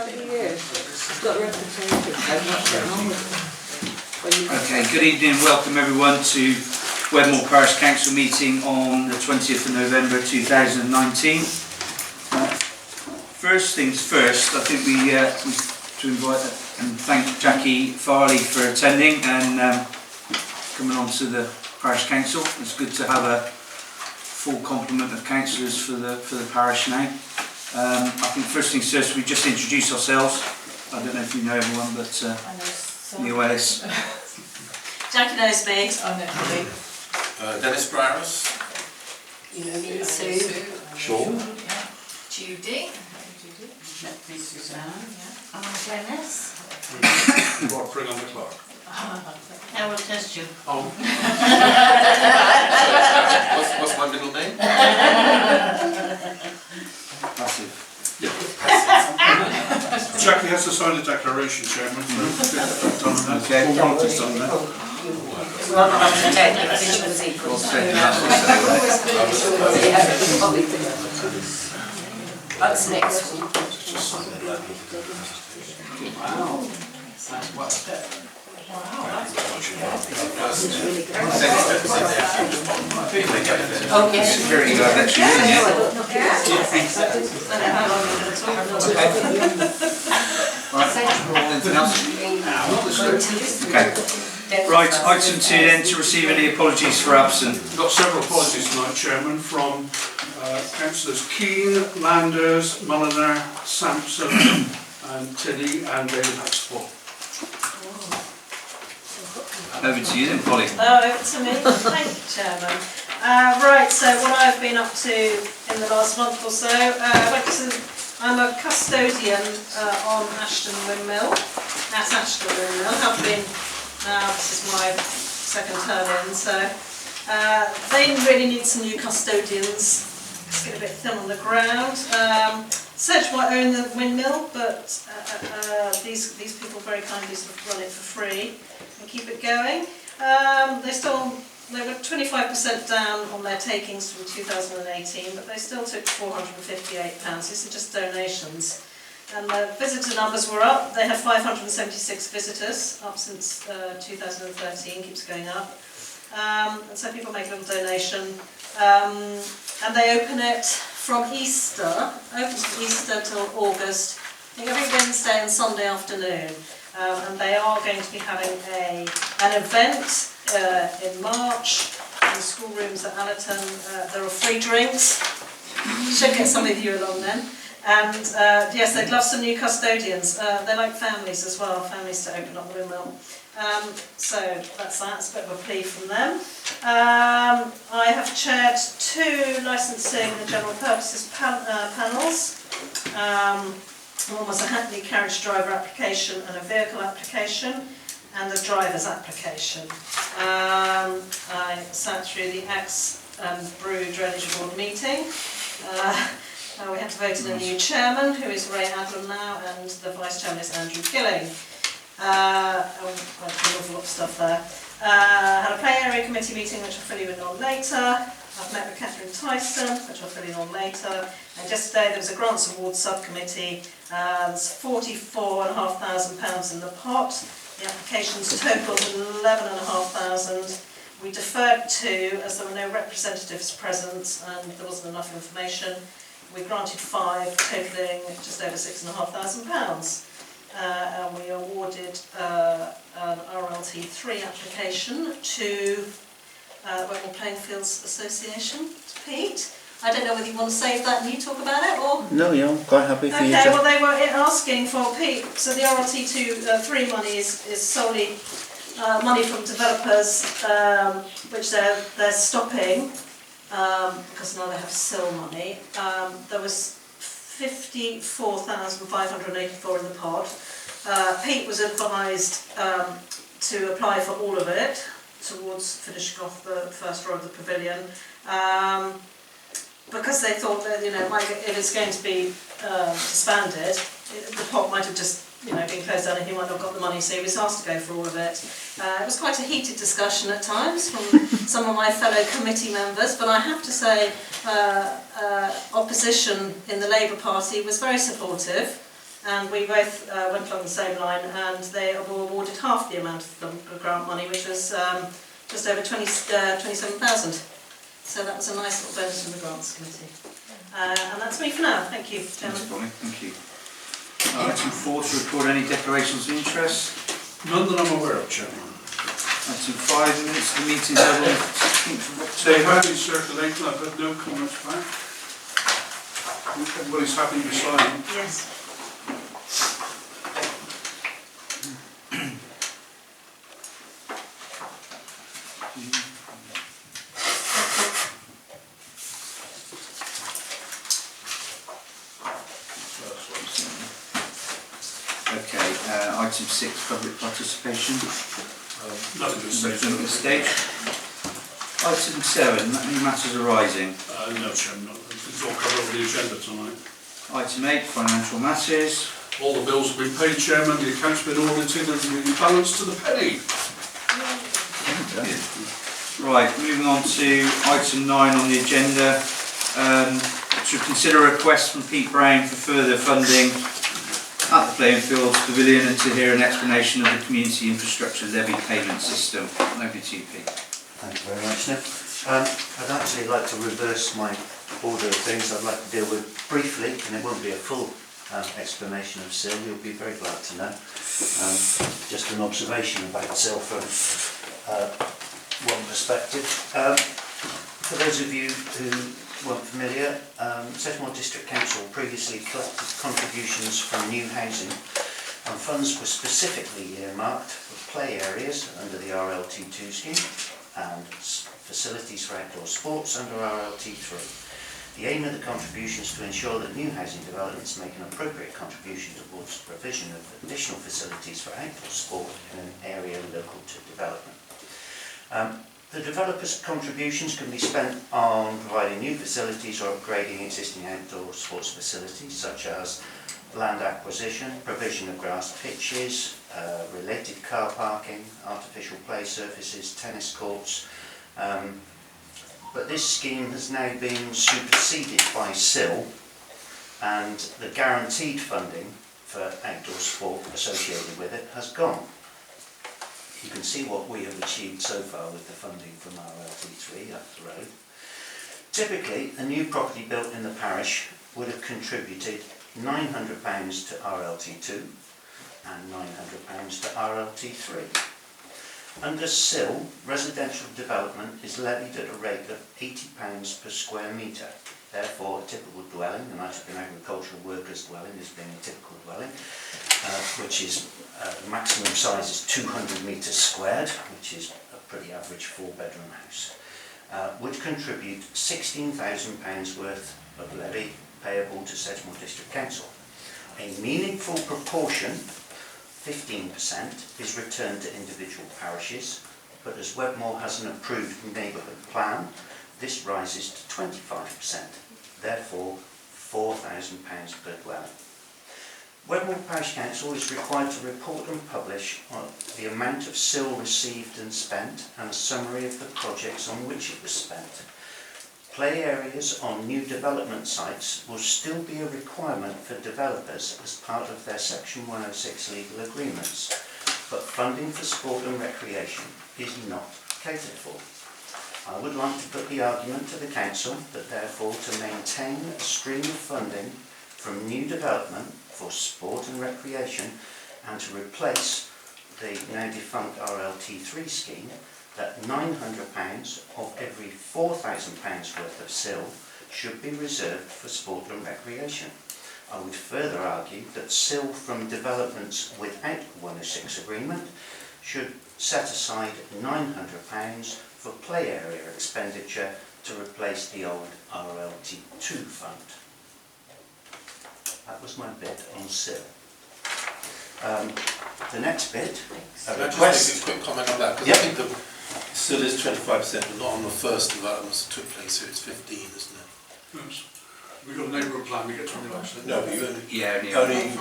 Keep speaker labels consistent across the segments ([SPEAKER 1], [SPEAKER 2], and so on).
[SPEAKER 1] Okay, good evening and welcome everyone to Wedmore Parish Council meeting on the 20th of November 2019. First things first, I think we to invite and thank Jackie Farley for attending and coming on to the Parish Council. It's good to have a full complement of councillors for the parish now. I think first things first, we just introduce ourselves. I don't know if you know everyone, but Neil Ellis.
[SPEAKER 2] Jackie knows me.
[SPEAKER 3] I know Holly.
[SPEAKER 4] Dennis Browers.
[SPEAKER 2] You know me, Sue.
[SPEAKER 4] Sean.
[SPEAKER 3] Yeah. Judy.
[SPEAKER 2] Suzanne. I'm Dennis.
[SPEAKER 4] What bring on the clock?
[SPEAKER 2] Now we'll test you.
[SPEAKER 4] Oh. what's my middle name?
[SPEAKER 1] Passive.
[SPEAKER 4] Yeah.
[SPEAKER 5] Jackie has to sign a declaration, Chairman.
[SPEAKER 1] Okay.
[SPEAKER 5] Formalities done there.
[SPEAKER 2] Well, not up to date, I think it was equal. That's next one.
[SPEAKER 1] Wow.
[SPEAKER 2] Oh, yes.
[SPEAKER 1] Security guard actually, Anything else? Okay. Right, item 2 then, to receive any apologies for absent.
[SPEAKER 5] We've got several apologies tonight, Chairman, from Councillors Keane, Landers, Mulliner, Sampson and Tilly and David Huxtable.
[SPEAKER 1] Over to you then, Polly.
[SPEAKER 2] Oh, over to me. Thank you, Chairman. Right, so what I've been up to in the last month or so, I'm a custodian on Ashton Windmill, at Ashton Windmill. I've been, this is my second term in, so they really need some new custodians. It's getting a bit thin on the ground. Sedge might own the windmill, but these people very kindly sort of run it for free and keep it going. They were 25% down on their takings from 2018, but they still took £458. These are just donations. And the visitor numbers were up. They had 576 visitors, up since 2013, keeps going up. And so people make a little donation. And they open it from Easter, opens from Easter till August, I think every Wednesday and Sunday afternoon. And they are going to be having an event in March in the schoolrooms at Allerton. There are free drinks. Should get some of you along then. And yes, they'd love some new custodians. They like families as well, families to open up the windmill. So that's that, it's a bit of a plea from them. I have chaired 2 licensing and general purposes panels. One was a Hackney carriage driver application and a vehicle application, and a driver's application. I sat through the Brew Drainage Board meeting. We have to vote in a new chairman, who is Ray Adlam now, and the vice chairman is Andrew Gilling. Went through an awful lot of stuff there. Had a play area committee meeting, which I'll fill you in on later. I've met with Catherine Tyson, which I'll fill in on later. And yesterday there was a grants awards subcommittee. There's £44,500 in the pot. The applications totaled £11,500. We deferred 2 as there were no representatives present and there wasn't enough information. We granted 5, totalling just over £6,500. And we awarded an RLT3 application to Wedmore Playing Fields Association, to Pete. I don't know whether you want to save that and you talk about it, or?
[SPEAKER 6] No, yeah, I'm quite happy for you to.
[SPEAKER 2] Okay, well they were asking for Pete, so the RLT3 money is solely money from developers, which they're stopping, because now they have SIL money. There was 54,584 in the pot. Pete was advised to apply for all of it towards finishing off the first row of the pavilion, because they thought that, you know, if it's going to be disbanded, the pot might have just, you know, been closed down and he might not have got the money, so he was asked to go for all of it. It was quite a heated discussion at times from some of my fellow committee members, but I have to say opposition in the Labour Party was very supportive. and we both went along the same line, and they were awarded half the amount of the grant money, which was just over 27,000. So that was a nice little bonus from the Grants Committee. And that's me for now. Thank you, Chairman.
[SPEAKER 1] Thanks, Bonnie. Thank you. Item 4, to record any declarations of interest.
[SPEAKER 5] None that I'm aware of, Chairman.
[SPEAKER 1] Item 5, minutes of the meeting held on the 16th of
[SPEAKER 5] They
[SPEAKER 1] October.
[SPEAKER 5] have been circulated, I've had no comments back. Everybody's happy to sign.
[SPEAKER 2] Yes.
[SPEAKER 1] Okay, item 6, public participation.
[SPEAKER 5] Nothing to say.
[SPEAKER 1] Nothing at this stage. Item 7, any matters arising.
[SPEAKER 5] No, Chairman, it's all covered over the agenda tonight.
[SPEAKER 1] Item 8, financial matters.
[SPEAKER 5] All the bills have been paid, Chairman, the accounts have been audited and the balance to the penny.
[SPEAKER 1] Right, moving on to item 9 on the agenda. To consider a request from Pete Brown for further funding at the Playing Fields Pavilion and to hear an explanation of the community infrastructure levy payment system. Over to you, Pete.
[SPEAKER 6] Thank you very much, Nick. I'd actually like to reverse my order of things. I'd like to deal with briefly, and it won't be a full explanation of SIL, you'll be very glad to know. Just an observation about SIL from one perspective. For those of you who weren't familiar, Sedgemoor District Council previously collected contributions from new housing, and funds were specifically earmarked for play areas under the RLT2 scheme and facilities for outdoor sports under RLT3. The aim of the contribution is to ensure that new housing developments make an appropriate contribution towards the provision of additional facilities for outdoor sport in an area local to development. The developers' contributions can be spent on providing new facilities or upgrading existing outdoor sports facilities, such as land acquisition, provision of grass pitches, related car parking, artificial play surfaces, tennis courts. But this scheme has now been superseded by SIL, and the guaranteed funding for outdoor sport associated with it has gone. You can see what we have achieved so far with the funding from RLT3 up the road. Typically, a new property built in the parish would have contributed £900 to RLT2 and £900 to RLT3. Under SIL, residential development is levied at a rate of £80 per square metre. Therefore, a typical dwelling, and I took an agricultural worker's dwelling as being a typical dwelling, which is the maximum size is 200 metres squared, which is a pretty average 4-bedroom house, would contribute £16,000 worth of levy payable to Sedgemoor District Council. A meaningful proportion, 15%, is returned to individual parishes, but as Wedmore has an approved neighbourhood plan, this rises to 25%, therefore £4,000 per dwelling. Wedmore Parish Council is required to report and publish on the amount of SIL received and spent and a summary of the projects on which it was spent. Play areas on new development sites will still be a requirement for developers as part of their Section 106 legal agreements, but funding for sport and recreation is not catered for. I would like to put the argument to the Council that therefore to maintain a stream of funding from new development for sport and recreation and to replace the now defunct RLT3 scheme, that £900 of every £4,000 worth of SIL should be reserved for sport and recreation. I would further argue that SIL from developments without a 106 agreement should set aside £900 for play area expenditure to replace the old RLT2 fund. That was my bit on SIL. The next bit, a
[SPEAKER 4] Can I
[SPEAKER 6] request.
[SPEAKER 4] just make a quick comment on that? Because
[SPEAKER 6] Yep.
[SPEAKER 4] I think the SIL is 25%, but not on the first developments that took place, so it's 15, isn't it?
[SPEAKER 5] Yes. We've got a neighbourhood plan, we get 25%.
[SPEAKER 4] No, but you only,
[SPEAKER 1] Yeah,
[SPEAKER 4] you
[SPEAKER 1] only
[SPEAKER 4] get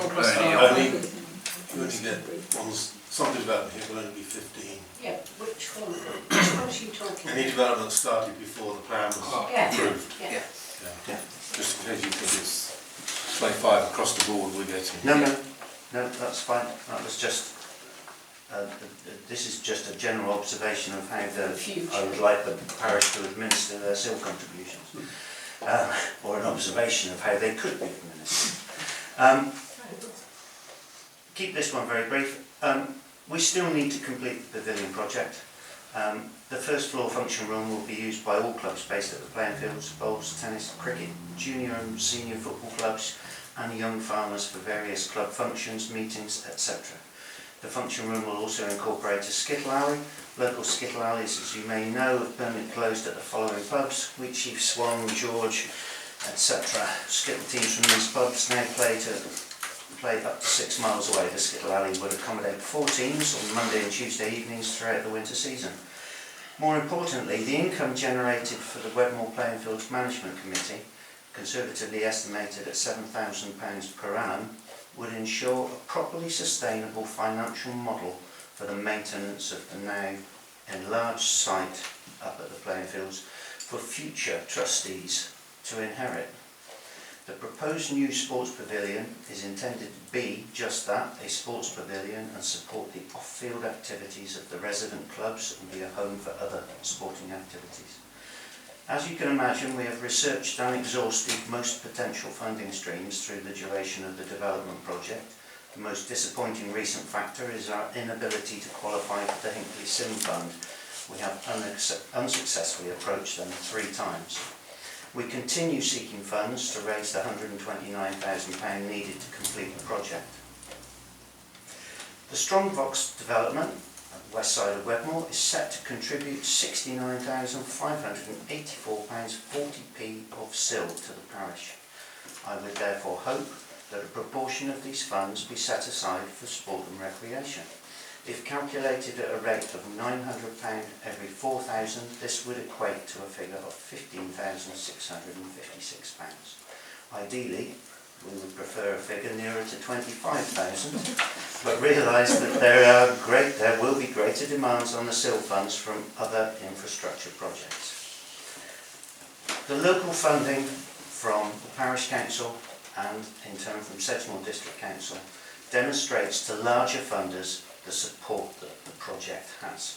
[SPEAKER 4] ones, some development here will only be 15.
[SPEAKER 3] Yeah, which one are you talking
[SPEAKER 4] Any
[SPEAKER 3] about?
[SPEAKER 4] development started before the plan was
[SPEAKER 3] Yeah.
[SPEAKER 4] approved.
[SPEAKER 3] Yeah.
[SPEAKER 1] Yeah.
[SPEAKER 4] Yeah. Just in case you think it's 25 across the board we're getting.
[SPEAKER 6] No, that's fine. That was just, this is just a general observation of how I would like the parish to administer their SIL contributions. Or an observation of how they could be administered. Keep this one very brief. We still need to complete the pavilion project. The first floor function room will be used by all clubs based at the playing fields, bowls, tennis, cricket, junior and senior football clubs and young farmers for various club functions, meetings, etc. The function room will also incorporate a skittle alley. Local skittle alleys, as you may know, have permanently closed at the following pubs: Wheatsheaf, Swan, George, etc. Skittle teams from these pubs now play up to 6 miles away. The skittle alley will accommodate 4 teams on Monday and Tuesday evenings throughout the winter season. More importantly, the income generated for the Wedmore Playing Fields Management Committee, conservatively estimated at £7,000 per annum, would ensure a properly sustainable financial model for the maintenance of the now enlarged site up at the playing fields for future trustees to inherit. The proposed new sports pavilion is intended to be just that, a sports pavilion, and support the off-field activities of the resident clubs and be a home for other sporting activities. As you can imagine, we have researched and exhausted most potential funding streams through the duration of the development project. The most disappointing recent factor is our inability to qualify for the Hinckley Sim Fund. We have unsuccessfully approached them 3 times. We continue seeking funds to raise the £129,000 needed to complete the project. The Strongbox development at the west side of Wedmore is set to contribute £69,584.40p of SIL to the parish. I would therefore hope that a proportion of these funds be set aside for sport and recreation. If calculated at a rate of £900 every 4,000, this would equate to a figure of £15,656. Ideally, we would prefer a figure nearer to 25,000, but realise that there will be greater demands on the SIL funds from other infrastructure projects. The local funding from the Parish Council and in turn from Sedgemoor District Council demonstrates to larger funders the support that the project has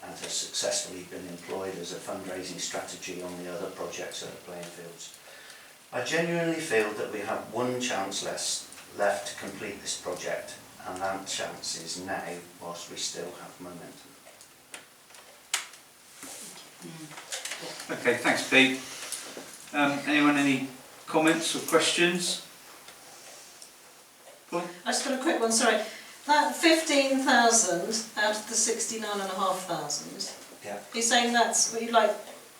[SPEAKER 6] and has successfully been employed as a fundraising strategy on the other projects at the playing fields. I genuinely feel that we have one chance left to complete this project, and that chance is now, whilst we still have momentum.
[SPEAKER 1] Okay, thanks Pete. Anyone, any comments or questions?
[SPEAKER 2] I just got a quick one, sorry. That 15,000 out of the 69,500,
[SPEAKER 6] Yeah.
[SPEAKER 2] you're saying that's what you like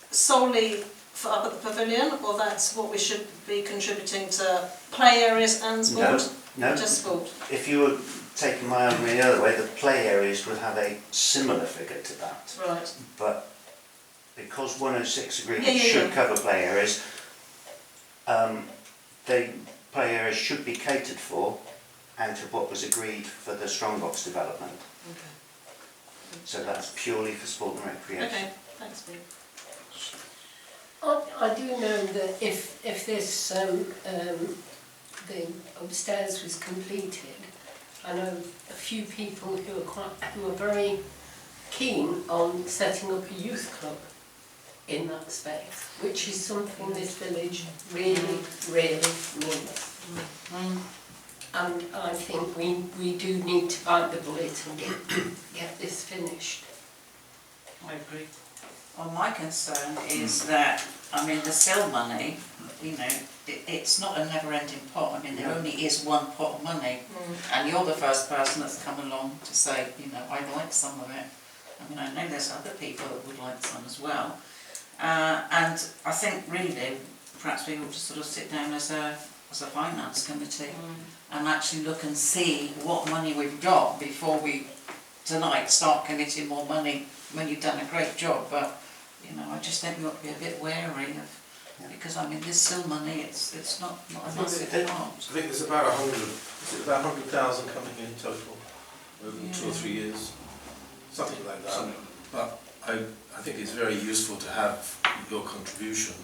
[SPEAKER 2] solely for up at the pavilion, or that's what we should be contributing to play areas and sport?
[SPEAKER 6] No.
[SPEAKER 2] Just sport.
[SPEAKER 6] If you were taking my argument the other way, the play areas would have a similar figure to that.
[SPEAKER 2] Right.
[SPEAKER 6] But because 106 agreement should cover play areas, play areas should be catered for out of what was agreed for the Strongbox development.
[SPEAKER 2] Okay.
[SPEAKER 6] So that's purely for sport and recreation.
[SPEAKER 2] Okay, thanks, Pete.
[SPEAKER 3] I do know that if this the upstairs was completed, I know a few people who are very keen on setting up a youth club in that space, which is something this village really, really needs. And I think we do need to bite the bullet and get this finished.
[SPEAKER 7] I agree. Well, my concern is that, I mean, the SIL money, you know, it's not a never-ending pot. I mean, there only is one pot of money, and you're the first person that's come along to say, you know, I'd like some of it. I mean, I know there's other people that would like some as well. And I think really, perhaps we ought to sort of sit down as a finance committee and actually look and see what money we've got before we tonight start committing more money when you've done a great job. But you know, I just think we ought to be a bit wary of, because I mean, this SIL money, it's not a massive part.
[SPEAKER 4] I think there's about 100,000 coming in total over 2 or 3 years, something like that. But I think it's very useful to have your contribution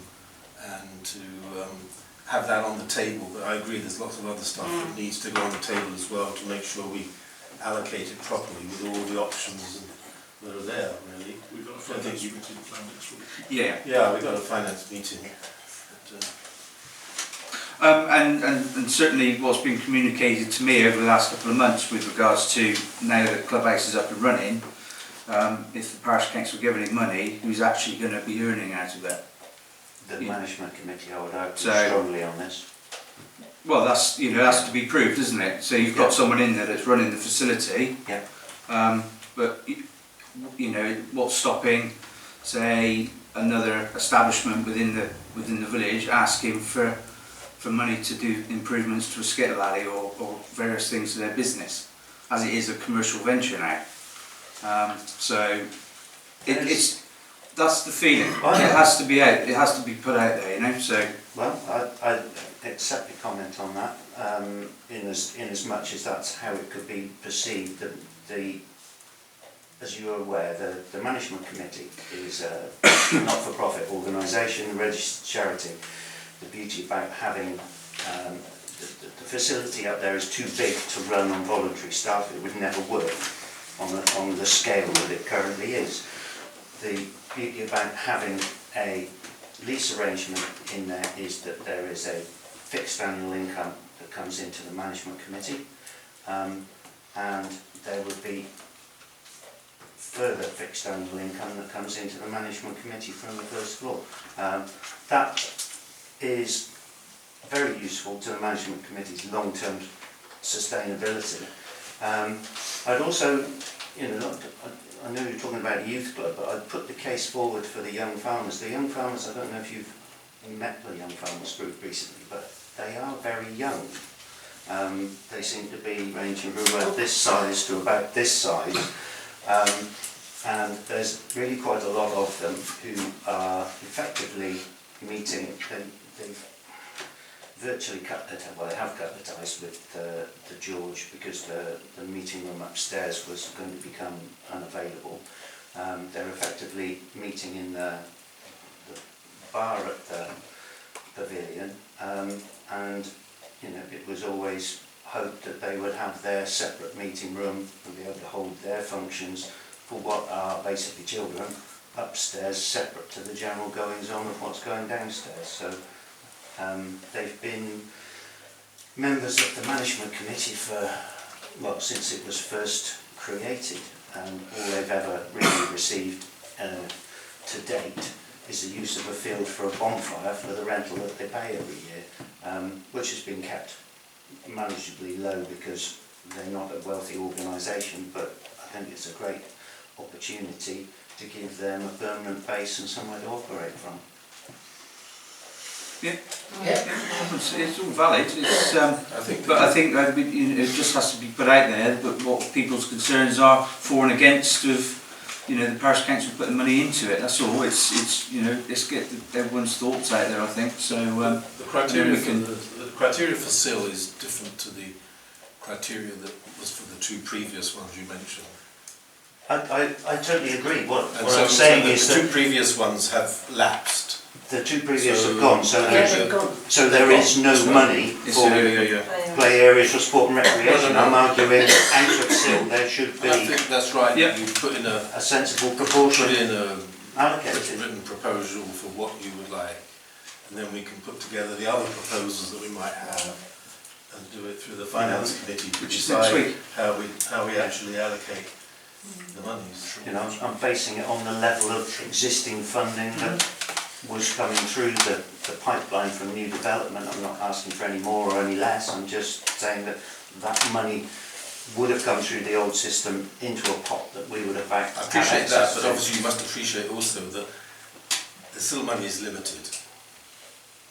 [SPEAKER 4] and to have that on the table, but I agree there's lots of other stuff that needs to go on the table as well to make sure we allocate it properly with all the options that are there, really.
[SPEAKER 5] We've got a finance meeting planned next week.
[SPEAKER 1] Yeah.
[SPEAKER 4] Yeah, we've got a finance meeting. But,
[SPEAKER 1] and certainly what's been communicated to me over the last couple of months with regards to now that the clubhouse is up and running, if the parish council give any money, who's actually going to be earning out of it?
[SPEAKER 6] The management committee, I would argue
[SPEAKER 1] So-
[SPEAKER 6] strongly on this.
[SPEAKER 1] Well, that's, you know, that's to be proved, isn't it? So you've got someone in there that's running the facility.
[SPEAKER 6] Yeah.
[SPEAKER 1] But you know, what's stopping, say, another establishment within the village asking for money to do improvements to a skittle alley or various things to their business, as it is a commercial venture now. So that's the feeling. It has to be out. It has to be put out there, you know. So
[SPEAKER 6] Well, I accept your comment on that, in as much as that's how it could be perceived. As you are aware, the management committee is a not-for-profit organisation, a registered charity. The beauty about having the facility up there is too big to run on voluntary staff. It would never work on the scale that it currently is. The beauty about having a lease arrangement in there is that there is a fixed annual income that comes into the management committee, and there would be further fixed annual income that comes into the management committee from the first floor. That is very useful to the management committee's long-term sustainability. I'd also, you know, I know you're talking about a youth club, but I'd put the case forward for the young farmers. The young farmers, I don't know if you've met the young farmers group recently, but they are very young. They seem to be ranging from about this size to about this size. And there's really quite a lot of them who are effectively meeting, they've virtually cut their ties, well they have cut their ties with the George because the meeting room upstairs was going to become unavailable. They're effectively meeting in the bar at the pavilion, and you know, it was always hoped that they would have their separate meeting room and be able to hold their functions for what are basically children upstairs, separate to the general goings on of what's going downstairs. So they've been members of the management committee for, well, since it was first created, and all they've ever really received to date is the use of a field for a bonfire for the rental that they pay every year, which has been kept manageably low because they're not a wealthy organisation, but I think it's a great opportunity to give them a permanent base and somewhere to operate from.
[SPEAKER 1] yeah, it's all valid. It's, I think you know, it just has to be put out there. But what people's concerns are for and against of, you know, the parish council putting money into it. That's all. It's you know, let's get everyone's thoughts out there. I think so.
[SPEAKER 4] the criteria for SIL is different to the criteria that was for the two previous ones you mentioned.
[SPEAKER 6] I totally agree. What
[SPEAKER 4] So
[SPEAKER 6] I'm saying is
[SPEAKER 4] the
[SPEAKER 6] that
[SPEAKER 4] two previous ones have lapsed.
[SPEAKER 6] the two previous
[SPEAKER 4] So-
[SPEAKER 6] have gone, so
[SPEAKER 3] They've gone.
[SPEAKER 6] there is no money
[SPEAKER 1] It's
[SPEAKER 6] for
[SPEAKER 4] Yeah.
[SPEAKER 6] play areas for sport and recreation.
[SPEAKER 4] No.
[SPEAKER 6] I'm arguing out of SIL there should
[SPEAKER 4] I
[SPEAKER 6] be
[SPEAKER 4] think that's right.
[SPEAKER 1] Yeah.
[SPEAKER 4] You put in
[SPEAKER 6] a sensible proportion
[SPEAKER 4] a
[SPEAKER 6] allocated.
[SPEAKER 4] written proposal for what you would like, and then we can put together the other proposals that we might have and do it through the finance committee to
[SPEAKER 1] Which is next
[SPEAKER 4] decide
[SPEAKER 1] week.
[SPEAKER 4] how we actually allocate the monies.
[SPEAKER 6] You know, I'm basing it on the level of existing funding that was coming through the pipeline from new development. I'm not asking for any more or any less. I'm just saying that that money would have come through the old system into a pot that we would have
[SPEAKER 4] I
[SPEAKER 6] had
[SPEAKER 4] appreciate that,
[SPEAKER 6] access
[SPEAKER 4] but
[SPEAKER 6] to.
[SPEAKER 4] obviously you must appreciate also that the SIL money is limited.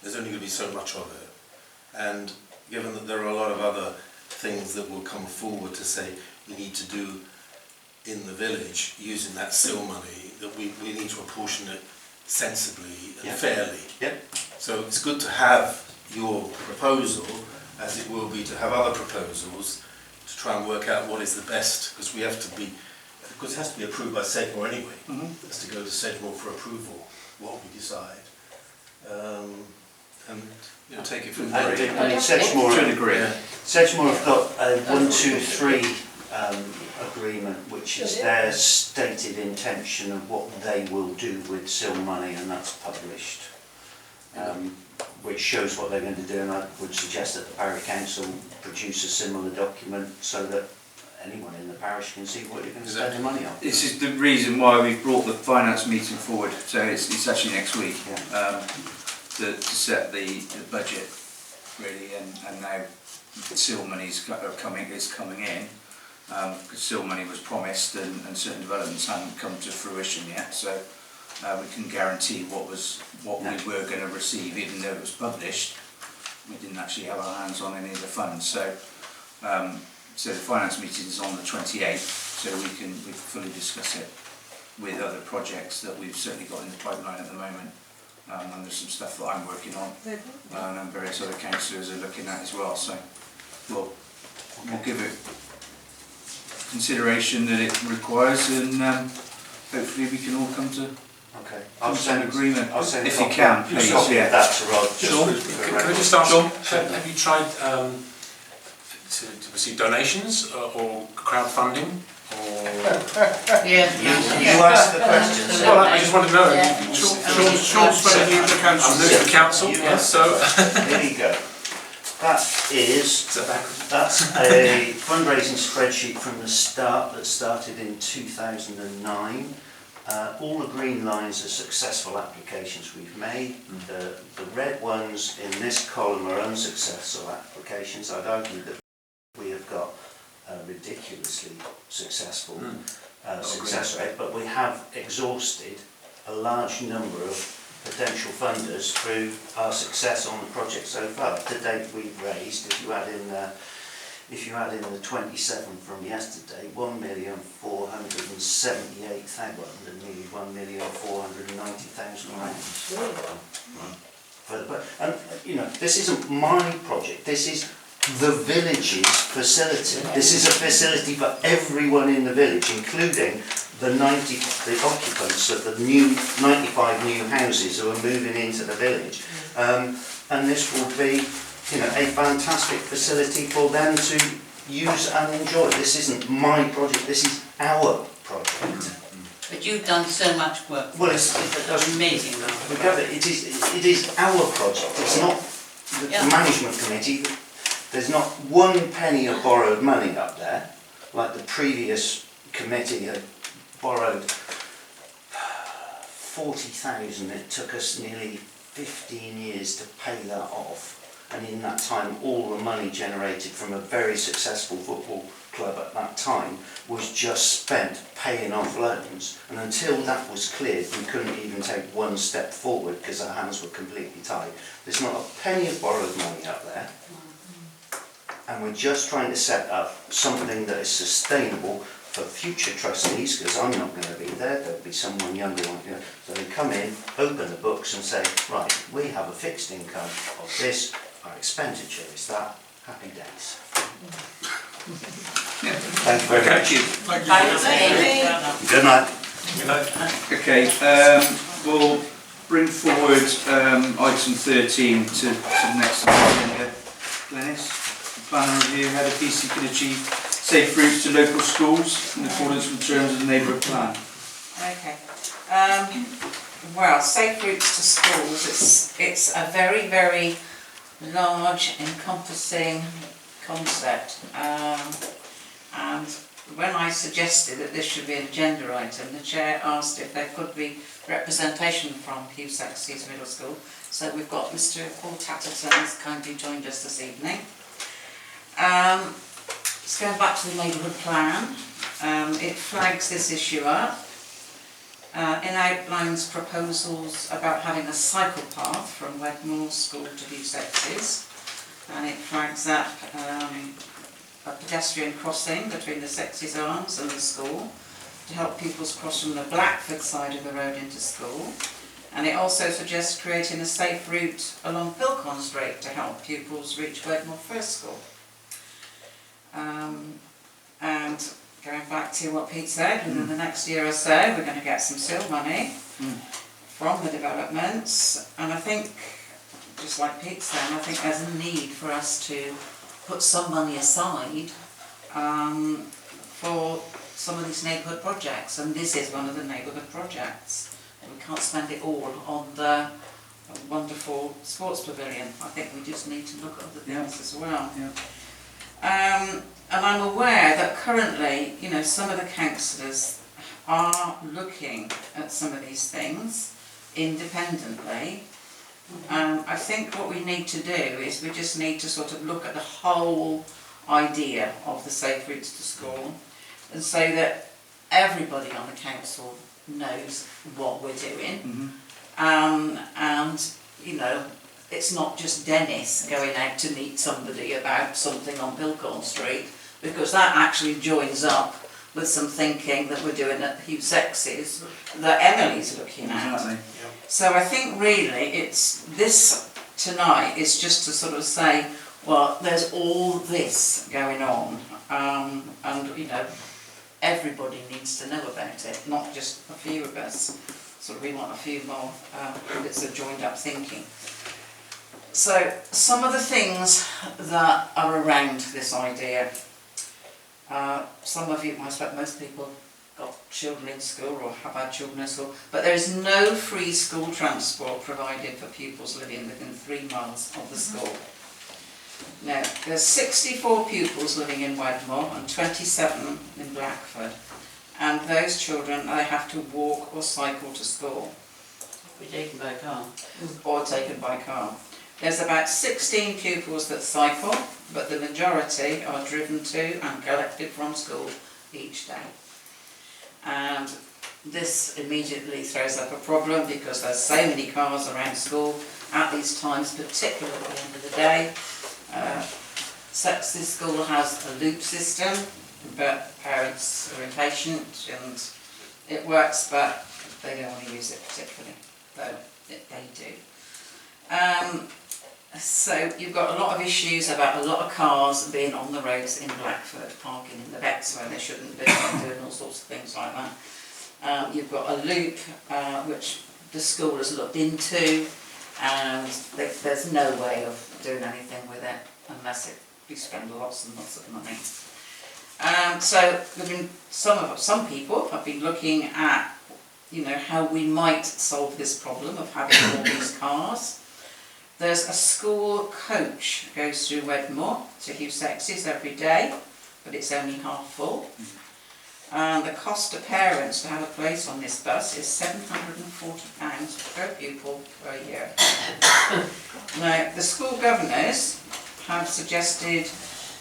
[SPEAKER 4] There's only going to be so much of it, and given that there are a lot of other things that will come forward to say we need to do in the village using that SIL money, that we need to apportion it sensibly and fairly.
[SPEAKER 6] Yeah.
[SPEAKER 4] So it's good to have your proposal, as it will be to have other proposals, to try and work out what is the best, because we have to be, because it has to be approved by Sedmore anyway. It has to go to Sedmore for approval, what we decide. and take it from
[SPEAKER 6] And,
[SPEAKER 4] there.
[SPEAKER 6] I mean, Sedgemoor,
[SPEAKER 1] To a degree.
[SPEAKER 4] Yeah.
[SPEAKER 6] Sedgemoor have got a 1, 2, 3 agreement, which is their stated intention of what they will do with SIL money, and that's published. Which shows what they're going to do, and I would suggest that the Parish Council produce a similar document so that anyone in the parish can see what you're going to spend their money on.
[SPEAKER 1] This is the reason why we've brought the finance meeting forward, so it's actually next week, to set the budget really, and now SIL money is coming in, because SIL money was promised and certain developments haven't come to fruition yet, so we can guarantee what we were going to receive, even though it was published. We didn't actually have our hands on any of the funds, so the finance meeting is on the 28th, so we can fully discuss it with other projects that we've certainly got in the pipeline at the moment. And there's some stuff that I'm working on, and various other councillors are looking at as well. So we'll give it consideration that it requires, and hopefully we can all come to some agreement.
[SPEAKER 6] I'll send
[SPEAKER 1] if you can, please. Yeah.
[SPEAKER 6] That to Rod.
[SPEAKER 8] Sean, can I just ask, have you tried to receive donations or crowdfunding? Or
[SPEAKER 7] Yeah.
[SPEAKER 6] You asked the questions.
[SPEAKER 8] well, I just want to know.
[SPEAKER 7] Yeah.
[SPEAKER 5] Sean's from the council.
[SPEAKER 8] I'm new to the council,
[SPEAKER 6] Yeah.
[SPEAKER 8] so
[SPEAKER 6] There you go. That's a fundraising spreadsheet from the start that started in 2009. All the green lines are successful applications we've made. The red ones in this column are unsuccessful applications. I'd argue that we have got a ridiculously successful success rate, but we have exhausted a large number of potential funders through our success on the project so far. To date, we've raised, if you add in the 27 from yesterday, 1,478,000, well, nearly 1,490,000 pounds. And this isn't my project. This is the village's facility. This is a facility for everyone in the village, including the occupants of the 95 new houses who are moving into the village. And this will be, a fantastic facility for them to use and enjoy. This isn't my project. This is our project.
[SPEAKER 7] But you've done so much work.
[SPEAKER 6] Well, it's
[SPEAKER 7] amazing.
[SPEAKER 6] It is our project. It's not the management committee. There's not one penny of borrowed money up there, like the previous committee had borrowed 40,000. It took us nearly 15 years to pay that off. And in that time, all the money generated from a very successful football club at that time was just spent paying off loans. And until that was cleared, we couldn't even take one step forward because our hands were completely tied. There's not a penny of borrowed money up there. And we're just trying to set up something that is sustainable for future trustees, because I'm not going to be there, there'll be someone younger on here. So they come in, open the books and say, right, we have a fixed income of this, our expenditure is that, happy days. Thank you very much. Good night.
[SPEAKER 1] Okay, we'll bring forward item 13 to the next agenda. Glenys, plan and review how the PC can achieve safe routes to local schools in accordance with terms of the neighbourhood plan.
[SPEAKER 7] Okay. Well, safe routes to schools, it's a very, very large, encompassing concept. And when I suggested that this should be an agenda item, the chair asked if there could be representation from Hugh Saxey's Middle School. So we've got Mr. Paul Tatterton has kindly joined us this evening. Just going back to the neighbourhood plan, it flags this issue up. It outlines proposals about having a cycle path from Wedmore School to Hugh Saxey's, and it flags up a pedestrian crossing between the Saxey's Arms and the school to help pupils cross from the Blackford side of the road into school. And it also suggests creating a safe route along Pilcon Street to help pupils reach Wedmore First School. And going back to what Pete said, within the next year or so we're going to get some SIL money from the developments, and I think just like Pete said, I think there's a need for us to put some money aside for some of these neighbourhood projects, and this is one of the neighbourhood projects. We can't spend it all on the wonderful sports pavilion. I think we just need to look at other things as well. And I'm aware that currently, you know, some of the councillors are looking at some of these things independently. I think what we need to do is we just need to sort of look at the whole idea of the safe routes to school, and so that everybody on the council knows what we're doing. And you know, it's not just Dennis going out to meet somebody about something on Pilcorn Street, because that actually joins up with some thinking that we're doing at Hugh Sex's that Emily's looking at.
[SPEAKER 1] Exactly.
[SPEAKER 7] So I think really it's this tonight is just to sort of say, well, there's all this going on, and you know, everybody needs to know about it, not just a few of us. So we want a few more, and it's a joined up thinking. So some of the things that are around this idea, some of you, I expect most people, got children in school or have had children in school, but there is no free school transport provided for pupils living within 3 miles of the school. Now, there's 64 pupils living in Wedmore and 27 in Blackford, and those children, they have to walk or cycle to school.
[SPEAKER 9] Be taken by car.
[SPEAKER 7] Or taken by car. There's about 16 pupils that cycle, but the majority are driven to and collected from school each day. And this immediately throws up a problem because there's so many cars around school at these times, particularly at the end of the day. Sex's school has a loop system, but parents are impatient and it works, but they don't want to use it particularly, though they do. So you've got a lot of issues about a lot of cars being on the roads in Blackford, parking in the bets where they shouldn't be, and doing all sorts of things like that. You've got a loop which the school has looked into, and there's no way of doing anything with it unless we spend lots and lots of money. So some people have been looking at, you know, how we might solve this problem of having all these cars. There's a school coach that goes through Wedmore to Hugh Sex's every day, but it's only half full. And the cost to parents to have a place on this bus is £740 per pupil per year. Now, the school governors have suggested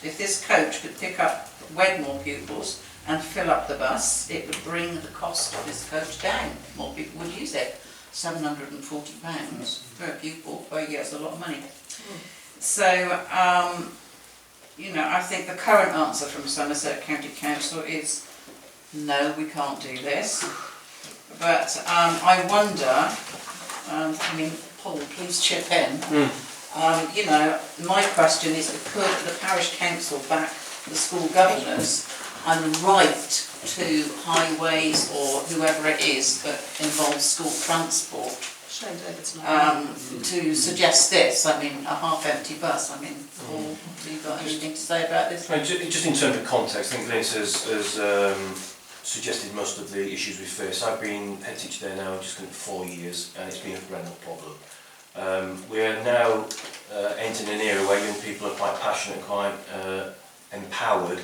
[SPEAKER 7] if this coach could pick up Wedmore pupils and fill up the bus, it would bring the cost of this coach down. More people would use it. £740 per pupil per year is a lot of money. So, you know, I think the current answer from Somerset County Council is no, we can't do this. But I wonder, I mean, Paul, please chip in. You know, my question is, could the Parish Council back the school governors and write to highways or whoever it is that involves school transport to suggest this? I mean, a half-empty bus. I mean, Paul, have you got anything to say about this?
[SPEAKER 10] Just in terms of context, I think Vince has suggested most of the issues we face. I've been head teacher there now just for 4 years, and it's been a perennial problem. We are now entering an era where young people are quite passionate and quite empowered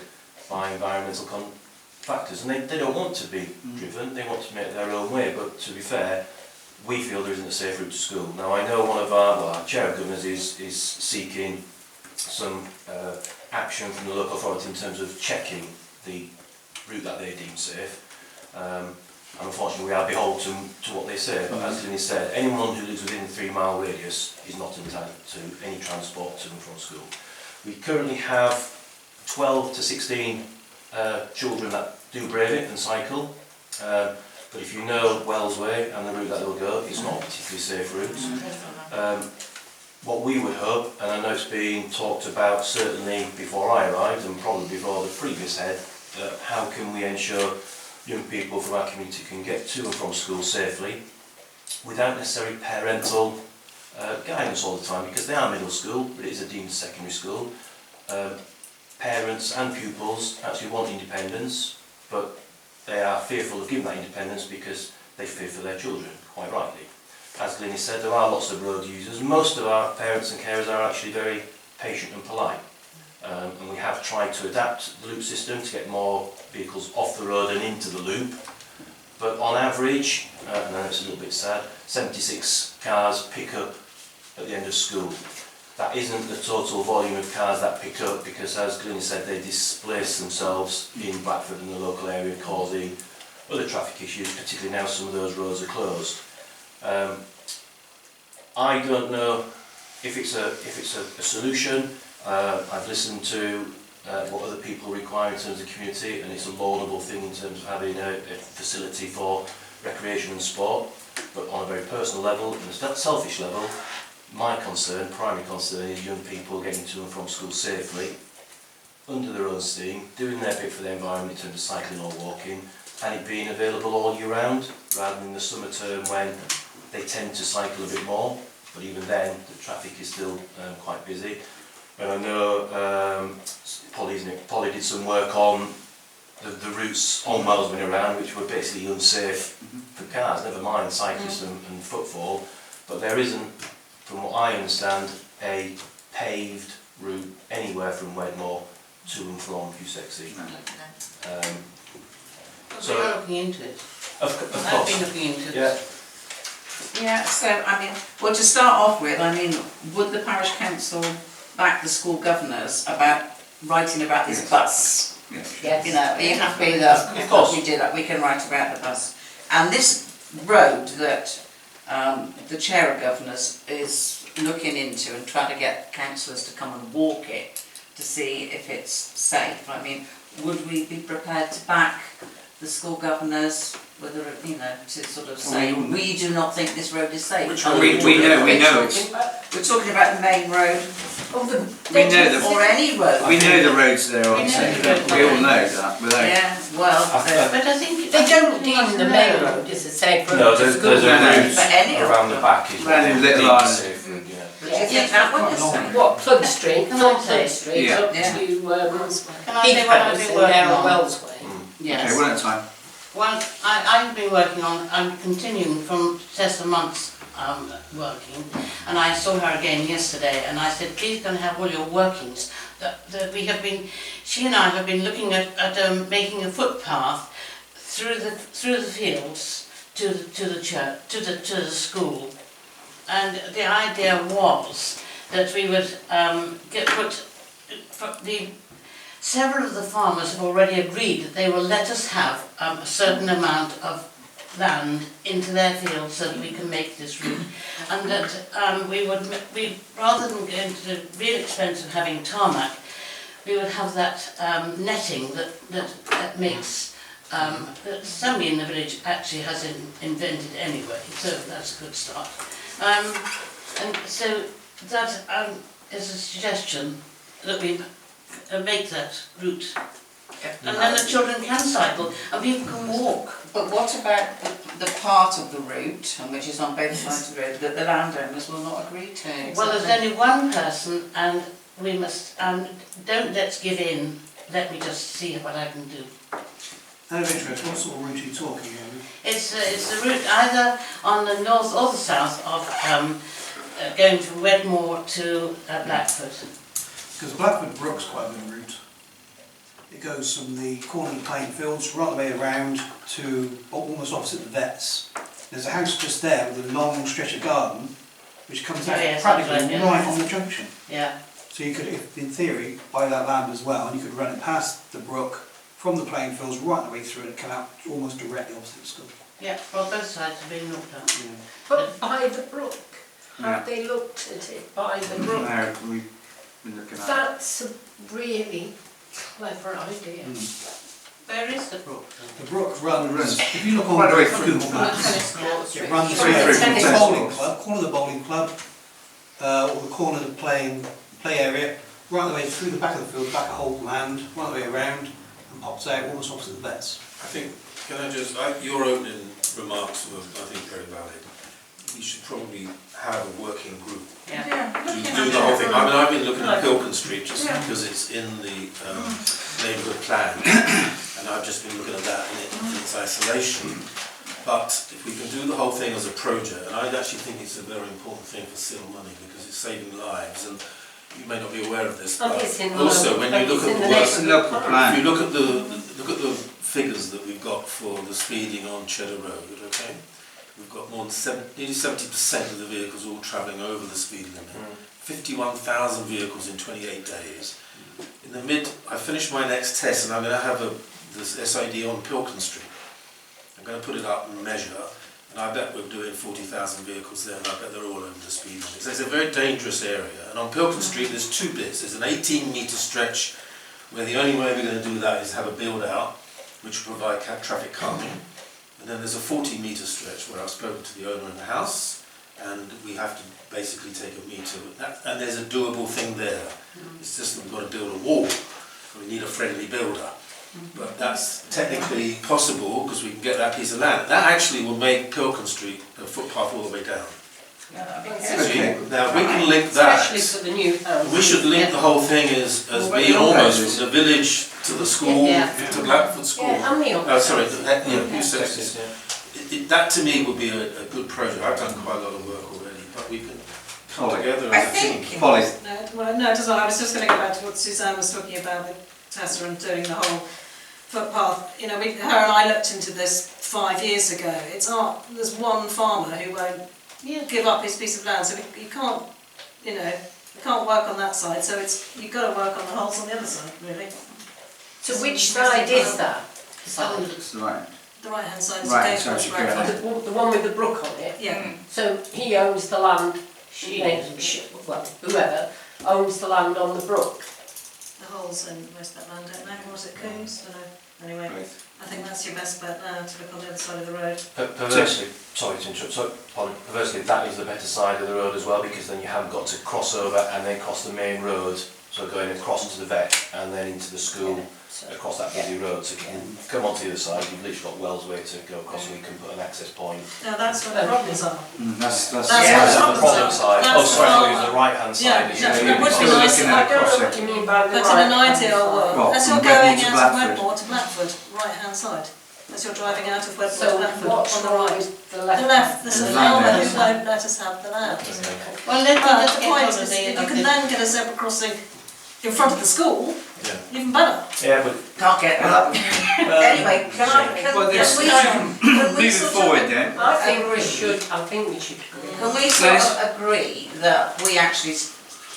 [SPEAKER 10] by environmental factors, and they don't want to be driven, they want to make their own way, but to be fair, we feel there isn't a safe route to school. Now I know one of our chair of governors is seeking some action from the local authority in terms of checking the route that they deem safe. And unfortunately we are beholden to what they say, but as Lynn said, anyone who lives within a 3 mile radius is not entitled to any transport to and from school. We currently have 12 to 16 children that do brave it and cycle, but if you know Wells Way and the route that they'll go, it's not a particularly safe route. What we would hope, and I know it's been talked about certainly before I arrived and probably before the previous head, how can we ensure young people from our community can get to and from school safely without necessarily parental guidance all the time, because they are middle school, but it is a deemed secondary school. Parents and pupils actually want independence, but they are fearful of giving that independence because they fear for their children, quite rightly. As Glennie said, there are lots of road users. Most of our parents and carers are actually very patient and polite. And we have tried to adapt the loop system to get more vehicles off the road and into the loop. But on average, and I know it's a little bit sad, 76 cars pick up at the end of school. That isn't the total volume of cars that pick up, because as Glennie said, they displace themselves in Blackford and the local area, causing other traffic issues, particularly now some of those roads are closed. I don't know if it's a solution. I've listened to what other people require in terms of community, and it's a laudable thing in terms of having a facility for recreation and sport. But on a very personal level, and a selfish level, my concern, primary concern, is young people getting to and from school safely, under their own steam, doing their bit for the environment in terms of cycling or walking, and it being available all year round, rather than the summer term when they tend to cycle a bit more, but even then the traffic is still quite busy. And I know Polly did some work on the routes on Wellesman around, which were basically unsafe for cars, never mind cyclists and footfall, but there isn't, from what I understand, a paved route anywhere from Wedmore to and from Husexy.
[SPEAKER 9] So we are looking into it.
[SPEAKER 10] Of
[SPEAKER 9] I've
[SPEAKER 10] course.
[SPEAKER 9] been looking into it.
[SPEAKER 10] Yeah.
[SPEAKER 7] Yeah, so I mean, well, to start off with, I mean, would the parish council back the school governors about writing about this bus?
[SPEAKER 3] Yes.
[SPEAKER 7] You know, are you happy that
[SPEAKER 10] Of course.
[SPEAKER 7] we do that, we can write about the bus? And this road that the chair of governors is looking into and trying to get councillors to come and walk it to see if it's safe. I mean, would we be prepared to back the school governors, whether, you know, to sort of say, we do not think this road is safe?
[SPEAKER 1] Which one? We know it's...
[SPEAKER 7] We're talking about the main road,
[SPEAKER 1] We know
[SPEAKER 7] or any road.
[SPEAKER 1] We know the roads there are
[SPEAKER 3] We know
[SPEAKER 1] unsafe.
[SPEAKER 3] the roads.
[SPEAKER 1] We all know that, without...
[SPEAKER 7] Yeah, well,
[SPEAKER 9] But I think
[SPEAKER 3] They don't deem the main road as a safe road.
[SPEAKER 10] No,
[SPEAKER 3] to
[SPEAKER 10] there's
[SPEAKER 3] school.
[SPEAKER 10] a route
[SPEAKER 7] For any of
[SPEAKER 10] around the
[SPEAKER 7] them.
[SPEAKER 10] back is
[SPEAKER 1] Around
[SPEAKER 10] what they
[SPEAKER 1] Little
[SPEAKER 10] deem
[SPEAKER 1] Island.
[SPEAKER 10] safe route, yeah.
[SPEAKER 7] do you think that one is safe?
[SPEAKER 3] What, Plug Street, not Plug Street,
[SPEAKER 1] Yeah.
[SPEAKER 3] up
[SPEAKER 7] Yeah.
[SPEAKER 3] to
[SPEAKER 9] Can I say what I've
[SPEAKER 3] Heathcote
[SPEAKER 9] been
[SPEAKER 3] and
[SPEAKER 9] working
[SPEAKER 3] Narrow
[SPEAKER 9] on?
[SPEAKER 3] Wells Way.
[SPEAKER 7] Yes.
[SPEAKER 1] Okay, one at a time.
[SPEAKER 9] Well, I've been working on, I'm continuing from Tessa Mont's working, and I saw her again yesterday, and I said, please can I have all your workings. That we have been, she and I have been looking at making a footpath through the fields to the church, to the school, and the idea was that we would several of the farmers have already agreed that they will let us have a certain amount of land into their fields so that we can make this route, and that we rather than go into the real expense of having tarmac, we would have that netting that makes that somebody in the village actually has invented anyway, so that's a good start. And so that is a suggestion that we make that route, and then the children can cycle and people can walk.
[SPEAKER 7] But what about the part of the route, and which is on both sides of the road, that the landowners will not agree to?
[SPEAKER 9] Well, there's only one person, and we must, don't let's give in, let me just see what I can do.
[SPEAKER 5] Out of interest, what sort of route are you talking about?
[SPEAKER 9] It's the route either on the north or the south of going from Wedmore to Blackford.
[SPEAKER 5] Because Blackford Brook's quite a good route. It goes from the corner of the playing fields right the way around to almost opposite the vets. There's a house just there with a long stretch of garden which comes out
[SPEAKER 9] yes,
[SPEAKER 5] practically
[SPEAKER 9] that's right,
[SPEAKER 5] right
[SPEAKER 9] yeah.
[SPEAKER 5] on the junction.
[SPEAKER 9] Yeah.
[SPEAKER 5] So you could, in theory, buy that land as well, and you could run it past the brook, from the playing fields right the way through, and come out almost directly opposite the school.
[SPEAKER 9] Yeah, well, both sides have been looked at.
[SPEAKER 5] Yeah.
[SPEAKER 3] But by the brook,
[SPEAKER 1] Yeah.
[SPEAKER 3] have they looked at it by the brook?
[SPEAKER 1] No, we've been looking at it.
[SPEAKER 3] That's a really clever idea.
[SPEAKER 9] Where is the brook?
[SPEAKER 5] The brook runs, if you look on
[SPEAKER 1] Right the way through.
[SPEAKER 5] Google Maps, it runs
[SPEAKER 1] Through
[SPEAKER 5] through
[SPEAKER 1] the
[SPEAKER 5] the
[SPEAKER 1] tennis
[SPEAKER 5] bowling
[SPEAKER 1] courts.
[SPEAKER 5] club, corner of the bowling club, or the corner of the play area, right the way through the back of the field, back of whole land, right the way around, and pops out almost opposite the vets.
[SPEAKER 4] I think, can I just, your opening remarks were, I think, very valid. we should probably have a working group
[SPEAKER 7] Yeah.
[SPEAKER 4] to
[SPEAKER 7] Looking
[SPEAKER 4] do
[SPEAKER 7] at
[SPEAKER 4] the whole
[SPEAKER 7] it.
[SPEAKER 4] thing. I mean, I've been looking at Pilkin Street just
[SPEAKER 7] Yeah.
[SPEAKER 4] because it's in the neighbourhood plan, and I've just been looking at that in its isolation. But if we can do the whole thing as a project, and I actually think it's a very important thing for seal money because it's saving lives, and you may not be aware of this, but also when you look at the work,
[SPEAKER 1] local plan.
[SPEAKER 4] if you look at the figures that we've got for the speeding on Cheddar Road, okay, we've got more than nearly 70% of the vehicles all travelling over the speed limit. 51,000 vehicles in 28 days. I finished my next test, and I'm going to have this SID on Pilkin Street. I'm going to put it up and measure, and I bet we're doing 40,000 vehicles there, and I bet they're all over the speed limit. So it's a very dangerous area, and on Pilkin Street there's two bits. There's an 18-metre stretch where the only way we're going to do that is have a build-out, which will provide traffic calming, and then there's a 40-metre stretch where I've spoken to the owner of the house, and we have to basically take a metre, and there's a doable thing there. It's just that we've got to build a wall, so we need a friendly builder. But that's technically possible because we can get that piece of land. That actually will make Pilkin Street a footpath all the way down.
[SPEAKER 7] Yeah, that'd be
[SPEAKER 1] Okay.
[SPEAKER 7] good.
[SPEAKER 4] Now we can link that.
[SPEAKER 3] Especially for the new house.
[SPEAKER 4] We should link the whole thing as being almost from the village to the school, to Blackfoot School.
[SPEAKER 3] Yeah, and the old
[SPEAKER 4] Oh, sorry,
[SPEAKER 3] houses.
[SPEAKER 4] you said this. That to me would be a good project. I've done quite a lot of work already, but we can come together
[SPEAKER 7] I
[SPEAKER 4] as a team.
[SPEAKER 7] think,
[SPEAKER 1] Polly.
[SPEAKER 2] No, it doesn't. I was just going to go back to what Suzanne was talking about with Tessa and doing the whole footpath. You know, her and I looked into this 5 years ago. There's one farmer who won't give up his piece of land, so you can't, you can't work on that side. So you've got to work on the holes on the other side, really.
[SPEAKER 3] So which side is that?
[SPEAKER 1] It's right.
[SPEAKER 2] The right-hand side is
[SPEAKER 1] Right,
[SPEAKER 2] the
[SPEAKER 1] so
[SPEAKER 2] Gatehouse
[SPEAKER 1] it's
[SPEAKER 2] Road.
[SPEAKER 1] correct.
[SPEAKER 3] The one with the brook on it?
[SPEAKER 2] Yeah.
[SPEAKER 3] So he owns the land, whoever owns the land on the brook.
[SPEAKER 2] The holes in where's that land out now? Was it Coombs? I don't know. Anyway, I think that's your best bet now, to look on the other side of the road.
[SPEAKER 10] Perversely, sorry to interrupt, perversely that is the better side of the road as well, because then you haven't got to cross over and then cross the main road, so going across to the vet and then into the school, across that busy road, so you can come onto the other side, you've literally got Wells Way to go across, and we can put an access point.
[SPEAKER 2] Now that's where the problems are.
[SPEAKER 1] That's
[SPEAKER 2] That's
[SPEAKER 10] That's
[SPEAKER 2] what
[SPEAKER 10] the problem side.
[SPEAKER 2] That's
[SPEAKER 10] Oh, sorry, I thought it
[SPEAKER 2] the-
[SPEAKER 10] was the right hand side.
[SPEAKER 2] Yeah,
[SPEAKER 10] issue.
[SPEAKER 2] it would be
[SPEAKER 1] Still
[SPEAKER 2] nice.
[SPEAKER 1] looking at
[SPEAKER 3] I don't know
[SPEAKER 1] crossing.
[SPEAKER 3] what you mean by the
[SPEAKER 2] But
[SPEAKER 3] right.
[SPEAKER 2] in an ideal world,
[SPEAKER 1] Well,
[SPEAKER 2] as you're
[SPEAKER 1] from
[SPEAKER 2] going
[SPEAKER 1] Wedmore to
[SPEAKER 2] out of
[SPEAKER 1] Blackford.
[SPEAKER 2] Wedmore to Blackford, right-hand side. As you're driving out of Wedmore to
[SPEAKER 3] So
[SPEAKER 2] Blackford,
[SPEAKER 3] what's
[SPEAKER 2] on the
[SPEAKER 3] wrong
[SPEAKER 2] right.
[SPEAKER 3] with the
[SPEAKER 2] The
[SPEAKER 3] left?
[SPEAKER 2] left, there's a
[SPEAKER 1] The
[SPEAKER 2] farmer
[SPEAKER 1] land
[SPEAKER 2] who
[SPEAKER 1] there.
[SPEAKER 2] won't let us have the land.
[SPEAKER 7] well, let me
[SPEAKER 2] But
[SPEAKER 7] just
[SPEAKER 2] the
[SPEAKER 7] get
[SPEAKER 2] point
[SPEAKER 7] hold
[SPEAKER 2] is,
[SPEAKER 7] of the,
[SPEAKER 2] if you can then get a zebra crossing in front of the school,
[SPEAKER 4] Yeah.
[SPEAKER 2] even better.
[SPEAKER 10] Yeah, but
[SPEAKER 7] can't get that. Anyway,
[SPEAKER 1] Well, there's
[SPEAKER 7] can we
[SPEAKER 1] moving
[SPEAKER 7] sort of-
[SPEAKER 1] forward then.
[SPEAKER 3] I think we should agree.
[SPEAKER 7] Can we sort of agree that we actually,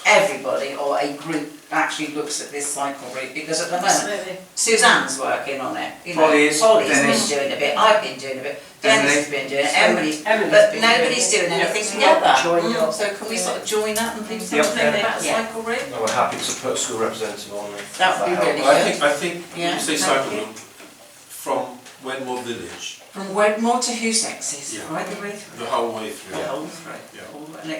[SPEAKER 7] everybody or a group actually looks at this cycle route? Because at the moment,
[SPEAKER 2] Absolutely.
[SPEAKER 7] Suzanne's working on it. You know,
[SPEAKER 1] Polly is,
[SPEAKER 7] Polly's
[SPEAKER 1] Dennis.
[SPEAKER 7] been doing a bit, I've been doing a bit,
[SPEAKER 1] Emily.
[SPEAKER 7] Dennis has been doing it, Emily's,
[SPEAKER 3] Emily's
[SPEAKER 7] but
[SPEAKER 3] been
[SPEAKER 7] nobody's
[SPEAKER 3] doing
[SPEAKER 7] doing
[SPEAKER 3] it.
[SPEAKER 7] anything
[SPEAKER 3] Yeah.
[SPEAKER 7] together.
[SPEAKER 3] Join up.
[SPEAKER 7] So can we sort of join up and do
[SPEAKER 1] Yep.
[SPEAKER 7] something about the
[SPEAKER 3] Yeah.
[SPEAKER 7] cycle route?
[SPEAKER 10] we're happy to put a school representative on there.
[SPEAKER 7] That would be
[SPEAKER 10] helps.
[SPEAKER 7] really
[SPEAKER 4] Well, I think when
[SPEAKER 7] Yeah,
[SPEAKER 4] you say
[SPEAKER 7] thank
[SPEAKER 4] cycle
[SPEAKER 7] you.
[SPEAKER 4] route, from Wedmore Village,
[SPEAKER 7] From Wedmore to Hoosex's,
[SPEAKER 4] Yeah.
[SPEAKER 7] right the way through.
[SPEAKER 4] the whole way through.
[SPEAKER 7] The whole through.
[SPEAKER 4] Yeah.
[SPEAKER 7] And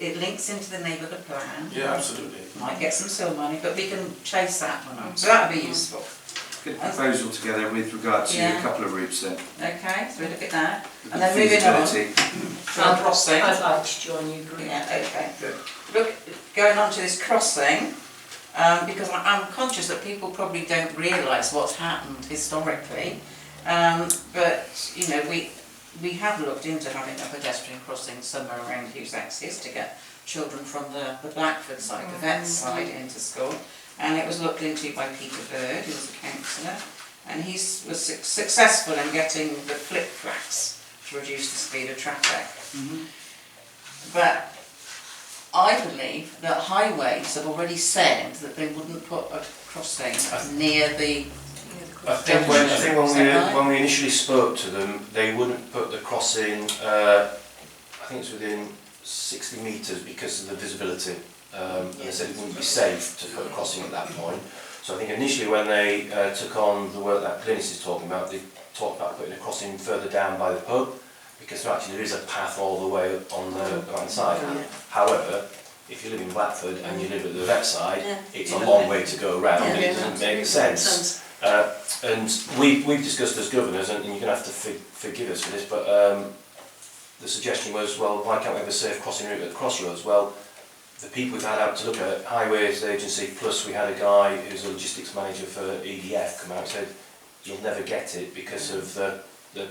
[SPEAKER 7] it links into the neighbourhood plan.
[SPEAKER 4] Yeah, absolutely.
[SPEAKER 7] Might get some still money, but we can chase that one up. So that would be useful.
[SPEAKER 1] Good proposal together with regard to
[SPEAKER 7] Yeah.
[SPEAKER 1] a couple of routes then.
[SPEAKER 7] Okay, so we look at that.
[SPEAKER 1] With
[SPEAKER 7] And
[SPEAKER 1] the
[SPEAKER 7] then moving on.
[SPEAKER 1] feasibility.
[SPEAKER 7] From crossing.
[SPEAKER 3] I'd like to join you, group.
[SPEAKER 7] Yeah, okay, good. Look, going on to this crossing, because I'm conscious that people probably don't realise what's happened historically. But, you know, we have looked into having a pedestrian crossing somewhere around Hoosex's to get children from the Blackford side, the vet side, into school. And it was looked into by Peter Bird, who was a councillor, and he was successful in getting the flip flags to reduce the speed of traffic. But I believe that highways have already said that they wouldn't put a crossing near the...
[SPEAKER 10] I think when we initially spoke to them, they wouldn't put the crossing, I think it's within 60 metres because of the visibility. And they said it wouldn't be safe to put a crossing at that point. So I think initially when they took on the work that Glynis is talking about, they talked about putting a crossing further down by the pub, because actually there is a path all the way on the right side. However, if you live in Blackford and you live at the vet side, it's a long way to go around and it doesn't make sense. And we've discussed as governors, and you're going to have to forgive us for this, but the suggestion was, well, why can't we have a safe crossing route at the crossroads? Well, the people we've had out to look at, Highways Agency, plus we had a guy who's a logistics manager for EDF come out and said, you'll never get it because of the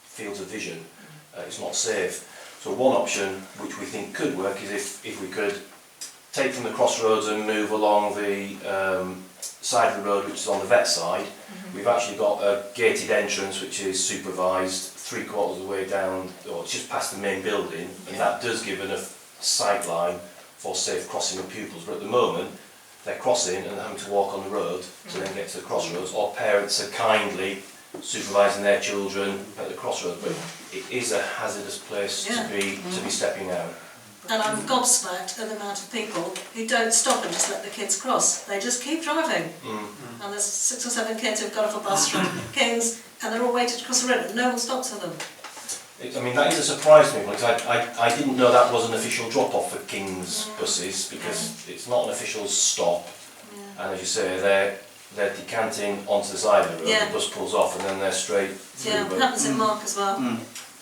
[SPEAKER 10] fields of vision. It's not safe. So one option, which we think could work, is if we could take from the crossroads and move along the side of the road, which is on the vet side. We've actually got a gated entrance which is supervised 3/4 of the way down, or it's just past the main building, and that does give enough sight line for safe crossing of pupils. But at the moment, they're crossing and having to walk on the road to then get to the crossroads, or parents are kindly supervising their children at the crossroads. But it is a hazardous place to be stepping out.
[SPEAKER 2] And I'm gobsmacked at the amount of people who don't stop and just let the kids cross. They just keep driving. And there's 6 or 7 kids who've got off a bus from King's and they're all waiting to cross the road and no one stops for them.
[SPEAKER 10] I mean, that is a surprise to me, because I didn't know that was an official drop-off for King's buses, because it's not an official stop. And as you say, they're decanting onto the side of the road, the bus pulls off and then they're straight through.
[SPEAKER 2] Yeah, it happens in Mark as well.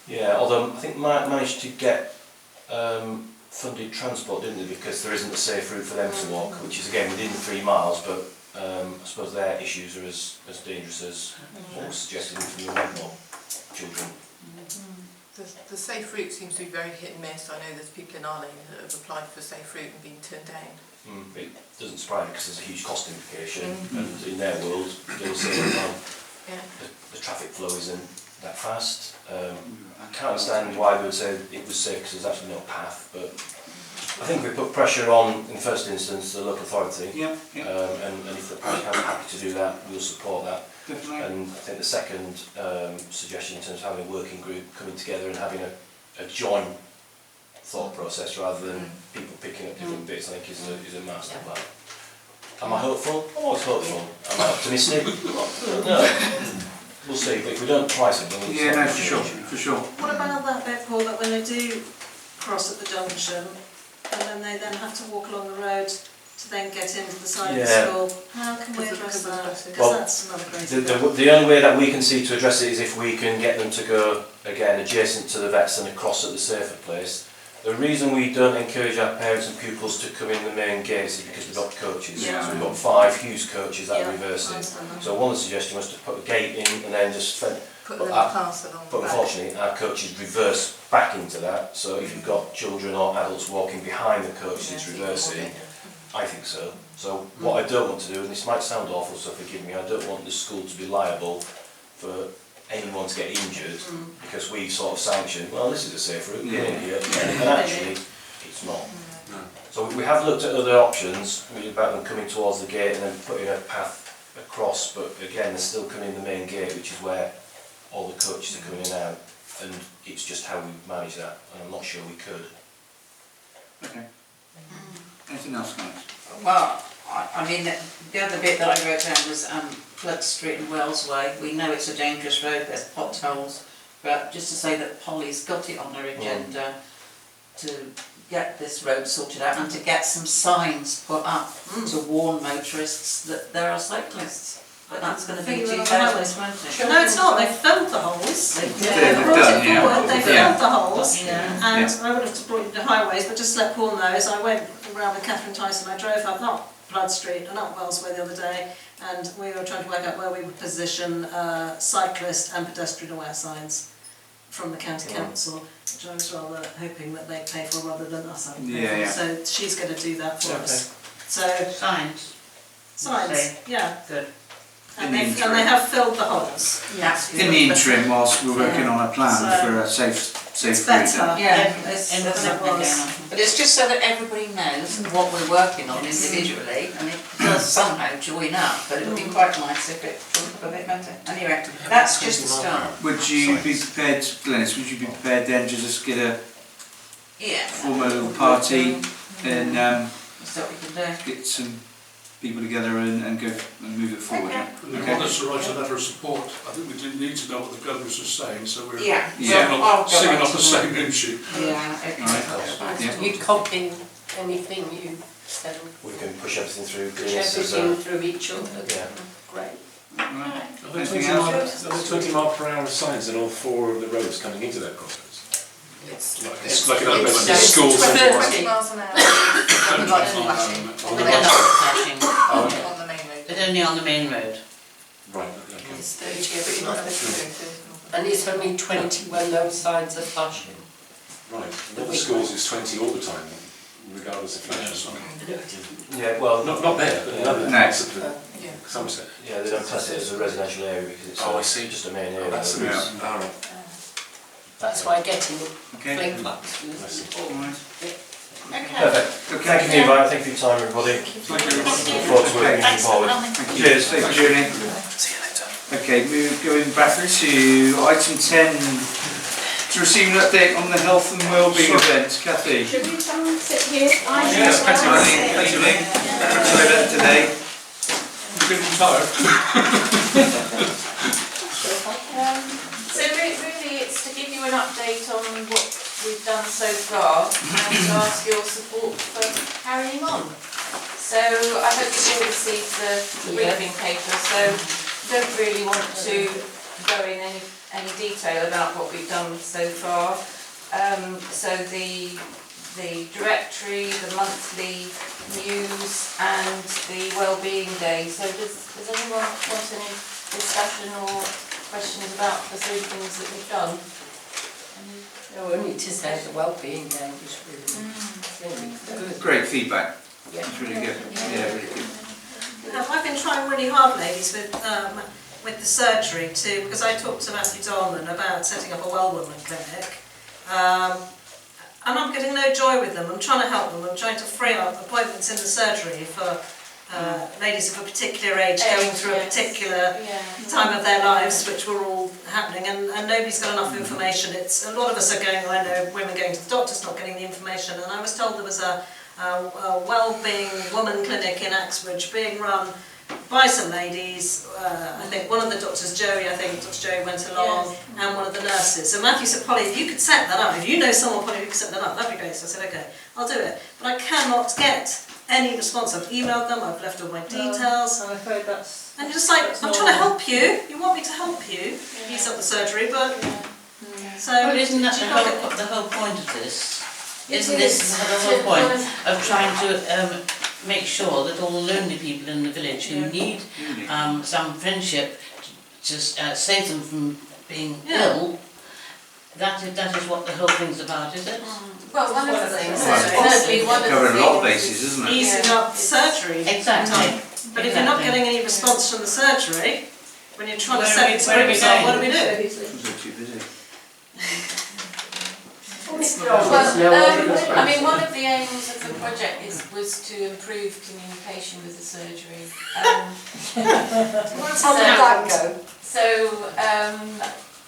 [SPEAKER 10] Yeah, although I think Mark managed to get funded transport, didn't they, because there isn't a safe route for them to walk, which is again within 3 miles, but I suppose their issues are as dangerous as what was suggested from the Wedmore children.
[SPEAKER 11] The safe route seems to be very hit and miss. I know there's people in our lane that have applied for a safe route and been turned down.
[SPEAKER 10] It doesn't surprise me because there's a huge cost implication, and in their world they'll say the traffic flow isn't that fast. I can't understand why they would say it was safe because there's actually no path, but I think we put pressure on, in the first instance, the local authority, and if the parish council are happy to do that, we'll support that.
[SPEAKER 1] Definitely.
[SPEAKER 10] And I think the second suggestion in terms of having a working group coming together and having a joint thought process rather than people picking up different bits, I think is a master plan. Am I hopeful? I'm always hopeful. Am I optimistic? No. We'll see, but if we don't try something, we'll
[SPEAKER 1] no, for sure.
[SPEAKER 2] What about that bit, Paul, that when they do cross at the junction and then they then have to walk along the road to then get into the side of the school, how can we address that? Because that's another great
[SPEAKER 10] the only way that we can see to address it is if we can get them to go, again, adjacent to the vets and across at the safer place. The reason we don't encourage our parents and pupils to come in the main gates is because we've got coaches. So we've got 5 huge coaches that reverse it. So one of the suggestions was to put a gate in and then just
[SPEAKER 11] put them pass along.
[SPEAKER 10] But unfortunately our coaches reverse back into that, so if you've got children or adults walking behind the coaches it's reversing. I think so. So what I don't want to do, and this might sound awful, so forgive me, I don't want the school to be liable for anyone to get injured because we sort of sanctioned, well, this is a safe route, get in here, and actually it's not. So we have looked at other options, about them coming towards the gate and then putting a path across, but again they're still coming in the main gate, which is where all the coaches are coming in and out, and it's just how we manage that, and I'm not sure we could.
[SPEAKER 1] Okay. Anything else, guys?
[SPEAKER 7] Well, I mean, the other bit that I wrote down was Flood Street and Wells Way. We know it's a dangerous road, there's potholes, but just to say that Polly's got it on her agenda to get this road sorted out and to get some signs put up to warn motorists that there are cyclists. But that's going to be 2020.
[SPEAKER 2] No, it's not. They filled the holes.
[SPEAKER 7] They
[SPEAKER 2] They brought it forward. They filled the holes.
[SPEAKER 7] Yeah.
[SPEAKER 2] And I would have brought you to Highways, but just to let Paul know, as I went around with Catherine Tyson, I drove up Flood Street and up Wells Way the other day, and we were trying to work out where we would position cyclist and pedestrian aware signs from the county council, which I was rather hoping that they'd pay for rather than us having to pay for. So she's going to do that for us. So
[SPEAKER 7] Signs.
[SPEAKER 2] yeah.
[SPEAKER 7] Good.
[SPEAKER 2] And they have filled the holes.
[SPEAKER 7] Yes.
[SPEAKER 1] In the interim, whilst we're working on a plan for a safe
[SPEAKER 2] it's better.
[SPEAKER 1] route.
[SPEAKER 7] Yeah,
[SPEAKER 2] But
[SPEAKER 7] it's just so that everybody knows what we're working on individually, and it does somehow join up, but it would be quite nice if it joined up a bit better. Anyway, that's just a start.
[SPEAKER 1] Would you be prepared, Glenys, would you be prepared then to just get a form a little party and
[SPEAKER 7] That's what we can do.
[SPEAKER 1] get some people together and go and move it forward?
[SPEAKER 12] We want us to write a letter of support. I think we do need to know what the governors are saying, so we're singing off the same hymn sheet.
[SPEAKER 7] Yeah, okay.
[SPEAKER 3] You copy anything you said.
[SPEAKER 10] We can push everything through.
[SPEAKER 3] Push everything through each other.
[SPEAKER 10] Yeah.
[SPEAKER 3] Great.
[SPEAKER 1] Right.
[SPEAKER 8] Are there 20 mile per hour signs on all 4 of the roads coming into that crossroads?
[SPEAKER 12] It's like another bit like the school.
[SPEAKER 11] It's 20
[SPEAKER 12] centre.
[SPEAKER 11] miles an hour. On the lights flashing.
[SPEAKER 9] But they're not flashing.
[SPEAKER 11] On the main road.
[SPEAKER 9] They're only on the main road.
[SPEAKER 12] Right, okay.
[SPEAKER 11] It's 30, yeah, but you're not supposed to go 30.
[SPEAKER 3] And it's only 20 when those signs are flashing.
[SPEAKER 12] Right, and all the schools is 20 all the time, regardless of flashes.
[SPEAKER 10] Yeah, well,
[SPEAKER 12] Not there, but in other
[SPEAKER 1] No.
[SPEAKER 12] parts of the
[SPEAKER 11] Yeah.
[SPEAKER 12] Somerset.
[SPEAKER 10] yeah, they don't class it as a residential area because it's
[SPEAKER 12] Oh, I see.
[SPEAKER 10] just a main area.
[SPEAKER 12] That's the
[SPEAKER 1] Yeah.
[SPEAKER 12] reason. All right.
[SPEAKER 3] That's why getting
[SPEAKER 1] Okay.
[SPEAKER 3] flick flaps
[SPEAKER 12] I
[SPEAKER 3] is
[SPEAKER 12] see.
[SPEAKER 3] important.
[SPEAKER 9] Okay.
[SPEAKER 10] Perfect. Thank you for the invite, thank you for your time, everybody.
[SPEAKER 12] Thank you.
[SPEAKER 10] Look forward to working
[SPEAKER 7] Thanks for
[SPEAKER 10] forward.
[SPEAKER 7] coming.
[SPEAKER 1] Thank you. Cheers, thank you, Julie.
[SPEAKER 12] See you later.
[SPEAKER 1] Okay, going back to item 10, to receive an update on the health and wellbeing event. Kathy?
[SPEAKER 13] Should we come and sit here?
[SPEAKER 1] Yes, plenty of money, plenty of money. Today.
[SPEAKER 12] You've been retired.
[SPEAKER 13] So really it's to give you an update on what we've done so far and to ask your support for carrying on. So I hope you've all received the briefing paper, so don't really want to go in any detail about what we've done so far. So the directory, the monthly news and the wellbeing day. So does anyone want any discussion or questions about the three things that we've done?
[SPEAKER 3] No, only to say the wellbeing day was really good.
[SPEAKER 1] Great feedback.
[SPEAKER 3] Yeah.
[SPEAKER 1] It's really good. Yeah, really good.
[SPEAKER 2] I've been trying really hard, ladies, with the surgery too, because I talked to Matthew Dolman about setting up a well woman clinic, and I'm getting no joy with them. I'm trying to help them. I'm trying to free up appointments in the surgery for ladies of a particular age going through a particular time of their lives, which were all happening, and nobody's got enough information. It's a lot of us are going. I know women going to the doctors, not getting the information, and I was told there was a well-being woman clinic in Axbridge being run by some ladies. I think one of the doctors, Joey, Dr. Joey went along, and one of the nurses. So Matthew said, Polly, if you could set that up, if you know someone, Polly, who could set that up, that'd be great. So I said, okay, I'll do it. But I cannot get any response. I've emailed them, I've left all my details.
[SPEAKER 3] I'm afraid that's...
[SPEAKER 2] And you're just like, I'm trying to help you. You want me to help you? Use up the surgery, but... So,
[SPEAKER 9] Well, isn't that
[SPEAKER 2] do you not get-
[SPEAKER 9] the whole point of this?
[SPEAKER 13] It
[SPEAKER 9] Isn't
[SPEAKER 13] is.
[SPEAKER 9] this the whole point of trying to make sure that all the lonely people in the village who need some friendship to save them from being ill, that is what the whole thing's about, is it?
[SPEAKER 13] Well, one of the things,
[SPEAKER 1] Well,
[SPEAKER 13] firstly, one of the
[SPEAKER 1] Covering a lot of
[SPEAKER 13] things
[SPEAKER 1] bases, isn't it?
[SPEAKER 2] easing up surgery.
[SPEAKER 9] Exactly.
[SPEAKER 2] But if you're not getting any response from the surgery, when you're trying to
[SPEAKER 9] Where are
[SPEAKER 2] set
[SPEAKER 9] we
[SPEAKER 2] it up, what do we do?
[SPEAKER 1] I'm too busy.
[SPEAKER 13] Well, I mean, one of the aims of the project was to improve communication with the surgery.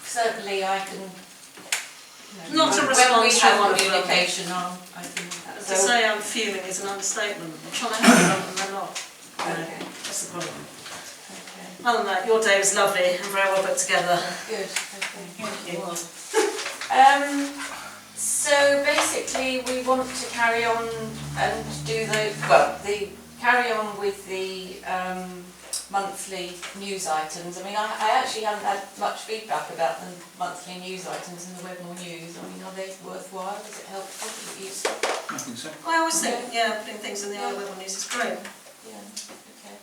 [SPEAKER 13] Certainly I can...
[SPEAKER 2] Not a
[SPEAKER 13] when we
[SPEAKER 2] response from
[SPEAKER 13] have
[SPEAKER 2] one of them.
[SPEAKER 13] communication on, I can...
[SPEAKER 2] To say I'm fuming is an understatement. I'm trying to help them and they're not.
[SPEAKER 13] Okay.
[SPEAKER 2] That's the problem.
[SPEAKER 13] Okay.
[SPEAKER 2] Other than that, your day was lovely and very well put together.
[SPEAKER 13] Good, okay.
[SPEAKER 2] Thank you.
[SPEAKER 13] So basically we want to carry on and do carry on with the monthly news items. I mean, I actually haven't had much feedback about the monthly news items in the Wedmore News. I mean, are they worthwhile? Does it help? Is it useful?
[SPEAKER 1] I think so.
[SPEAKER 2] I always think, putting things in the Wedmore News is great.
[SPEAKER 13] Yeah, okay.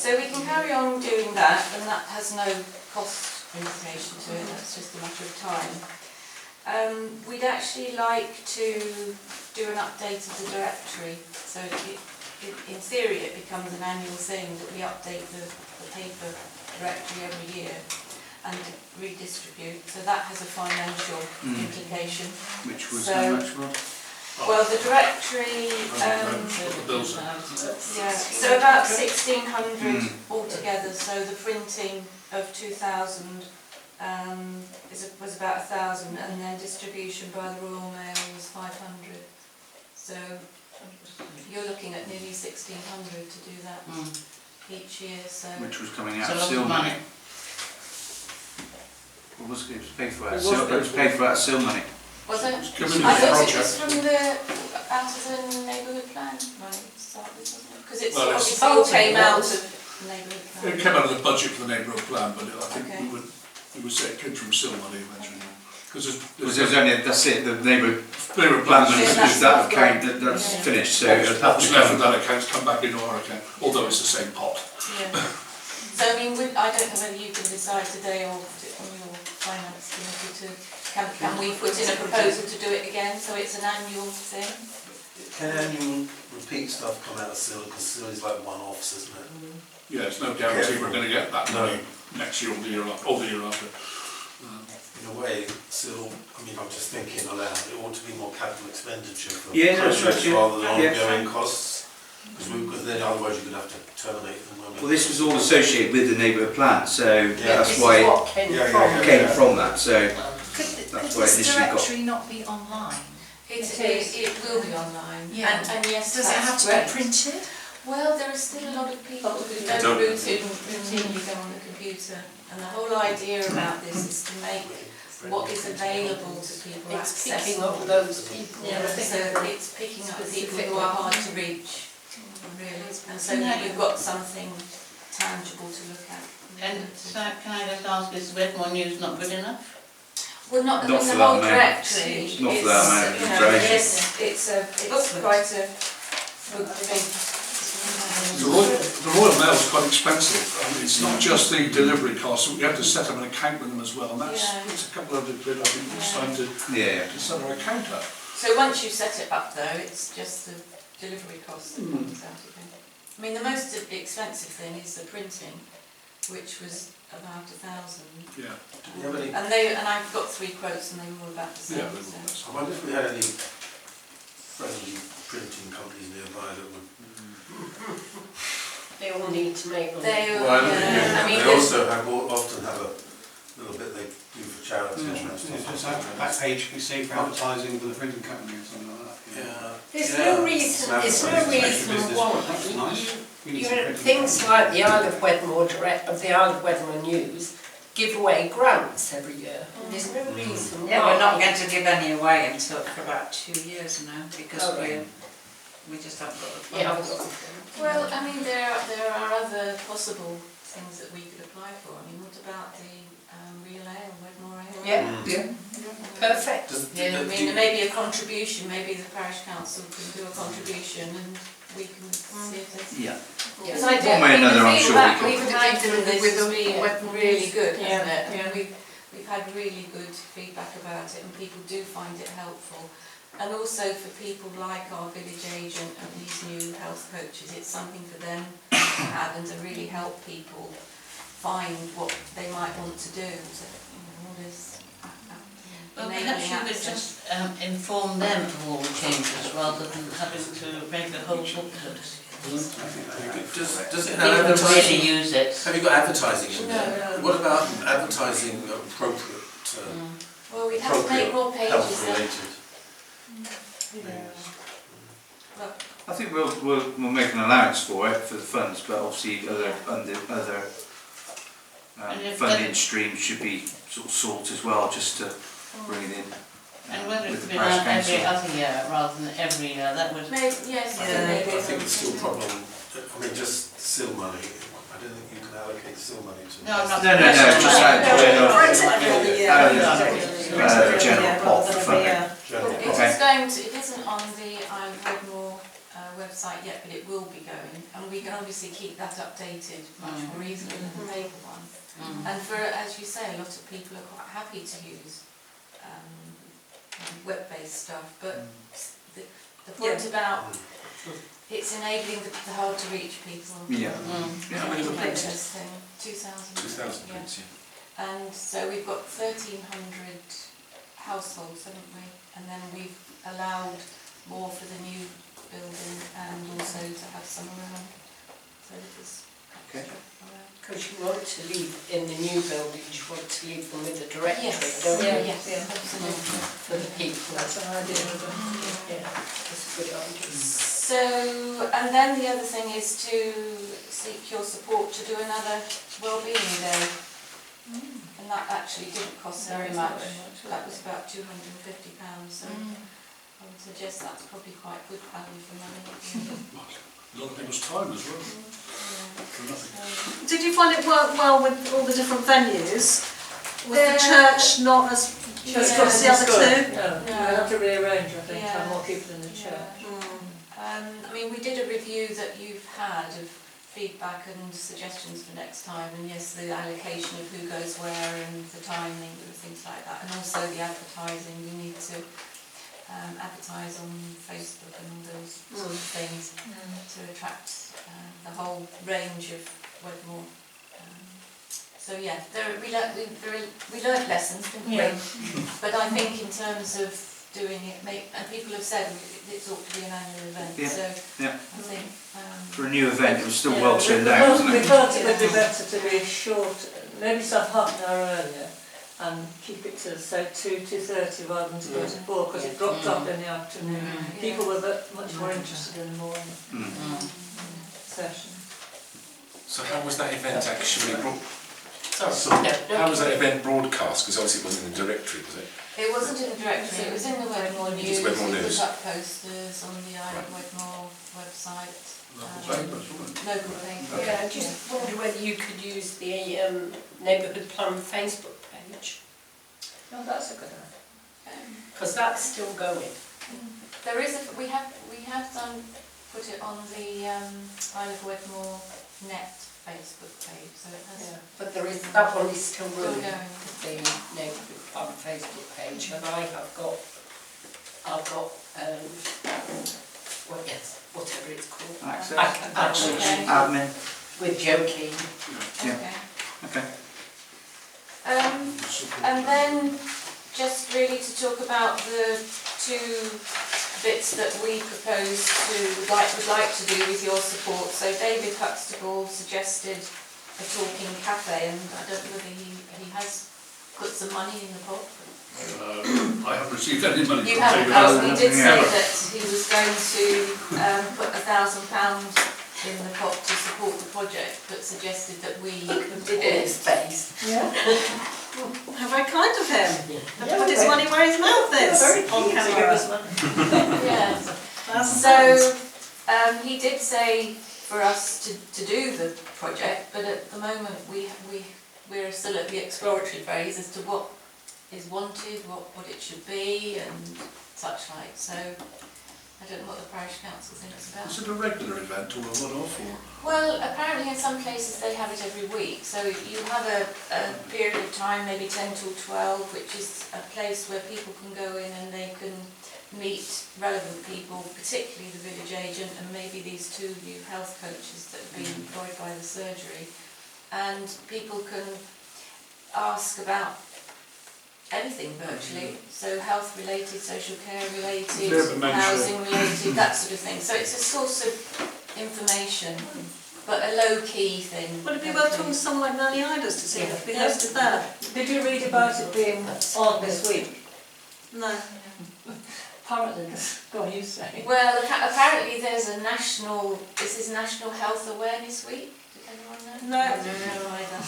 [SPEAKER 13] So we can carry on doing that, and that has no cost implication to it, that's just a matter of time. We'd actually like to do an update of the directory, so in theory it becomes an annual thing that we update the paper directory every year and redistribute, so that has a financial implication.
[SPEAKER 1] Which was
[SPEAKER 13] So-
[SPEAKER 1] how much, Rod?
[SPEAKER 13] Well, the directory, so about 1,600 altogether, so the printing of 2,000 was about 1,000, and then distribution by the Royal Mail was 500. So you're looking at nearly 1,600 to do that each year. So
[SPEAKER 1] Which was coming out
[SPEAKER 9] It's a
[SPEAKER 1] of
[SPEAKER 9] lot of
[SPEAKER 1] seal money.
[SPEAKER 9] money.
[SPEAKER 1] It was paid for out of seal, it was paid for out of seal money.
[SPEAKER 13] was it?
[SPEAKER 12] Coming
[SPEAKER 13] I
[SPEAKER 12] in the
[SPEAKER 13] thought it
[SPEAKER 12] project.
[SPEAKER 13] was from out of the neighbourhood plan money to start with, wasn't it? Because it's
[SPEAKER 12] Well, it's-
[SPEAKER 13] obviously all came out of the neighbourhood plan.
[SPEAKER 12] It came out of the budget for the neighbourhood plan, but I think
[SPEAKER 13] Okay.
[SPEAKER 12] we would say it came from seal money eventually. Because
[SPEAKER 1] there's only, that's it, the neighbourhood
[SPEAKER 12] neighbourhood
[SPEAKER 1] plan
[SPEAKER 12] plans.
[SPEAKER 1] is that account, that's finished, so it'll have
[SPEAKER 12] What's
[SPEAKER 1] to
[SPEAKER 12] left
[SPEAKER 1] come.
[SPEAKER 12] of that account's come back into our account, although it's the same pot.
[SPEAKER 13] Yeah. So I mean, I don't know whether you can decide today or put it on your finance committee to, can we put in a proposal to do it again, so it's an annual thing?
[SPEAKER 4] Can annual repeat stuff come out of SIL? Because SIL is like one-offs, isn't it?
[SPEAKER 12] Yeah, it's no guarantee we're going to get that money next year or the year after. Or the year after.
[SPEAKER 4] In a way, SIL, I mean, I'm just thinking aloud, it ought to be more capital expenditure for
[SPEAKER 1] Yeah, that's
[SPEAKER 4] projects
[SPEAKER 1] right, yeah.
[SPEAKER 4] rather than
[SPEAKER 1] Yeah.
[SPEAKER 4] ongoing costs. Because then otherwise you're going to have to terminate them.
[SPEAKER 1] Well, this was all associated with the neighbourhood plan, so that's
[SPEAKER 3] This
[SPEAKER 1] why
[SPEAKER 3] is what came
[SPEAKER 4] Yeah,
[SPEAKER 3] from.
[SPEAKER 4] yeah,
[SPEAKER 1] it came from that, so
[SPEAKER 7] Could
[SPEAKER 1] that's why it
[SPEAKER 7] this
[SPEAKER 1] initially got.
[SPEAKER 7] directory not be online?
[SPEAKER 13] It will be online.
[SPEAKER 7] Yeah.
[SPEAKER 13] And yes,
[SPEAKER 7] Does it have
[SPEAKER 13] that's
[SPEAKER 7] to be
[SPEAKER 13] great.
[SPEAKER 7] printed?
[SPEAKER 13] Well, there are still a lot of people who
[SPEAKER 4] don't.
[SPEAKER 13] don't routinely go on the computer, and the whole idea about this is to make what is available to people
[SPEAKER 3] It's picking
[SPEAKER 13] accessible.
[SPEAKER 3] up those people.
[SPEAKER 13] Yeah, so it's picking up people who are hard to reach, really, and so that we've got something tangible to look at.
[SPEAKER 9] And so can I just ask, is Wedmore News not good enough?
[SPEAKER 13] Well, not, I
[SPEAKER 1] Not
[SPEAKER 13] mean,
[SPEAKER 1] for
[SPEAKER 13] the
[SPEAKER 1] that
[SPEAKER 13] whole
[SPEAKER 1] amount.
[SPEAKER 13] directory
[SPEAKER 1] Not
[SPEAKER 13] is,
[SPEAKER 1] for that amount of
[SPEAKER 13] you know,
[SPEAKER 1] information.
[SPEAKER 13] it's quite a good thing.
[SPEAKER 12] The Royal Mail is quite expensive. I mean, it's not just the delivery costs. We have to set up an account with them as well, and that's
[SPEAKER 13] Yeah.
[SPEAKER 12] it's a couple of quid. I think it's time to
[SPEAKER 1] Yeah.
[SPEAKER 12] set our account up.
[SPEAKER 13] So once you set it up though, it's just the delivery cost that comes out of it. I mean, the most expensive thing is the printing, which was about 1,000.
[SPEAKER 12] Yeah.
[SPEAKER 13] And I've got 3 quotes and they were all about the same.
[SPEAKER 12] Yeah.
[SPEAKER 13] So.
[SPEAKER 4] I wonder if we had any friendly printing companies nearby that would.
[SPEAKER 3] They all need to make them.
[SPEAKER 13] They,
[SPEAKER 4] Well,
[SPEAKER 13] I mean,
[SPEAKER 4] they also often have a little bit they do for charity and stuff.
[SPEAKER 5] Just that page we see for advertising with a printing company or something like that.
[SPEAKER 4] Yeah.
[SPEAKER 3] There's no reason why
[SPEAKER 5] Business nice.
[SPEAKER 3] things like the Isle of Wedmore the Isle of Wedmore News give away grants every year. There's no reason
[SPEAKER 7] Yeah,
[SPEAKER 3] why.
[SPEAKER 7] we're not going to give any away until for about 2 years now, because
[SPEAKER 3] Oh, right.
[SPEAKER 7] we just haven't got the funds.
[SPEAKER 3] You haven't got them.
[SPEAKER 13] well, I mean, there are other possible things that we could apply for. I mean, what about the Real Ale, Wedmore Ale?
[SPEAKER 3] Yeah.
[SPEAKER 1] Yeah.
[SPEAKER 3] Perfect.
[SPEAKER 13] Yeah, I mean, maybe a contribution, maybe the Parish Council can do a contribution and we can see if there's...
[SPEAKER 1] Yeah.
[SPEAKER 13] Because I do,
[SPEAKER 1] One way or another, I'm
[SPEAKER 13] the
[SPEAKER 1] sure
[SPEAKER 13] feedback
[SPEAKER 1] we
[SPEAKER 13] we've had from this has been really good,
[SPEAKER 3] Yeah.
[SPEAKER 13] hasn't it? I mean, we've had really good feedback about it and people do find it helpful. And also for people like our village agent and these new health coaches, it's something for them to have and to really help people find what they might want to do. So, you know, all this
[SPEAKER 9] Well,
[SPEAKER 13] enabling
[SPEAKER 9] perhaps you could
[SPEAKER 13] access.
[SPEAKER 9] just inform them of all the changes rather than having to make a whole booklet.
[SPEAKER 4] Does it have
[SPEAKER 9] People really
[SPEAKER 4] advertising?
[SPEAKER 9] use it.
[SPEAKER 4] Have you got advertising in there?
[SPEAKER 13] No.
[SPEAKER 4] What about advertising appropriate,
[SPEAKER 13] Well, we have to make more pages
[SPEAKER 4] health
[SPEAKER 13] then.
[SPEAKER 4] related?
[SPEAKER 13] Well,
[SPEAKER 1] I think we'll make an allowance for it, for the funds, but obviously other
[SPEAKER 9] And if
[SPEAKER 1] funding streams should be sort of sought as well, just to bring it in.
[SPEAKER 9] And whether it
[SPEAKER 1] with
[SPEAKER 9] could
[SPEAKER 1] the
[SPEAKER 9] be
[SPEAKER 1] Parish
[SPEAKER 9] done every
[SPEAKER 1] Council.
[SPEAKER 9] other year rather than every year, that would...
[SPEAKER 13] maybe, yes, maybe.
[SPEAKER 4] I think there's still a problem, I mean, just SIL money, I don't think you can allocate SIL money to.
[SPEAKER 9] No, not...
[SPEAKER 1] No, just
[SPEAKER 9] No,
[SPEAKER 1] general pot for funding.
[SPEAKER 4] General.
[SPEAKER 1] Okay.
[SPEAKER 13] It isn't on the Wedmore website yet, but it will be going, and we can obviously keep that updated much more easily than the paper one. And for, as you say, a lot of people are quite happy to use web-based stuff, but the point about it's enabling the hard to reach people.
[SPEAKER 1] Yeah.
[SPEAKER 13] How many prints? 2,000.
[SPEAKER 4] 2,000
[SPEAKER 13] Yeah.
[SPEAKER 4] prints, yeah.
[SPEAKER 13] And so we've got 1,300 households, haven't we? And then we've allowed more for the new building and also to have some around. So that is
[SPEAKER 1] Okay.
[SPEAKER 13] around.
[SPEAKER 3] Because you want to leave, in the new building, you want to leave them with the directory,
[SPEAKER 13] Yes,
[SPEAKER 3] don't you?
[SPEAKER 13] yes, absolutely.
[SPEAKER 3] For the people. That's an idea. Yeah, that's a good idea.
[SPEAKER 13] So, and then the other thing is to seek your support to do another wellbeing day. And that actually didn't cost very much. That was about £250. So I would suggest that's probably quite good value for money.
[SPEAKER 12] A lot of people's time as well. For nothing.
[SPEAKER 2] Did you find it worked well with all the different venues? Was the
[SPEAKER 13] There-
[SPEAKER 2] church not as Church what's the other two?
[SPEAKER 14] No, we have to rearrange, I think,
[SPEAKER 13] Yeah.
[SPEAKER 14] and more people in the church.
[SPEAKER 13] I mean, we did a review that you've had of feedback and suggestions for next time, and yes, the allocation of who goes where and the timing and things like that, and also the advertising. You need to advertise on Facebook and all those sort of things to attract the whole range of Wedmore. So yeah, we learned lessons, didn't we? But I think in terms of doing it, and people have said it ought to be an annual event.
[SPEAKER 1] Yeah.
[SPEAKER 13] So
[SPEAKER 1] Yeah.
[SPEAKER 13] I think
[SPEAKER 1] For a new event, it was still well turned out, wasn't
[SPEAKER 14] We
[SPEAKER 1] it?
[SPEAKER 14] thought it would be better to be short, maybe start half an hour earlier and keep it to say 2:30 rather than to go to 4, because it dropped off in the afternoon. People were much more interested in the morning session.
[SPEAKER 8] So how was that event actually
[SPEAKER 9] Sorry.
[SPEAKER 8] how was that event broadcast? Because obviously it wasn't in the directory, was it?
[SPEAKER 13] it wasn't in the directory, it was in the Wedmore News.
[SPEAKER 8] Wedmore
[SPEAKER 13] We
[SPEAKER 8] News.
[SPEAKER 13] put up posters on the Isle of Wedmore website.
[SPEAKER 12] Local papers, wasn't it?
[SPEAKER 13] Local paper.
[SPEAKER 3] Yeah, I just wonder whether you could use the neighbourhood plan Facebook page,
[SPEAKER 14] Oh, that's a good idea.
[SPEAKER 3] because that's still going.
[SPEAKER 13] There is we have done put it on the Isle of Wedmore net Facebook page, so it has.
[SPEAKER 3] Yeah, but that one is still
[SPEAKER 13] Still
[SPEAKER 3] running,
[SPEAKER 13] going.
[SPEAKER 3] the neighbourhood plan Facebook page, and I've got whatever it's called.
[SPEAKER 1] Access,
[SPEAKER 13] Okay.
[SPEAKER 1] admin.
[SPEAKER 3] With Joe Keen.
[SPEAKER 1] Yeah.
[SPEAKER 13] Okay.
[SPEAKER 1] Okay.
[SPEAKER 13] And then just really to talk about the two bits that we propose would like to do with your support. So David Huxtable suggested a talking cafe, and I don't know whether he has put some money in the pot.
[SPEAKER 12] I haven't received any money.
[SPEAKER 13] You
[SPEAKER 12] from
[SPEAKER 13] haven't,
[SPEAKER 12] David.
[SPEAKER 13] oh, he did say
[SPEAKER 1] Yeah.
[SPEAKER 13] that he was going to put £1,000 in the pot to support the project, but suggested that we did it.
[SPEAKER 3] Space.
[SPEAKER 14] Yeah.
[SPEAKER 2] How very kind of him. And
[SPEAKER 14] Yeah,
[SPEAKER 2] put his
[SPEAKER 14] very-
[SPEAKER 2] money where his mouth is.
[SPEAKER 14] Very
[SPEAKER 2] on
[SPEAKER 14] keen to give
[SPEAKER 2] camera.
[SPEAKER 14] us money.
[SPEAKER 13] Yes.
[SPEAKER 2] So,
[SPEAKER 13] So he did say for us to do the project, but at the moment we're still at the exploratory phase as to what is wanted, what it should be, and such like. So I don't know what the Parish Council thinks about.
[SPEAKER 12] Is it a regular event or a one-off? Or?
[SPEAKER 13] Well, apparently in some places they have it every week, so you have a period of time, maybe 10 till 12, which is a place where people can go in and they can meet relevant people, particularly the village agent and maybe these two new health coaches that have been employed by the surgery, and people can ask about anything virtually, so health related, social care related, housing related, that sort of thing. So it's a source of information, but a low-key thing.
[SPEAKER 2] would it be worth talking to someone like Nanny Iders to see if it could be hosted there?
[SPEAKER 14] Did you read about it being on this week?
[SPEAKER 2] No.
[SPEAKER 14] Apparently, go on, you say.
[SPEAKER 13] Well, apparently there's a this is National Health Awareness Week. Did anyone know?
[SPEAKER 2] No.
[SPEAKER 13] No either.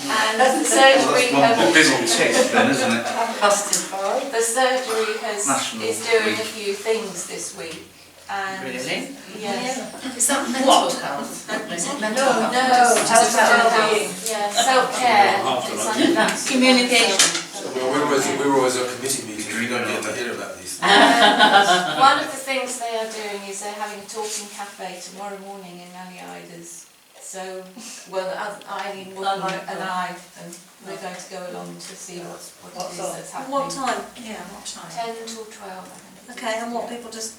[SPEAKER 13] And the surgery
[SPEAKER 1] Well, that's one busy six then, isn't it?
[SPEAKER 13] the surgery
[SPEAKER 1] National
[SPEAKER 13] is doing
[SPEAKER 1] Week.
[SPEAKER 13] a few things this week. And
[SPEAKER 9] Really?
[SPEAKER 13] yes.
[SPEAKER 7] Is that mental health? Is it mental health?
[SPEAKER 13] No,
[SPEAKER 14] Health well-being.
[SPEAKER 13] yeah, self-care. It's under that.
[SPEAKER 7] Communication.
[SPEAKER 4] We're always at committee meetings, we don't get to hear about these things.
[SPEAKER 13] One of the things they are doing is they're having a talking cafe tomorrow morning in Nanny Ida's. So, well, Eileen and I, and we're going to go along to see what it is that's happening.
[SPEAKER 2] What time?
[SPEAKER 7] Yeah, what time?
[SPEAKER 13] 10 till 12, I think.
[SPEAKER 2] Okay, and what, people just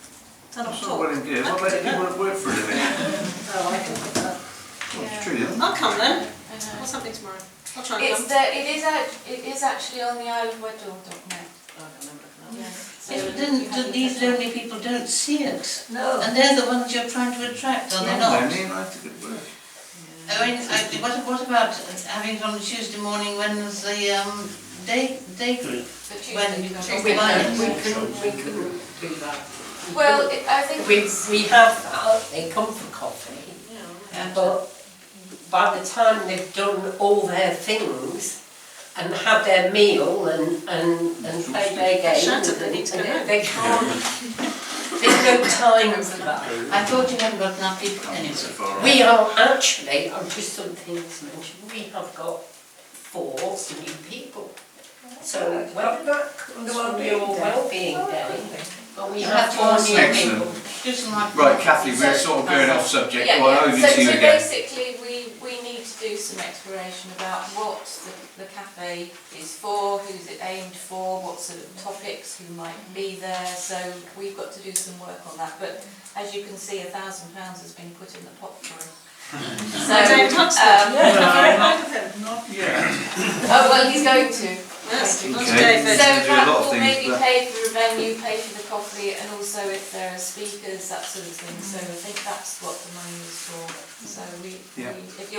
[SPEAKER 2] turn up and
[SPEAKER 1] That's not
[SPEAKER 2] talk?
[SPEAKER 1] well and good. What about if you want to work for a living?
[SPEAKER 2] Oh, I can put that.
[SPEAKER 1] Well, it's true, isn't it?
[SPEAKER 2] I'll come then.
[SPEAKER 13] I know.
[SPEAKER 2] What's happening tomorrow? I'll try and
[SPEAKER 13] It's
[SPEAKER 2] come.
[SPEAKER 13] it is actually on the Isle of Wedmore.net.
[SPEAKER 2] I don't remember.
[SPEAKER 13] Yes.
[SPEAKER 9] Yes, but then these lonely people don't see it.
[SPEAKER 14] No.
[SPEAKER 9] And they're the ones you're trying to attract, are they
[SPEAKER 1] Not
[SPEAKER 9] not?
[SPEAKER 1] lonely, I think it work.
[SPEAKER 9] I mean, what about having it on Tuesday morning when there's the day group?
[SPEAKER 13] The Tuesday
[SPEAKER 9] When
[SPEAKER 13] you go.
[SPEAKER 3] We couldn't do that.
[SPEAKER 13] Well, I think
[SPEAKER 3] We have, they come for coffee, but by the time they've done all their things and had their meal and played their game,
[SPEAKER 2] Shattered, they need to go home.
[SPEAKER 3] they can't, there's no time for that.
[SPEAKER 9] I thought you hadn't got enough people anyway.
[SPEAKER 3] We are actually, just something to mention, we have got 4 new people. So when that comes
[SPEAKER 14] The
[SPEAKER 3] from
[SPEAKER 14] Wellbeing
[SPEAKER 3] your
[SPEAKER 14] Day.
[SPEAKER 3] Wellbeing Day,
[SPEAKER 9] But we
[SPEAKER 3] You
[SPEAKER 9] have
[SPEAKER 3] have
[SPEAKER 9] more
[SPEAKER 3] to
[SPEAKER 9] new
[SPEAKER 3] ask
[SPEAKER 1] Excellent.
[SPEAKER 9] people. Do some like
[SPEAKER 1] Right, Kathy, we're sort of going off subject.
[SPEAKER 13] Yeah,
[SPEAKER 1] Well,
[SPEAKER 13] yeah.
[SPEAKER 1] over
[SPEAKER 13] So
[SPEAKER 1] to you
[SPEAKER 13] so
[SPEAKER 1] again.
[SPEAKER 13] basically, we need to do some exploration about what the cafe is for, who's it aimed for, what sort of topics, who might be there. So we've got to do some work on that. But as you can see, £1,000 has been put in the pot for it. So,
[SPEAKER 2] Don't touch that.
[SPEAKER 12] Not yet.
[SPEAKER 13] oh well, he's going to.
[SPEAKER 2] Yes,
[SPEAKER 1] Okay.
[SPEAKER 2] not
[SPEAKER 13] So
[SPEAKER 2] today, but
[SPEAKER 1] do a
[SPEAKER 13] that
[SPEAKER 1] lot of
[SPEAKER 13] will
[SPEAKER 1] things,
[SPEAKER 13] maybe
[SPEAKER 1] but-
[SPEAKER 13] pay for the venue, pay for the coffee, and also if there are speakers, that sort of thing. So I think that's what the money is for. So
[SPEAKER 1] Yeah.
[SPEAKER 13] if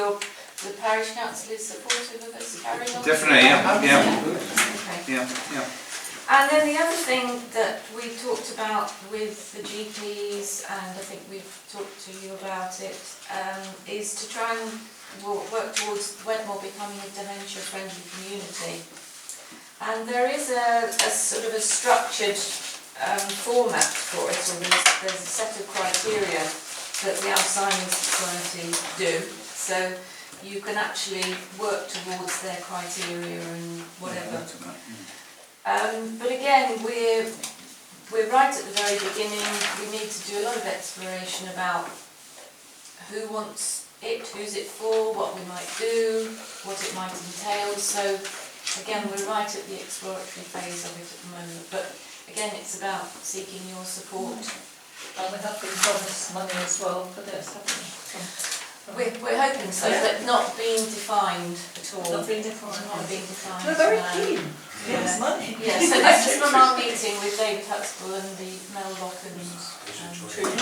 [SPEAKER 13] the parish council is supportive of us carrying on.
[SPEAKER 1] Definitely, yeah, yeah,
[SPEAKER 13] Okay.
[SPEAKER 1] yeah.
[SPEAKER 13] And then the other thing that we talked about with the GPs, and I think we've talked to you about it, is to try and work towards Wedmore becoming a dementia-friendly community. And there is a sort of a structured format for it, or there's a set of criteria that the Alzheimer's Society do. So you can actually work towards their criteria and whatever. But again, we're right at the very beginning. We need to do a lot of exploration about who wants it, who's it for, what we might do, what it might entail. So again, we're right at the exploratory phase of it at the moment. But again, it's about seeking your support.
[SPEAKER 14] And we have been promised money as well for this, haven't we?
[SPEAKER 13] We're hoping so, but not being defined at all.
[SPEAKER 14] Not being defined.
[SPEAKER 13] Not being defined.
[SPEAKER 14] We're very
[SPEAKER 13] no.
[SPEAKER 14] keen.
[SPEAKER 13] Yeah.
[SPEAKER 14] Yes, money.
[SPEAKER 13] Yeah, so this is from our meeting with David Huxtable and the Mel Lock and Trudy.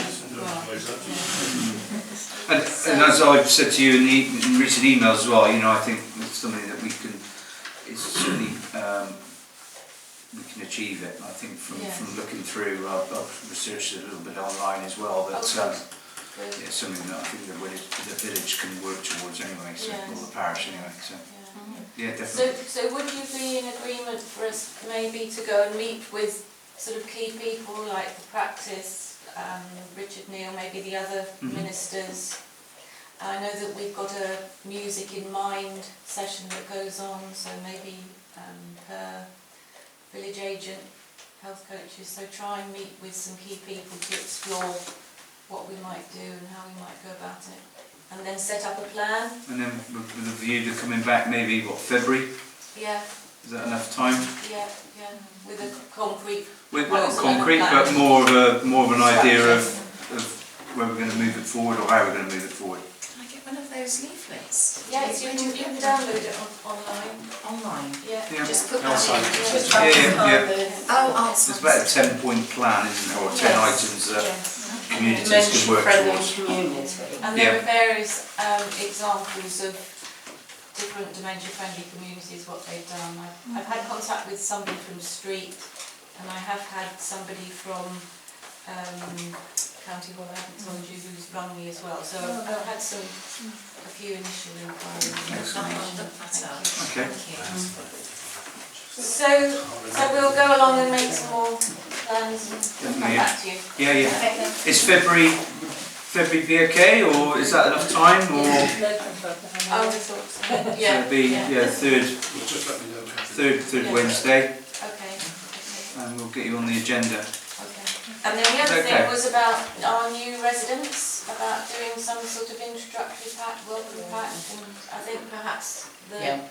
[SPEAKER 1] And as I've said to you in recent emails as well, you know, I think it's something that we can, it's certainly, we can achieve it. I think from looking through, I've researched it a little bit online as well, but it's something that I think the village can work towards anyway, so, or the parish anyway, so. Yeah, definitely.
[SPEAKER 13] So would you be in agreement for us maybe to go and meet with sort of key people like the practice, Richard Neal, maybe the other ministers? I know that we've got a music in mind session that goes on, so maybe her village agent, health coaches, so try and meet with some key people to explore what we might do and how we might go about it. And then set up a plan.
[SPEAKER 1] And then with a view to coming back maybe, what, February?
[SPEAKER 13] Yeah.
[SPEAKER 1] Is that enough time?
[SPEAKER 13] Yeah, with a concrete.
[SPEAKER 1] With not concrete, but more of an idea of where we're going to move it forward or how we're going to move it forward.
[SPEAKER 7] Can I get one of those leaflets?
[SPEAKER 13] Yes, you can download it online.
[SPEAKER 7] Online?
[SPEAKER 13] Yeah.
[SPEAKER 7] Just put
[SPEAKER 8] Outside.
[SPEAKER 7] that in.
[SPEAKER 1] Yeah.
[SPEAKER 7] Oh, outside.
[SPEAKER 1] It's about a 10-point plan, isn't it, or 10 items that communities can work
[SPEAKER 3] dementia-friendly
[SPEAKER 1] towards.
[SPEAKER 3] community.
[SPEAKER 13] And there are various examples of different dementia-friendly communities, what they've done. I've had contact with somebody from Street, and I have had somebody from County Hall, I haven't told you, who's rung me as well. So I've had a few initial inquiries.
[SPEAKER 1] Okay.
[SPEAKER 13] So we'll go along and make some more plans and come back to you.
[SPEAKER 1] Yeah. Is February be okay, or is that enough time, or?
[SPEAKER 13] I would have thought so.
[SPEAKER 1] So it'd be
[SPEAKER 12] Just let me know.
[SPEAKER 1] third Wednesday,
[SPEAKER 13] Okay.
[SPEAKER 1] and we'll get you on the agenda.
[SPEAKER 13] Okay. And then the other thing was about our new residents, about doing some sort of introductory pack, welcome pack, and I think perhaps the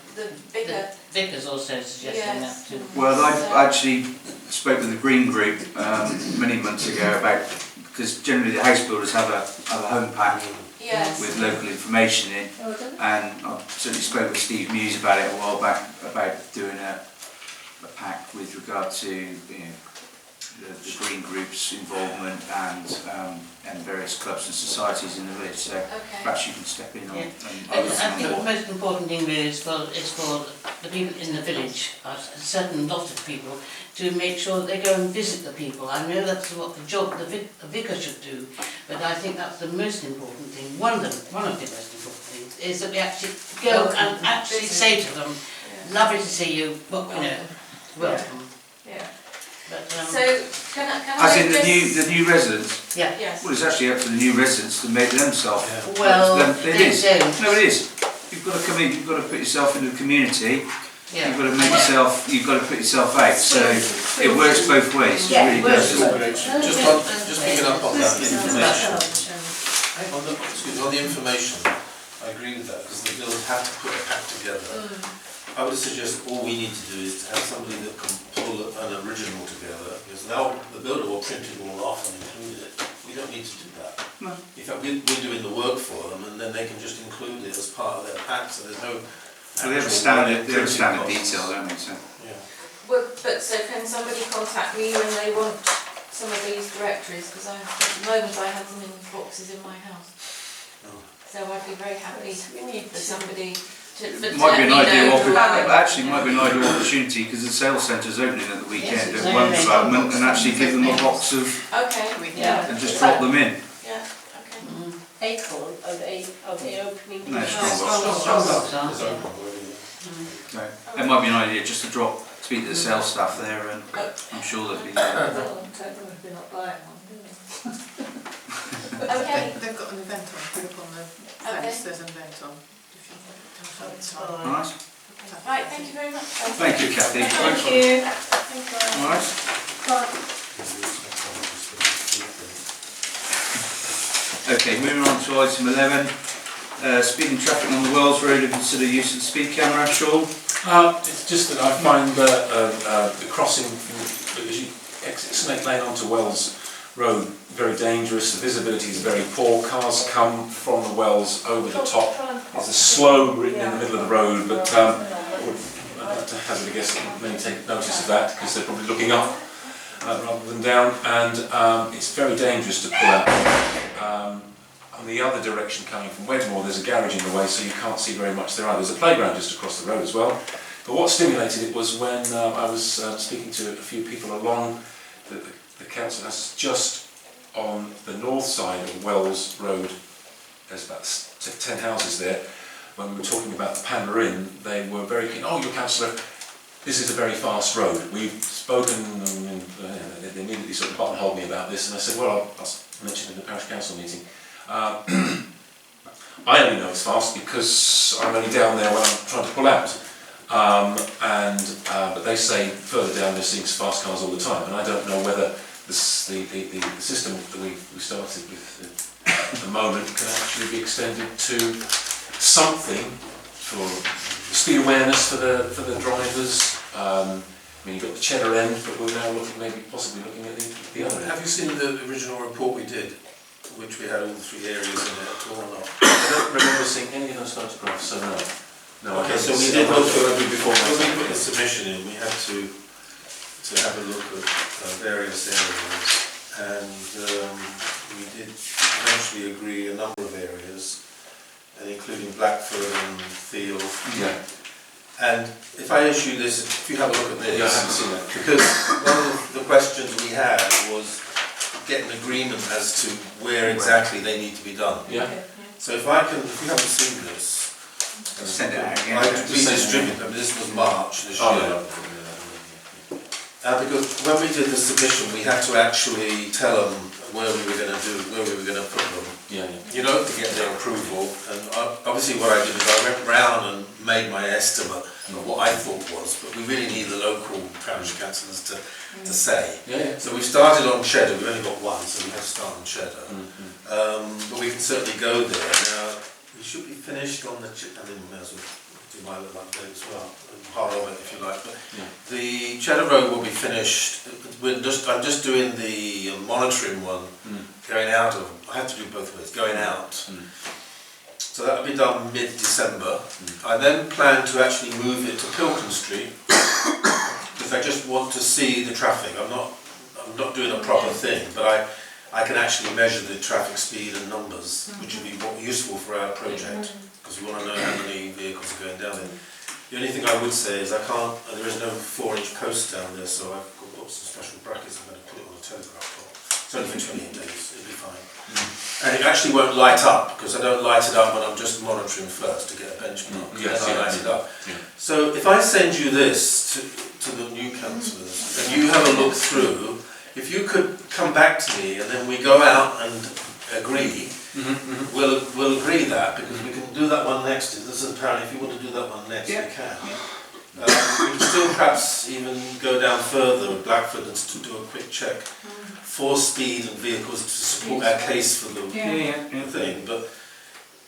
[SPEAKER 13] vicar.
[SPEAKER 9] The vicar's also suggesting that too.
[SPEAKER 1] Well, I actually spoke with the Green Group many months ago about, because generally the house builders have a home pack with local information in, and I certainly spoke with Steve Muse about it a while back about doing a pack with regard to the Green Group's involvement and various clubs and societies in the village. So perhaps you can step in on.
[SPEAKER 9] And I think the most important thing really is for the people in the village, a certain lot of people, to make sure that they go and visit the people. I know that's what the job the vicar should do, but I think that's the most important thing. One of the most important things is that we actually go and actually say to them, lovely to see you, welcome.
[SPEAKER 13] Yeah.
[SPEAKER 9] But,
[SPEAKER 13] so can I
[SPEAKER 1] as in the new residents?
[SPEAKER 9] Yeah.
[SPEAKER 13] Yes.
[SPEAKER 1] Well, it's actually up to the new residents to make themselves.
[SPEAKER 9] Well,
[SPEAKER 1] it is.
[SPEAKER 9] don't.
[SPEAKER 1] No, it is. You've got to come in. You've got to put yourself into the community. You've got to make yourself, you've got to put yourself out, so it works both ways, it
[SPEAKER 9] Yeah,
[SPEAKER 1] really
[SPEAKER 9] it works
[SPEAKER 1] does.
[SPEAKER 4] Just picking up on that information.
[SPEAKER 2] Chairman.
[SPEAKER 4] On the information, I agree with that, because the builders have to put a pack together. I would suggest all we need to do is to have somebody that can pull an original together, because now the builder will print it all off and include it. We don't need to do that.
[SPEAKER 1] No.
[SPEAKER 4] In fact, we're doing the work for them, and then they can just include it as part of their pack, so there's no.
[SPEAKER 1] Well, they have a standard detail, don't they, so.
[SPEAKER 4] Yeah.
[SPEAKER 13] Well, but so can somebody contact me when they want some of these directories? Because at the moment I have them in boxes in my house.
[SPEAKER 4] Oh.
[SPEAKER 13] So I'd be very happy for somebody to
[SPEAKER 1] Might be an
[SPEAKER 13] let me
[SPEAKER 1] ideal,
[SPEAKER 13] know.
[SPEAKER 1] actually might be an ideal opportunity, because the sales centre's opening at the weekend at one development, and actually give them a box of,
[SPEAKER 13] Okay, yeah.
[SPEAKER 1] and just drop them in.
[SPEAKER 13] Yeah, okay.
[SPEAKER 3] Acorn, are they opening?
[SPEAKER 1] No,
[SPEAKER 9] Strongbox are.
[SPEAKER 4] It's open already.
[SPEAKER 1] So, it might be an idea just to speak to the sales staff there, and I'm sure they'll be there.
[SPEAKER 14] Well, I'm taking if they're not buying one, do they?
[SPEAKER 13] Okay.
[SPEAKER 11] They've got an event on, put up on the fence, there's an event on. If you want to try.
[SPEAKER 1] Alright,
[SPEAKER 13] Right, thank you very much.
[SPEAKER 1] thank you Kathy.
[SPEAKER 2] Thank you.
[SPEAKER 1] Alright, okay, moving on to item 11, speeding traffic on the Wells Road and consider use of the speed camera, Sean?
[SPEAKER 8] It's just that I find the crossing as you exit Snake Lane onto Wells Road very dangerous. The visibility is very poor. Cars come from the Wells over the top. There's a slow written in the middle of the road, but I'd like to hazard a guess that many take notice of that because they're probably looking up rather than down, and it's very dangerous to pull out. On the other direction coming from Wedmore, there's a garage in the way, so you can't see very much there either. There's a playground just across the road as well. But what stimulated it was when I was speaking to a few people along the council has just on the north side of Wells Road. There's about 10 houses there. When we were talking about the Panmure Inn, they were very keen. Oh, your councillor, this is a very fast road. We've spoken, and they immediately sort of buttonholed me about this, and I said, well, I'll mention it in the Parish Council meeting. I only know it's fast because I'm only down there when I'm trying to pull out. But they say further down they're seeing fast cars all the time, and I don't know whether the system that we started with at the moment can actually be extended to something for speed awareness for the drivers. I mean, you've got the Cheddar end, but we're now possibly looking at the other end.
[SPEAKER 4] Have you seen the original report we did, which we had all the three areas in it at all or not?
[SPEAKER 8] I don't remember seeing any of those photographs, so no. No,
[SPEAKER 4] Okay, so we did look at before we put the submission in. We had to have a look at various areas, and we did eventually agree a number of areas, and including Blackford and Field.
[SPEAKER 8] Yeah.
[SPEAKER 4] And if I issue this, if you have a look at this,
[SPEAKER 8] Yeah, I haven't seen that.
[SPEAKER 4] because one of the questions we had was get an agreement as to where exactly they need to be done.
[SPEAKER 8] Yeah.
[SPEAKER 4] So if you haven't seen this,
[SPEAKER 1] Send it out again.
[SPEAKER 4] I redistributed them. This was March this year. Because when we did the submission, we had to actually tell them where we were going to put them.
[SPEAKER 8] Yeah.
[SPEAKER 4] You know, to get their approval. And obviously, what I did is I went round and made my estimate of what I thought was, but we really need the local parish councillors to say.
[SPEAKER 8] Yeah.
[SPEAKER 4] So we started on Cheddar. We've only got one, so we have to start on Cheddar. But we can certainly go there now. We should be finished on the. I mean, we may as well do my little update as well, part of it if you like. But the Cheddar Road will be finished. I'm just doing the monitoring one, going out of. I have to do both ways. Going out. So that will be done mid-December. I then plan to actually move it to Pilkin Street because I just want to see the traffic. I'm not doing a proper thing, but I can actually measure the traffic speed and numbers, which will be more useful for our project, because we want to know how many vehicles are going down there. The only thing I would say is there is no 4-inch post down there, so I've got some special brackets. I'm going to put it on a telegraph pole. It's only for 28 days, it'll be fine. And it actually won't light up, because I don't light it up when I'm just monitoring first to get a benchmark, then I light it up. So if I send you this to the new councillors, and you have a look through, if you could come back to me and then we go out and agree, we'll agree that, because we can do that one next. This is apparently, if you want to do that one next, we can. We can still perhaps even go down further with Blackford and to do a quick check for speed and vehicles to support our case for the thing. But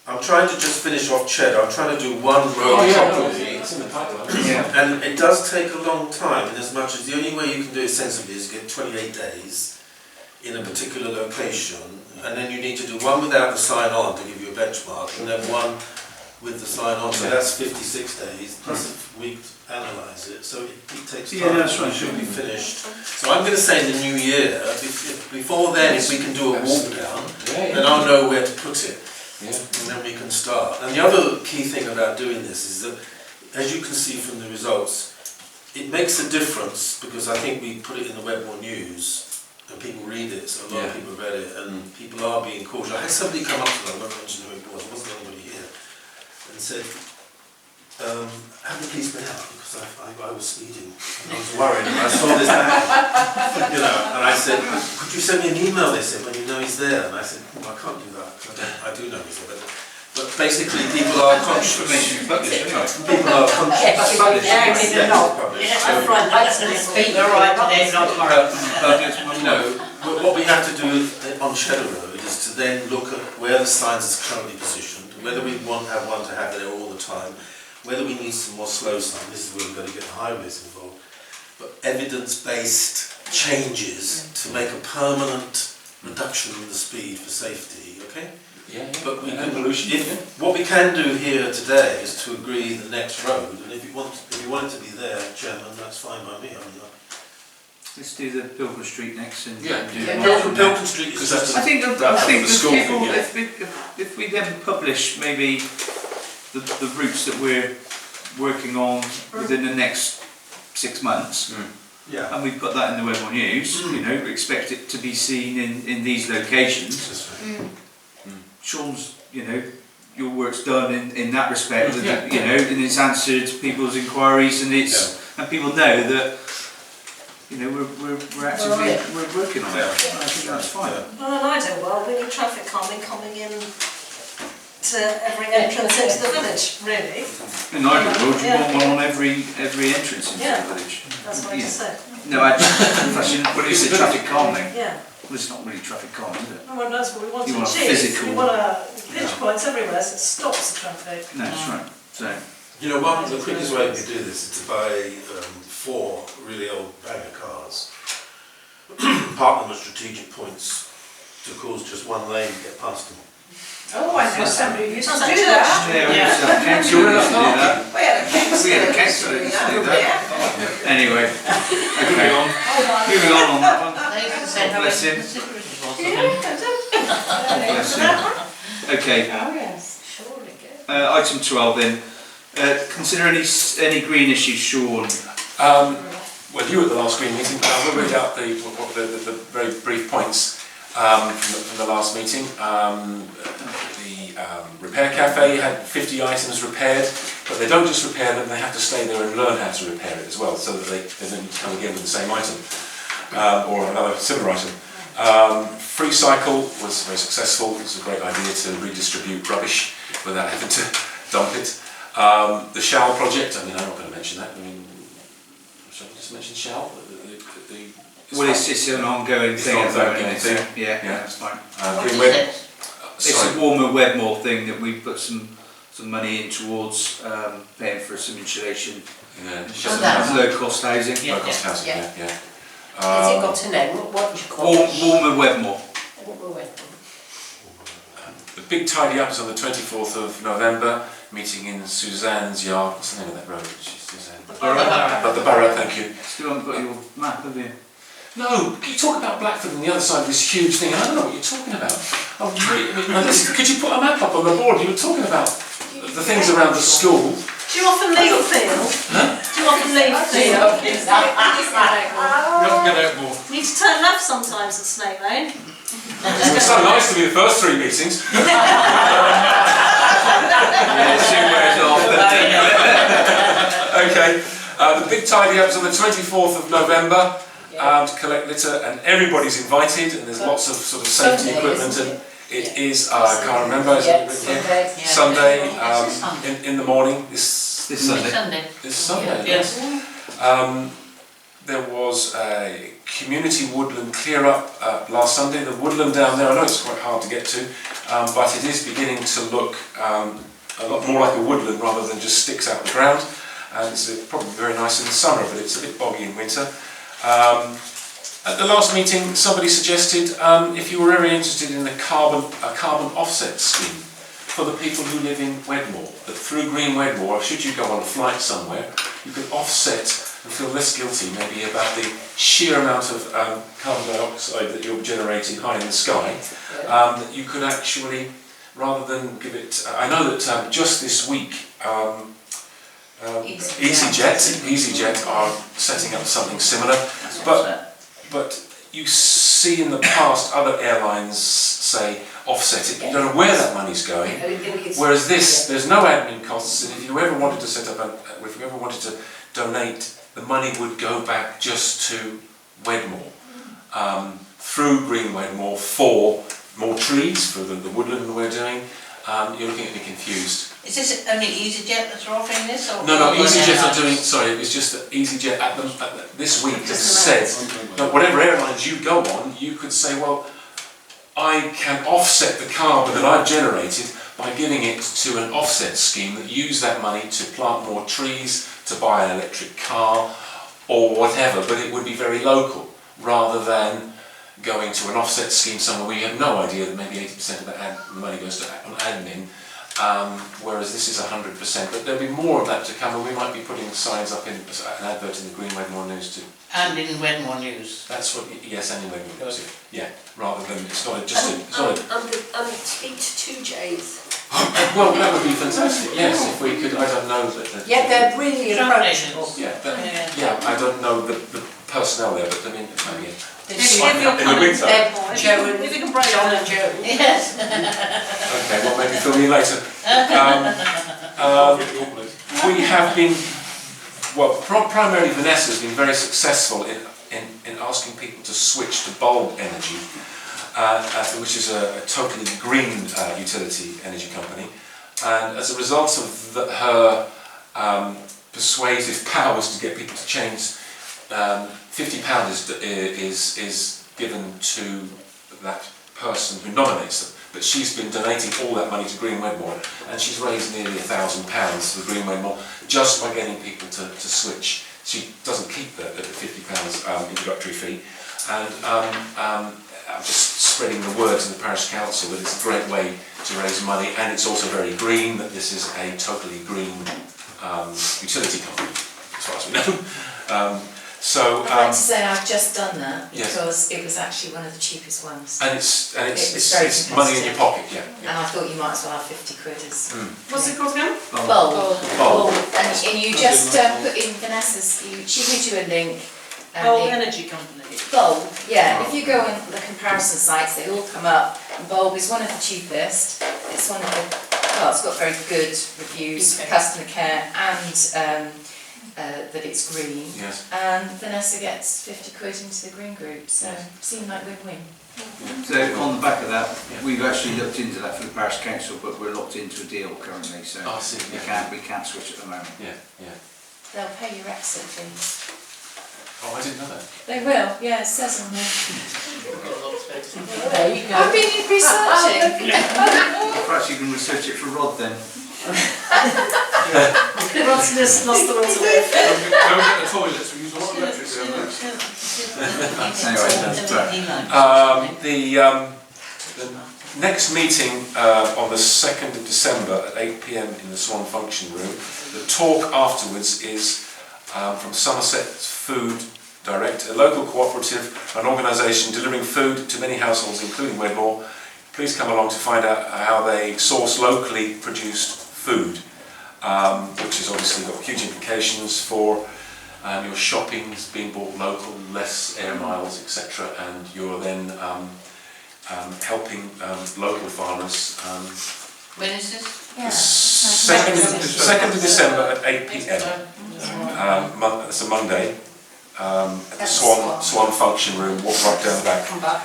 [SPEAKER 4] I'm trying to just finish off Cheddar. I'm trying to do one road properly.
[SPEAKER 8] It's in the pipeline.
[SPEAKER 4] And it does take a long time, in as much as the only way you can do it sensibly is get 28 days in a particular location, and then you need to do one without the sign on to give you a benchmark, and then one with the sign on, so that's 56 days, plus a week to analyse it, so it takes time.
[SPEAKER 1] Yeah, that's right.
[SPEAKER 4] It should be finished. So I'm going to say in the new year, before then, if we can do a walk down, then I'll know where to put it, and then we can start. And the other key thing about doing this is that, as you can see from the results, it makes a difference, because I think we put it in the Wedmore News, and people read it, so a lot of people read it, and people are being cautious. I had somebody come up to me, I won't mention who it was, there wasn't anybody here, and said, have the police been out? Because I was speeding, and I was worried, and I saw this happen, you know, and I said, could you send me an email, they said, when you know he's there? And I said, well, I can't do that, I do know he's there, but basically people are conscious. People are conscious. You know, what we have to do on Cheddar Road is to then look at where the signs is currently positioned, whether we want to have one to have there all the time, whether we need some more slow signs. This is where we're going to get the highways involved. But evidence-based changes to make a permanent reduction in the speed for safety, okay? But we can, what we can do here today is to agree the next road, and if you want it to be there, Chairman, that's fine by me. I mean,
[SPEAKER 1] let's do the Pilgrim Street next, and
[SPEAKER 4] Pilgrim Street is just.
[SPEAKER 1] I think the people, if we then publish maybe the routes that we're working on within the next 6 months. And we put that in the Wedmore News, you know, we expect it to be seen in these locations. Sean's, you know, your work's done in that respect, you know, and it's answered people's inquiries, and and people know that, you know, we're actively we're working on it. I think that's fine.
[SPEAKER 2] Well, in an ideal world, we need traffic calming coming in to every entrance into the village, really.
[SPEAKER 1] In ideal world, you want one on every entrance into the village.
[SPEAKER 2] That's what I just said.
[SPEAKER 1] No, well, it's the traffic calming.
[SPEAKER 2] Yeah.
[SPEAKER 1] Well, it's not really traffic calming, is it?
[SPEAKER 2] Well, that's what we want
[SPEAKER 1] You
[SPEAKER 2] to
[SPEAKER 1] want
[SPEAKER 2] achieve.
[SPEAKER 1] physical.
[SPEAKER 2] We want pinch points everywhere, so it stops the traffic.
[SPEAKER 1] No, that's right. So,
[SPEAKER 4] you know, one of the quickest way to do this is to buy 4 really old bagger cars, park them at strategic points to cause just one lane to get past them.
[SPEAKER 2] Oh, I know somebody who used to do that.
[SPEAKER 1] we used to have council who used to do that. We had a council who used to do that. Anyway, okay, moving on that one. Bless him. Bless him. Okay.
[SPEAKER 3] Oh yes, surely good.
[SPEAKER 1] Item 12 then. Consider any green issues, Sean.
[SPEAKER 8] Well, you were at the last green meeting, but I will read out the very brief points from the last meeting. The repair cafe had 50 items repaired, but they don't just repair them, they have to stay there and learn how to repair it as well, so that they don't need to come again with the same item or another similar item. Free cycle was very successful. It was a great idea to redistribute rubbish without having to dump it. The shower project, I mean, I'm not going to mention that. I mean, shall I just mention shower?
[SPEAKER 1] Well, it's an ongoing thing. Yeah, that's fine. It's a warmer Wedmore thing that we put some money in towards paying for some insulation. Low cost housing.
[SPEAKER 8] Low cost housing, yeah.
[SPEAKER 3] Has it got a name? What do you call it?
[SPEAKER 1] Warmer Wedmore.
[SPEAKER 8] The big tidy up is on the 24th of November, meeting in Suzanne's yard. What's the name of that road? Suzanne.
[SPEAKER 1] The Borough.
[SPEAKER 8] The Borough, thank you.
[SPEAKER 1] Still haven't got your map, have you?
[SPEAKER 8] No, you talk about Blackford on the other side of this huge thing, and I don't know what you're talking about. Could you put a map up on the board? You were talking about the things around the school.
[SPEAKER 2] Do you often leave field?
[SPEAKER 8] Huh?
[SPEAKER 2] Do you often leave field?
[SPEAKER 12] You have to get out more.
[SPEAKER 2] You need to turn left sometimes at Snake Lane.
[SPEAKER 8] It was so nice to be the first 3 meetings. Okay, the big tidy up is on the 24th of November to collect litter, and everybody's invited, and there's lots of sort of safety equipment, and it is, I can't remember, is it Sunday in the morning, this
[SPEAKER 1] This Sunday.
[SPEAKER 9] Sunday.
[SPEAKER 8] This Sunday,
[SPEAKER 9] Yes.
[SPEAKER 8] There was a community woodland clear up last Sunday. The woodland down there, I know it's quite hard to get to, but it is beginning to look a lot more like a woodland rather than just sticks out the ground. And it's probably very nice in the summer, but it's a bit boggy in winter. At the last meeting, somebody suggested if you were very interested in a carbon offset scheme for the people who live in Wedmore, that through Green Wedmore, should you go on a flight somewhere, you could offset and feel less guilty maybe about the sheer amount of carbon dioxide that you're generating high in the sky, that you could actually, rather than give it... I know that just this week, EasyJet are setting up something similar, but you see in the past other airlines say offset it, you don't know where that money's going, whereas this, there's no admin costs, and if you ever wanted to set up, if you ever wanted to donate, the money would go back just to Wedmore, through Green Wedmore for more trees, for the woodland that we're doing. You're looking at me confused.
[SPEAKER 9] Is this only EasyJet that's offering this? Or
[SPEAKER 8] No, EasyJet are doing, sorry, it's just that EasyJet this week has said that whatever airlines you go on, you could say, well, I can offset the carbon that I've generated by giving it to an offset scheme that use that money to plant more trees, to buy an electric car, or whatever, but it would be very local, rather than going to an offset scheme somewhere where you have no idea that maybe 80% of the money goes to admin, whereas this is 100%. But there'll be more of that to come, and we might be putting signs up in an advert in the Green Wedmore News too.
[SPEAKER 9] And in Wedmore News.
[SPEAKER 8] That's what, yes, and in Wedmore News. Yeah, rather than it's not just a.
[SPEAKER 3] Speak to 2Js.
[SPEAKER 8] Well, that would be fantastic. Yes, if we could. I don't know that.
[SPEAKER 13] Yeah, they're really approachable.
[SPEAKER 8] Yeah, I don't know the personnel there, but I mean, maybe.
[SPEAKER 9] If you're coming,
[SPEAKER 2] Joe, if you can break
[SPEAKER 9] John and Joe. Yes.
[SPEAKER 8] Okay, well, maybe fill me in later. We have been, well, primarily Vanessa's been very successful in asking people to switch to bulb energy, which is a totally green utility energy company. And as a result of her persuasive powers to get people to change, £50 is given to that person who nominates them. But she's been donating all that money to Green Wedmore, and she's raised nearly £1,000 for Green Wedmore just by getting people to switch. She doesn't keep the £50 introductory fee, and I'm just spreading the word to the Parish Council that it's a great way to raise money, and it's also very green, that this is a totally green utility company, as far as we know.
[SPEAKER 13] I'd like to say I've just done that
[SPEAKER 8] Yes.
[SPEAKER 13] because it was actually one of the cheapest ones.
[SPEAKER 8] And it's
[SPEAKER 13] very
[SPEAKER 8] money in your pocket, yeah.
[SPEAKER 13] And I thought you might as well have 50 quid as
[SPEAKER 2] What's it called again?
[SPEAKER 13] bulb. And you just put in Vanessa's, she gives you a link.
[SPEAKER 2] Bulb energy company.
[SPEAKER 13] Bulb, yeah. If you go on the comparison sites, they all come up. And Bulb is one of the cheapest. It's one of the, well, it's got very good reviews for customer care and that it's green.
[SPEAKER 8] Yes.
[SPEAKER 13] And Vanessa gets 50 quid into the green group, so it seemed like win-win.
[SPEAKER 1] So on the back of that, we've actually looked into that for the Parish Council, but we're locked into a deal currently, so
[SPEAKER 8] I see,
[SPEAKER 1] we can't switch at the moment.
[SPEAKER 8] Yeah.
[SPEAKER 13] They'll pay your exit fee.
[SPEAKER 8] Oh, I didn't know that.
[SPEAKER 13] They will, yeah, it says on there.
[SPEAKER 3] There you go.
[SPEAKER 13] I've been researching.
[SPEAKER 1] Perhaps you can research it for Rod then.
[SPEAKER 2] Rod's just lost the will to live.
[SPEAKER 12] Go get the toilets, we use a lot of electric
[SPEAKER 8] Anyway, the next meeting on the 2nd of December at 8 PM in the Swan Function Room. The talk afterwards is from Somerset Food Direct, a local cooperative, an organisation delivering food to many households, including Wedmore. Please come along to find out how they source locally produced food, which has obviously got huge implications for your shopping being bought local, less air miles, etc. And you're then helping local farmers.
[SPEAKER 9] When is this?
[SPEAKER 13] Yeah.
[SPEAKER 8] 2nd of December at 8 PM. It's a Monday. At the Swan Function Room, walk right down the back.
[SPEAKER 3] About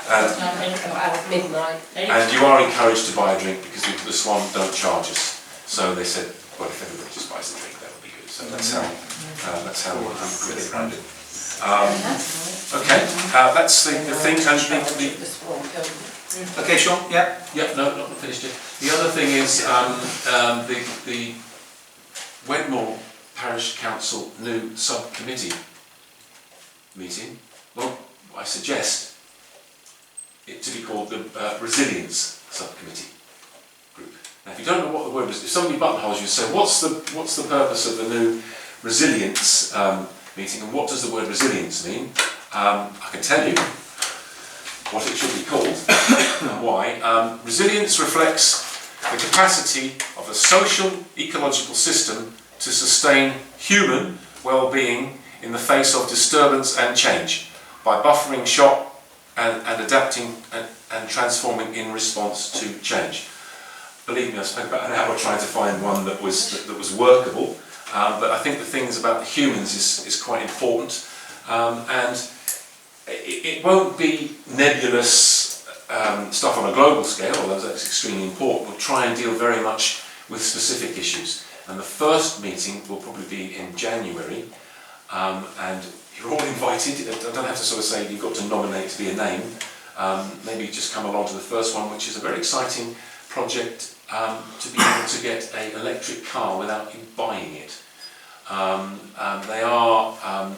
[SPEAKER 3] midnight.
[SPEAKER 8] And you are encouraged to buy a drink because the Swan don't charge us. So they said, well, if everybody just buys a drink, that would be good. So that's how we get it around it. Okay, that's the thing.
[SPEAKER 1] Okay, Sean, yeah?
[SPEAKER 8] Yeah, no, not finished yet. The other thing is the Wedmore Parish Council new subcommittee meeting. Well, I suggest it to be called the Resilience Subcommittee Group. Now, if you don't know what the word is, if somebody buttonholes you, say, what's the purpose of the new Resilience meeting, and what does the word resilience mean? I can tell you what it should be called and why. Resilience reflects the capacity of a social ecological system to sustain human well-being in the face of disturbance and change by buffering shock and adapting and transforming in response to change. Believe me, I spent about an hour trying to find one that was workable, but I think the things about the humans is quite important, and it won't be nebulous stuff on a global scale, although that's extremely important. We'll try and deal very much with specific issues. And the first meeting will probably be in January, and you're all invited. I don't have to sort of say you've got to nominate to be a name. Maybe just come along to the first one, which is a very exciting project to be able to get an electric car without you buying it. They are, I'm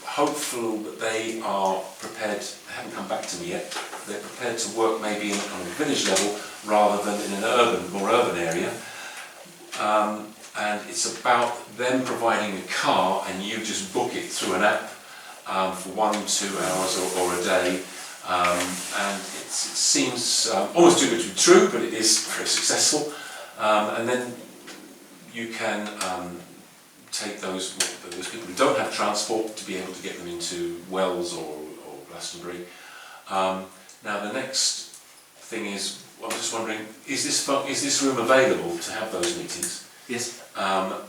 [SPEAKER 8] hopeful that they are prepared, they haven't come back to me yet, they're prepared to work maybe on a village level rather than in an more urban area. And it's about them providing a car and you just book it through an app for 1-2 hours or a day. And it seems almost too good to be true, but it is very successful. And then you can take those people who don't have transport to be able to get them into Wells or Glastonbury. Now the next thing is, I'm just wondering, is this room available to have those meetings?
[SPEAKER 1] Yes.
[SPEAKER 8] And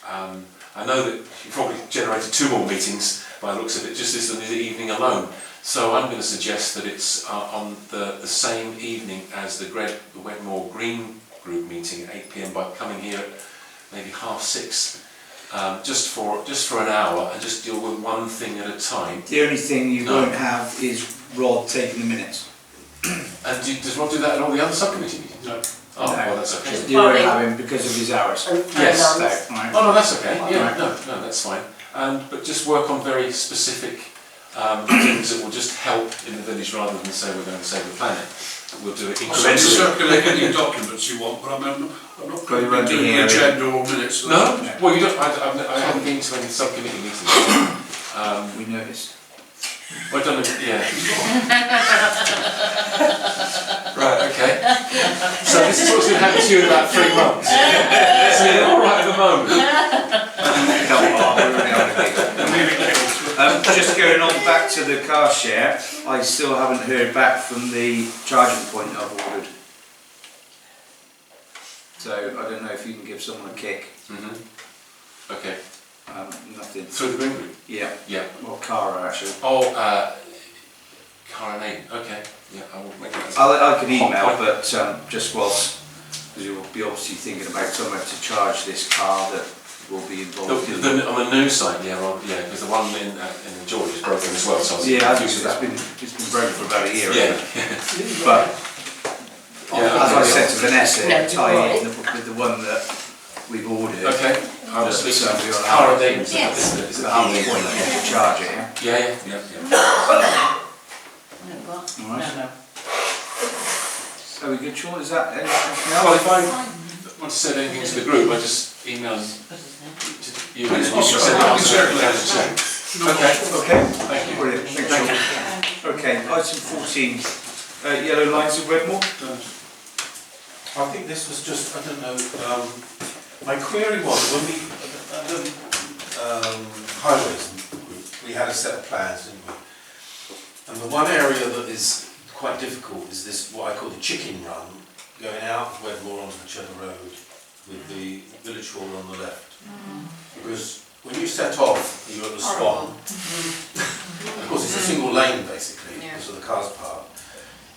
[SPEAKER 8] I know that you probably generated 2 more meetings by the looks of it, just this evening alone. So I'm going to suggest that it's on the same evening as the Wedmore Green Group meeting at 8 PM by coming here at maybe 6:30, just for an hour, and just deal with one thing at a time.
[SPEAKER 1] The only thing you won't have is Rod taking the minutes.
[SPEAKER 8] And does Rod do that at all the other subcommittee meetings? No. Oh,
[SPEAKER 1] No.
[SPEAKER 8] well, that's okay.
[SPEAKER 1] You won't have him because of his hours.
[SPEAKER 8] Yes.
[SPEAKER 1] Right.
[SPEAKER 8] Oh no, that's okay. Yeah, no, that's fine. But just work on very specific things that will just help in the village rather than say we're going to save the planet. We'll do it
[SPEAKER 12] I'll
[SPEAKER 8] incrementally.
[SPEAKER 12] circulate any documents you want, but I'm not
[SPEAKER 1] Well, you
[SPEAKER 12] going
[SPEAKER 1] won't
[SPEAKER 12] to
[SPEAKER 1] be
[SPEAKER 12] do
[SPEAKER 1] here.
[SPEAKER 12] an agenda or minutes.
[SPEAKER 8] No? Well, you don't. I haven't been to any subcommittee meetings.
[SPEAKER 1] We noticed.
[SPEAKER 8] Well, I don't know. Yeah. Right. Okay. So this is what's going to happen to you in about 3 months. So you're all right at the moment.
[SPEAKER 1] Just going on back to the car share, I still haven't heard back from the charging point that I've ordered. So I don't know if you can give someone a kick.
[SPEAKER 8] Okay.
[SPEAKER 1] Nothing.
[SPEAKER 8] Through the green group.
[SPEAKER 1] Yeah.
[SPEAKER 8] Yeah.
[SPEAKER 1] Or Cara actually.
[SPEAKER 8] Oh, Cara name. Okay. Yeah, I will make that.
[SPEAKER 1] I can email, but just whilst, because you'll be obviously thinking about somewhere to charge this car that will be involved in.
[SPEAKER 8] On the new site, yeah, because the one in George is broken as well. So
[SPEAKER 1] yeah, I think it's been broken for about a year.
[SPEAKER 8] Yeah.
[SPEAKER 1] But as I said to Vanessa, tie in with the one that we've ordered.
[SPEAKER 8] Okay. I'll
[SPEAKER 1] Just
[SPEAKER 8] speak
[SPEAKER 1] so
[SPEAKER 8] to
[SPEAKER 1] we are
[SPEAKER 8] Cara
[SPEAKER 1] allowed
[SPEAKER 8] Davis.
[SPEAKER 1] Is the whole point to charge it, yeah?
[SPEAKER 8] Yeah.
[SPEAKER 1] Alright. Are we good, Sean? Is that anything
[SPEAKER 8] Well,
[SPEAKER 1] else?
[SPEAKER 8] if I want to say anything to the group, I just email you and then you can
[SPEAKER 12] I'll
[SPEAKER 8] send it on to
[SPEAKER 12] circulate.
[SPEAKER 8] the Okay.
[SPEAKER 1] Thank you. Brilliant. Thank you. Okay, item 14. Yellow lines of Wedmore.
[SPEAKER 4] I think this was just, I don't know, my query was, when we, at the highways group, we had a set of plans, didn't we? And the one area that is quite difficult is this, what I call the chicken run, going out of Wedmore onto the Cheddar Road with the village hall on the left. Because when you set off, you're at the Swan. Of course, it's a single lane basically, so the cars park.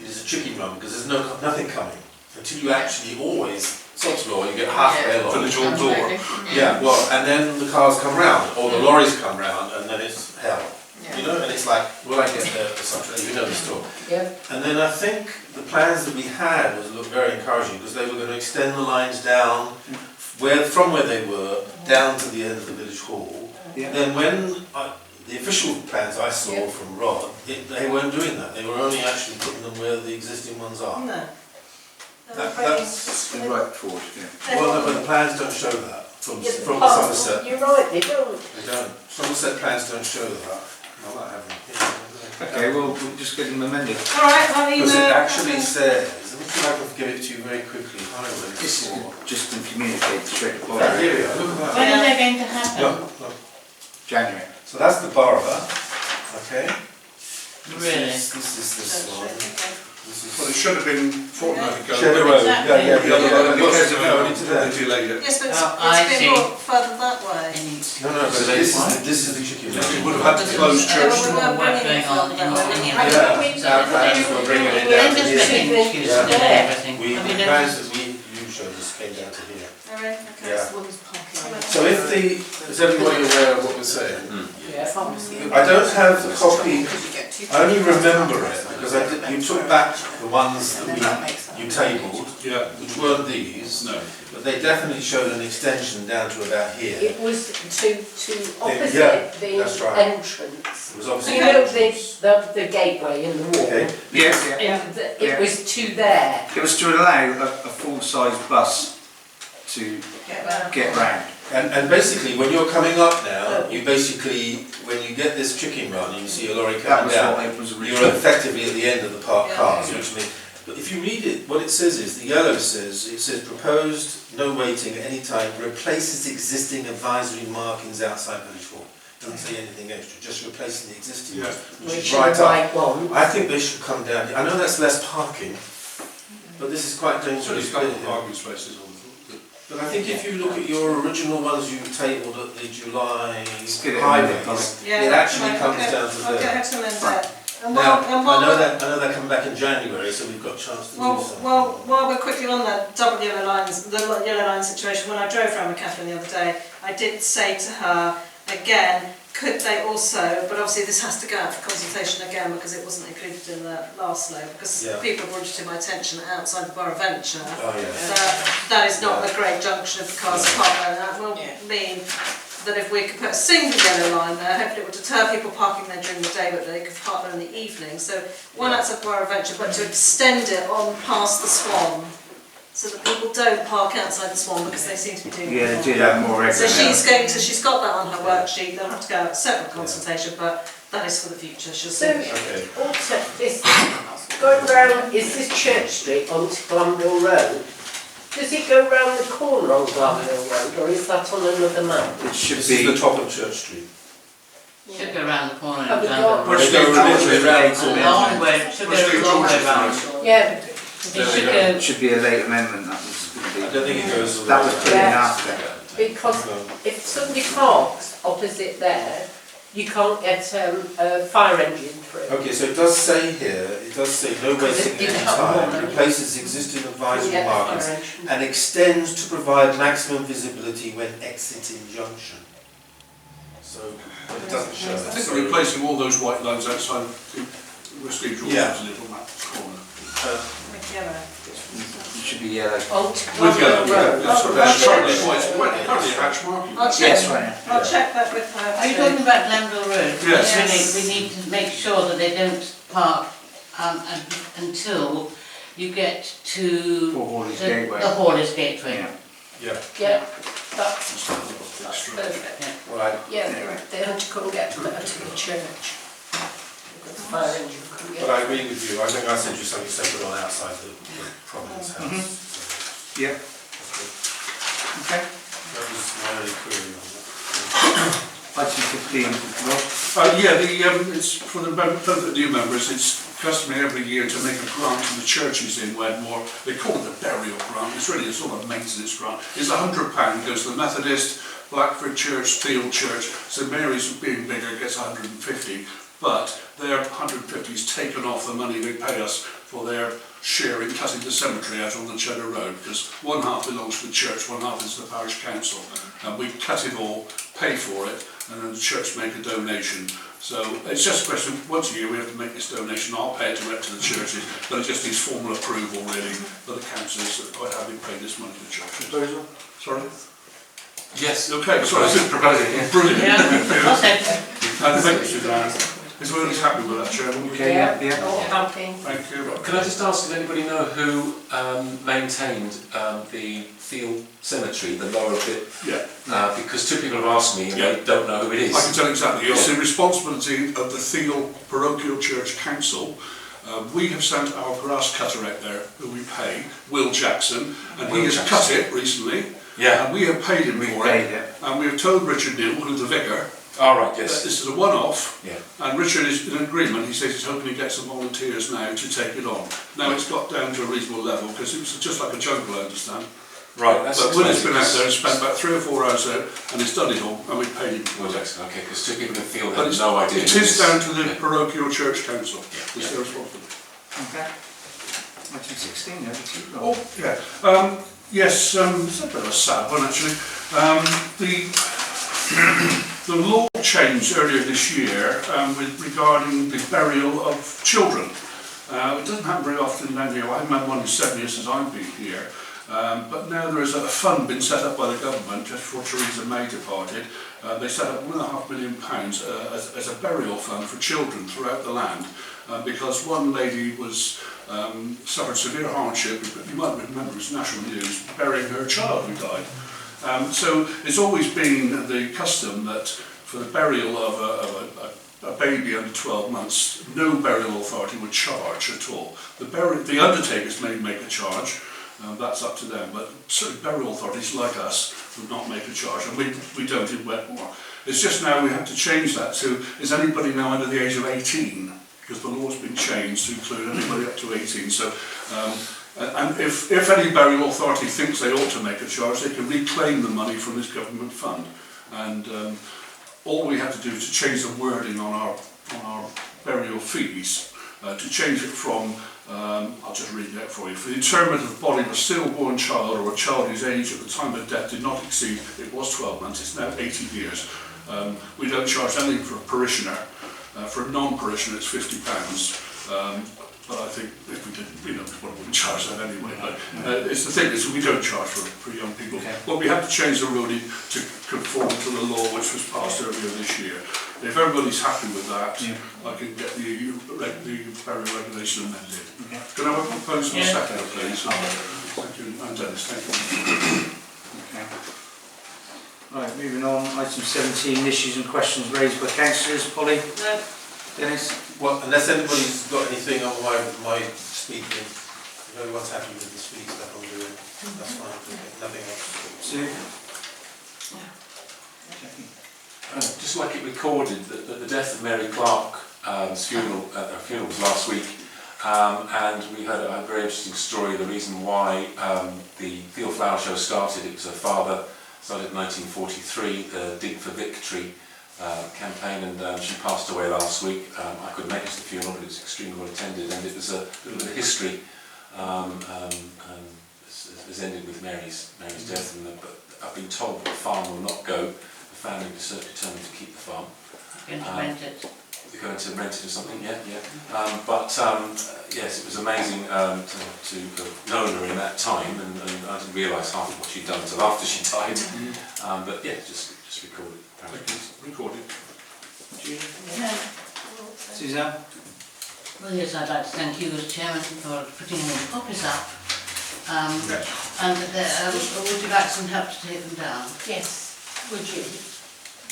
[SPEAKER 4] It is a chicken run because there's nothing coming until you actually always Sod's Law, you get halfway along.
[SPEAKER 12] Village Hall door.
[SPEAKER 4] Yeah, well, and then the cars come round, or the lorries come round, and then it's hell. You know, and it's like, will I get there or something, you know the story.
[SPEAKER 3] Yeah.
[SPEAKER 4] And then I think the plans that we had was looked very encouraging, because they were going to extend the lines down, from where they were, down to the end of the village hall.
[SPEAKER 1] Yeah.
[SPEAKER 4] Then when the official plans I saw from Rod, they weren't doing that, they were only actually putting them where the existing ones are.
[SPEAKER 2] No.
[SPEAKER 4] That's
[SPEAKER 1] right forward, yeah.
[SPEAKER 4] Well, no, but the plans don't show that from
[SPEAKER 3] Oh,
[SPEAKER 4] Somerset.
[SPEAKER 3] you're right, they don't.
[SPEAKER 4] They don't. Somerset plans don't show that. I might have them here.
[SPEAKER 1] Okay, well, we'll just get them amended.
[SPEAKER 2] Alright, I'll email.
[SPEAKER 4] Because it actually says, let me see if I can give it to you very quickly. Highway
[SPEAKER 1] This
[SPEAKER 4] four.
[SPEAKER 1] is just been communicated straight to
[SPEAKER 4] Oh, here we are. Look at that.
[SPEAKER 9] When are they going to happen?
[SPEAKER 4] Look.
[SPEAKER 1] January.
[SPEAKER 4] So that's the borough, okay?
[SPEAKER 9] Really?
[SPEAKER 4] This is this one. This is
[SPEAKER 12] Well, it should have been fortnight ago.
[SPEAKER 4] Cheddar Road.
[SPEAKER 9] Exactly.
[SPEAKER 4] Yeah.
[SPEAKER 12] Because of
[SPEAKER 4] No, it's there.
[SPEAKER 12] the delay yet.
[SPEAKER 2] Yes, but
[SPEAKER 9] Oh, I
[SPEAKER 2] it's
[SPEAKER 9] see.
[SPEAKER 2] been brought further that way.
[SPEAKER 4] No, but this is the chicken.
[SPEAKER 12] We would have had to close church.
[SPEAKER 2] we weren't
[SPEAKER 9] Work
[SPEAKER 2] bringing it
[SPEAKER 9] going on
[SPEAKER 2] further
[SPEAKER 9] in
[SPEAKER 2] that way.
[SPEAKER 9] any
[SPEAKER 2] I
[SPEAKER 9] of
[SPEAKER 2] don't
[SPEAKER 9] the-
[SPEAKER 2] think
[SPEAKER 4] Our plans were bringing it
[SPEAKER 9] They're
[SPEAKER 4] down to
[SPEAKER 9] just
[SPEAKER 4] here.
[SPEAKER 9] making an excuse to delay everything.
[SPEAKER 4] We,
[SPEAKER 9] I mean,
[SPEAKER 4] the plans that you showed us came down to here.
[SPEAKER 2] Alright, okay.
[SPEAKER 4] Yeah. So is everybody aware of what we're saying?
[SPEAKER 3] Yeah.
[SPEAKER 4] I don't have the copy, I only remember it because you took back the ones that you tabled,
[SPEAKER 12] Yeah.
[SPEAKER 4] which weren't these,
[SPEAKER 12] No.
[SPEAKER 4] but they definitely showed an extension down to about here.
[SPEAKER 3] It was to opposite
[SPEAKER 4] Yeah,
[SPEAKER 3] the
[SPEAKER 4] that's right.
[SPEAKER 3] entrance.
[SPEAKER 4] It was obviously.
[SPEAKER 3] You know the gateway in the wall?
[SPEAKER 4] Okay.
[SPEAKER 1] Yes,
[SPEAKER 3] And
[SPEAKER 1] Yeah.
[SPEAKER 3] it was to there.
[SPEAKER 1] It was to allow a full-size bus to get round.
[SPEAKER 4] And basically, when you're coming up now, you basically, when you get this chicken run and you see a lorry
[SPEAKER 1] That
[SPEAKER 4] coming
[SPEAKER 1] was
[SPEAKER 4] down,
[SPEAKER 1] what it was
[SPEAKER 4] you're
[SPEAKER 1] originally.
[SPEAKER 4] effectively at the end of the parked
[SPEAKER 2] Yeah.
[SPEAKER 4] cars, which means, but if you read it, what it says is, the yellow says, it says proposed, no waiting at any time, replaces existing advisory markings outside village hall. Doesn't say anything extra, just replacing the existing ones, which
[SPEAKER 3] Which
[SPEAKER 4] is
[SPEAKER 3] is
[SPEAKER 4] right
[SPEAKER 3] the
[SPEAKER 4] up.
[SPEAKER 3] right one.
[SPEAKER 4] I think they should come down here. I know that's less parking, but this is quite
[SPEAKER 12] So
[SPEAKER 4] dangerous.
[SPEAKER 12] there's a couple of parking spaces on the
[SPEAKER 4] But I think if you look at your original ones you tabled at the July
[SPEAKER 1] get it
[SPEAKER 4] highways,
[SPEAKER 2] Yeah,
[SPEAKER 4] it actually
[SPEAKER 2] right,
[SPEAKER 4] comes
[SPEAKER 2] okay.
[SPEAKER 4] down to
[SPEAKER 2] I'll
[SPEAKER 4] there.
[SPEAKER 2] get her to amend that. And
[SPEAKER 4] Now,
[SPEAKER 2] while
[SPEAKER 4] I know they're coming back in January, so we've got a chance to do something.
[SPEAKER 2] while we're quickly on that double yellow lines, the yellow line situation, when I drove around with Catherine the other day, I did say to her, again, could they also, but obviously this has to go out for consultation again because it wasn't included in the last law, because
[SPEAKER 4] Yeah.
[SPEAKER 2] people brought it to my attention outside the Borough Venture.
[SPEAKER 4] Oh, yeah.
[SPEAKER 2] That is not a great junction of the cars parked there, and that will mean that if we could put a single yellow line there, hopefully it would deter people parking there during the day, but they could park there in the evening. So one outside Borough Venture, but to extend it on past the Swan, so that people don't park outside the Swan because they seem to be doing it
[SPEAKER 1] Yeah,
[SPEAKER 2] more.
[SPEAKER 1] do that more
[SPEAKER 2] So
[SPEAKER 1] regularly.
[SPEAKER 2] she's got that on her worksheet. They'll have to go out separate consultation, but that is for the future. She'll see.
[SPEAKER 3] So,
[SPEAKER 4] Okay.
[SPEAKER 3] also, this, going round, is this Church Street onto Glanville Road? Does it go round the corner on Glanville Road, or is that on another map?
[SPEAKER 1] It should
[SPEAKER 4] This is
[SPEAKER 1] be.
[SPEAKER 4] the top of Church Street.
[SPEAKER 9] Should go round the corner
[SPEAKER 3] Have
[SPEAKER 9] and
[SPEAKER 3] we
[SPEAKER 9] down
[SPEAKER 3] got-
[SPEAKER 9] the
[SPEAKER 1] Well,
[SPEAKER 9] road.
[SPEAKER 1] it goes literally round
[SPEAKER 9] A
[SPEAKER 1] to the
[SPEAKER 9] long
[SPEAKER 1] end.
[SPEAKER 9] way, should
[SPEAKER 12] Let's
[SPEAKER 9] go
[SPEAKER 12] do
[SPEAKER 9] a long way
[SPEAKER 12] George's
[SPEAKER 9] round.
[SPEAKER 3] Yeah,
[SPEAKER 9] It should go,
[SPEAKER 1] It should be a late amendment, that was
[SPEAKER 4] I
[SPEAKER 1] going
[SPEAKER 4] don't think it goes.
[SPEAKER 1] to be. That was put in
[SPEAKER 3] Yeah.
[SPEAKER 1] after.
[SPEAKER 3] because if somebody parks opposite there, you can't get a fire engine through.
[SPEAKER 4] Okay, so it does say here, it does say no waiting at any time, replaces existing advisory
[SPEAKER 3] Yeah,
[SPEAKER 4] markings
[SPEAKER 3] fire engine.
[SPEAKER 4] and extends to provide maximum visibility when exiting junction. So, but it doesn't show
[SPEAKER 12] I
[SPEAKER 4] that.
[SPEAKER 12] think
[SPEAKER 4] So,
[SPEAKER 12] we're replacing all those white lines outside Whiskey George's
[SPEAKER 4] Yeah.
[SPEAKER 12] little map corner.
[SPEAKER 2] With yellow.
[SPEAKER 1] It should be yellow.
[SPEAKER 3] Onto
[SPEAKER 12] With yellow,
[SPEAKER 3] Glanville
[SPEAKER 12] yeah.
[SPEAKER 3] Road.
[SPEAKER 12] That's
[SPEAKER 2] Oh,
[SPEAKER 12] that's
[SPEAKER 2] okay.
[SPEAKER 12] currently currently a hatch marking.
[SPEAKER 2] I'll check.
[SPEAKER 1] Yes, right.
[SPEAKER 2] I'll check that with her.
[SPEAKER 9] are you talking about Glanville Road?
[SPEAKER 12] Yes.
[SPEAKER 9] We need to make sure that they don't park until you get to
[SPEAKER 1] For Hawley's
[SPEAKER 9] the
[SPEAKER 1] Gateway.
[SPEAKER 9] Hawley's Gateway.
[SPEAKER 1] Yeah.
[SPEAKER 4] Yeah,
[SPEAKER 3] Yeah, that's perfect.
[SPEAKER 4] right.
[SPEAKER 3] Yeah, they had to come get that to the church. Because the fire engine couldn't get
[SPEAKER 4] But I agree with you, I think I sent you something separate on outside the Providence House.
[SPEAKER 1] Yeah. Okay.
[SPEAKER 4] That was my only query on that.
[SPEAKER 1] Item 15, Rob.
[SPEAKER 12] It's for the benefit of the new members, it's customary every year to make a grant to the churches in Wedmore. They call it the burial grant, it's really a sort of maintenance grant. It's £100, goes to the Methodist, Blackford Church, Field Church, St Mary's being bigger gets 150. but their 150 is taken off the money they pay us for their share in cutting the cemetery out on the Cheddar Road, because one half belongs to the church, one half is the parish council, and we cut it all, pay for it, and then the church make a donation. So it's just a question, once a year we have to make this donation. I'll pay it direct to the churches, but it just needs formal approval really for the councillors that quite happy pay this money to the churches.
[SPEAKER 8] Proposal?
[SPEAKER 12] Sorry?
[SPEAKER 8] Yes.
[SPEAKER 12] Okay, sorry, I said
[SPEAKER 8] proposing, yeah.
[SPEAKER 12] brilliant.
[SPEAKER 9] I'll second.
[SPEAKER 12] And thank you, Suzanne. Is everybody happy with that, Chairman?
[SPEAKER 8] Okay, yeah.
[SPEAKER 3] All happy.
[SPEAKER 12] Thank you.
[SPEAKER 8] Can I just ask, does anybody know who maintained the Field Cemetery, the lower bit?
[SPEAKER 12] Yeah.
[SPEAKER 8] Because 2 people have asked me and they don't know who it is.
[SPEAKER 12] I can tell exactly. It's the responsibility of the Thiel Parochial Church Council. We have sent our grass cutter out there, who we pay, Will Jackson, and he has cut it recently.
[SPEAKER 8] Yeah.
[SPEAKER 12] And we have paid him for it. And we have told Richard Neal, who's the vicar,
[SPEAKER 8] all right, yes.
[SPEAKER 12] this is a one-off,
[SPEAKER 8] yeah.
[SPEAKER 12] And Richard is in agreement. He says he's hoping to get some volunteers now to take it on. Now it's got down to a reasonable level, because it was just like a jungle, I understand.
[SPEAKER 8] Right, that's
[SPEAKER 12] but Will's been out there and spent about 3 or 4 hours there, and he's done it all, and we paid him for it.
[SPEAKER 8] Jackson, okay, because 2 people in the field
[SPEAKER 12] But
[SPEAKER 8] have no idea.
[SPEAKER 12] It is down to the Parochial Church Council. It's their responsibility.
[SPEAKER 1] Okay. Item 16, over to you, Rob.
[SPEAKER 12] Oh, yeah. Yes, it's a bit of a sad one actually. The law changed earlier this year regarding the burial of children. It doesn't happen very often down here. I haven't had one in 7 years since I've been here. But now there is a fund been set up by the government just before Theresa May departed. They set up £1.5 million as a burial fund for children throughout the land, because one lady was suffered severe hardship. You might remember, it's national news, burying her child who died. So it's always been the custom that for the burial of a baby under 12 months, no burial authority would charge at all. The undertakers may make a charge. That's up to them, but certainly burial authorities like us would not make a charge, and we don't in Wedmore. It's just now we have to change that to, is anybody now under the age of 18? Because the law's been changed to include anybody up to 18. So, and if any burial authority thinks they ought to make a charge, they can reclaim the money from this government fund. And all we have to do is to change the wording on our burial fees, to change it from, I'll just read that for you. For the interment of the body of a stillborn child or a child whose age at the time of death did not exceed, it was 12 months, it's now 80 years. We don't charge anything for a parishioner. For a non-parishioner, it's £50. But I think if we did, we wouldn't charge that anyway. But it's the thing is we don't charge for young people. Okay. But we have to change the ruling to conform to the law which was passed earlier this year. If everybody's happy with that, I can get the burial regulation amended. Okay. Can I have a proposal second, please? Thank you, and Dennis. Thank you.
[SPEAKER 1] Okay. Right, moving on. Item 17, issues and questions raised by councillors. Polly?
[SPEAKER 2] No.
[SPEAKER 1] Dennis?
[SPEAKER 4] Well, unless anybody's got anything on my speaking, if everyone's happy with the speech that I'm doing, that's fine. Nothing else.
[SPEAKER 1] Sue?
[SPEAKER 8] Just like it recorded that the death of Mary Clark's funeral, her funeral was last week, and we heard a very interesting story. The reason why the Field Flower Show started, it was her father, started in 1943, the Dig for Victory campaign, and she passed away last week. I couldn't make it to the funeral, but it was extremely well attended, and it was a little bit of history. Has ended with Mary's death, but I've been told that the farm will not go. The family was determined to keep the farm.
[SPEAKER 9] Going to rent it.
[SPEAKER 8] They're going to rent it or something, yeah. Yes, it was amazing to have known her in that time, and I didn't realise half of what she'd done until after she died. But yeah, just recorded.
[SPEAKER 12] Recorded.
[SPEAKER 9] No.
[SPEAKER 1] Suzanne?
[SPEAKER 9] Well, yes, I'd like to thank you as chairman for putting the copies up. And would you like some help to take them down?
[SPEAKER 3] Yes, would you?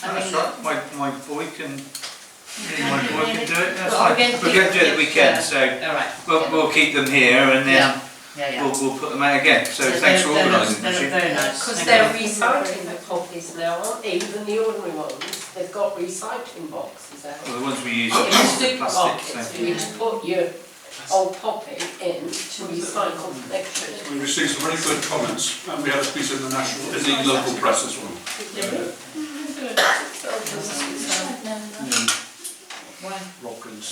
[SPEAKER 1] That's right, my boy can do it, that's
[SPEAKER 9] Well,
[SPEAKER 1] fine. We're going to do it at the weekend, so we'll keep them here and then we'll put them out again. So thanks for organising them.
[SPEAKER 9] They're very nice.
[SPEAKER 3] Because they're recycling the copies now, aren't they? Even the ordinary ones, they've got recycling boxes out.
[SPEAKER 1] Well, the ones we use
[SPEAKER 3] In
[SPEAKER 1] are plastic.
[SPEAKER 3] supermarkets, you need to put your old poppy in to recycle next year.
[SPEAKER 12] We received some very good comments, and we had a piece in the local press as well.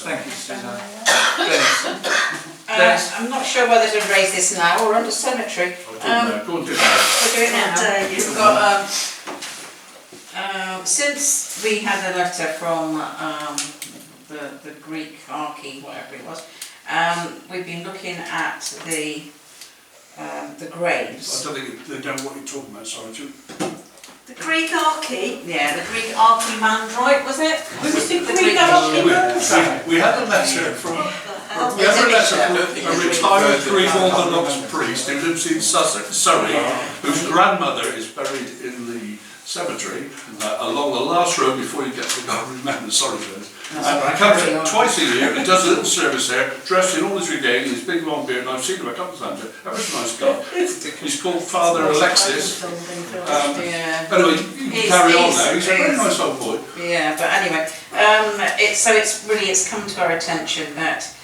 [SPEAKER 1] Thank you, Suzanne. Dennis?
[SPEAKER 7] I'm not sure whether to raise this now or under cemetery.
[SPEAKER 12] Go on, do it now.
[SPEAKER 7] We'll do it now. We've got, since we had a letter from the Greek archy, whatever it was, we've been looking at the graves.
[SPEAKER 12] I don't think they know what you're talking about, sorry.
[SPEAKER 7] The Greek archy? Yeah, the Greek archimandrite, was it?
[SPEAKER 14] Who's the
[SPEAKER 7] Greek
[SPEAKER 14] Greek archimandrite?
[SPEAKER 12] We had a letter from a retired Greek Orthodox priest who lives in Sussex, Surrey, whose grandmother is buried in the cemetery along the last road before you get to the Garden Remembrance. Sorry, Dennis. And he comes twice a year, he does a little service there, dressed in all his regalia, his big long beard, and I've seen him a couple of times. That was a nice guy. He's called Father Alexis. Anyway, you can carry on now. He's a very nice old boy.
[SPEAKER 7] Yeah, but anyway, it's come to our attention that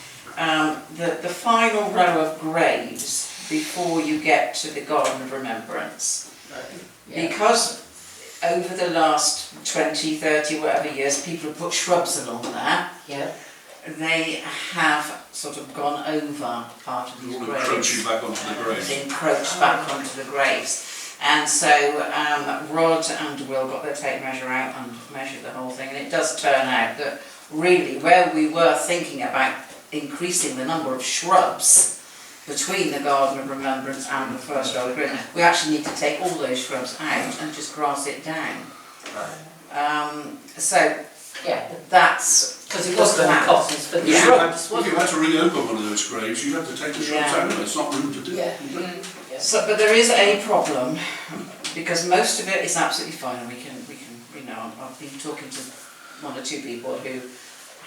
[SPEAKER 7] the final row of graves before you get to the Garden of Remembrance, because over the last 20, 30, whatever years, people have put shrubs along there.
[SPEAKER 3] Yeah.
[SPEAKER 7] They have sort of gone over part of the graves.
[SPEAKER 12] Encroaching back onto the graves.
[SPEAKER 7] They encroached back onto the graves. And so Rod and Will got their tape measure out and measured the whole thing, and it does turn out that really where we were thinking about increasing the number of shrubs between the Garden of Remembrance and the first row of graves, we actually need to take all those shrubs out and just grass it down. That's
[SPEAKER 3] because it was going to cost us for the
[SPEAKER 12] shrubs. If you had to reopen one of those graves, you'd have to take the shrubs out. It's not room to do.
[SPEAKER 7] So, but there is a problem because most of it is absolutely fine, and we can, I've been talking to one or two people who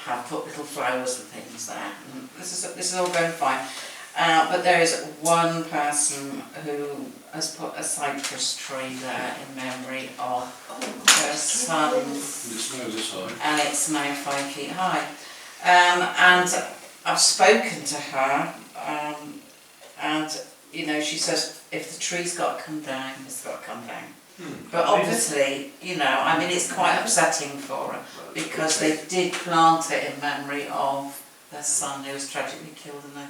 [SPEAKER 7] have put little flowers and things there. And this is all going fine. But there is one person who has put a cypress tree there in memory of her son, and it's now 5 feet high. And I've spoken to her, and she says if the tree's got to come down, it's got to come down. But obviously, it's quite upsetting for her because they did plant it in memory of their son who was tragically killed in a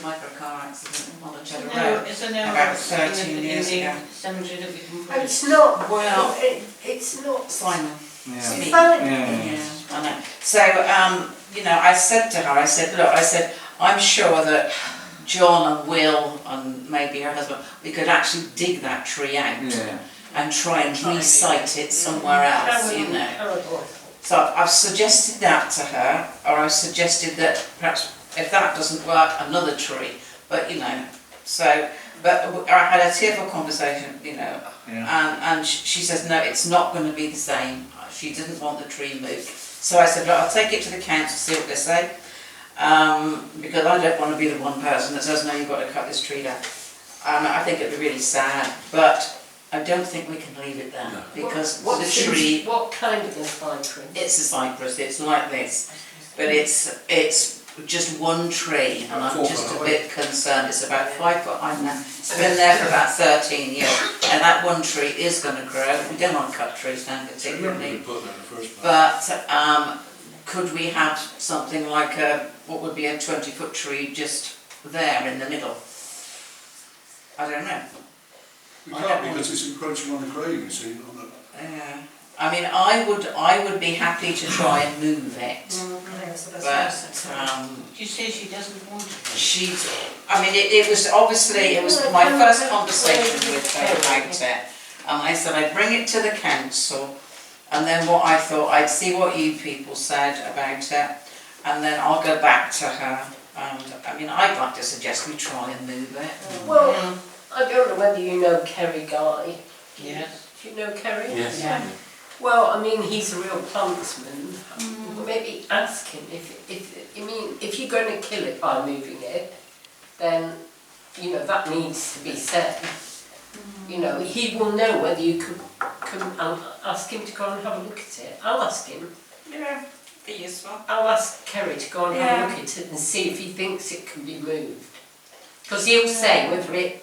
[SPEAKER 7] motor car accident on the Cheddar Road about 13 years ago.
[SPEAKER 3] Cemetery that we can put. It's not. Well, it's not.
[SPEAKER 7] Simon.
[SPEAKER 3] Yeah.
[SPEAKER 7] I know. So, I said to her, I'm sure that John and Will and maybe her husband, we could actually dig that tree out and try and re-site it somewhere else, So I've suggested that to her, or I've suggested that perhaps if that doesn't work, another tree. But but I had a tearful conversation, and she says no, it's not going to be the same. She didn't want the tree moved. So I said, look, I'll take it to the council, see what they say, because I don't want to be the one person that says no, you've got to cut this tree down. I think it'd be really sad, but I don't think we can leave it there because the tree.
[SPEAKER 3] What kind of a cypress?
[SPEAKER 7] It's a cypress. It's like this, but it's just one tree, and I'm just a bit concerned. It's about 5 foot high now. It's been there for about 13 years, and that one tree is going to grow. We don't want to cut trees down particularly, but could we have something like what would be a 20-foot tree just there in the middle? I don't know.
[SPEAKER 12] We can't because it's encroaching on the grave, you see.
[SPEAKER 7] I mean, I would be happy to try and move it, but
[SPEAKER 9] you say she doesn't want it.
[SPEAKER 7] It was my first conversation with her about it, and I said I'd bring it to the council, and then what I thought I'd see what you people said about it, and then I'll go back to her. And I'd like to suggest we try and move it.
[SPEAKER 3] Well, I don't know whether you know Kerry Guy.
[SPEAKER 7] Yes.
[SPEAKER 3] Do you know Kerry?
[SPEAKER 8] Yes.
[SPEAKER 3] Yeah. Well, he's a real plantsman. Maybe ask him if you're going to kill it by moving it, then that needs to be said. He will know whether you could come and ask him to go and have a look at it. I'll ask him.
[SPEAKER 7] Yeah, be useful.
[SPEAKER 3] I'll ask Kerry to go and have a look at it and see if he thinks it can be moved. Because he'll say whether it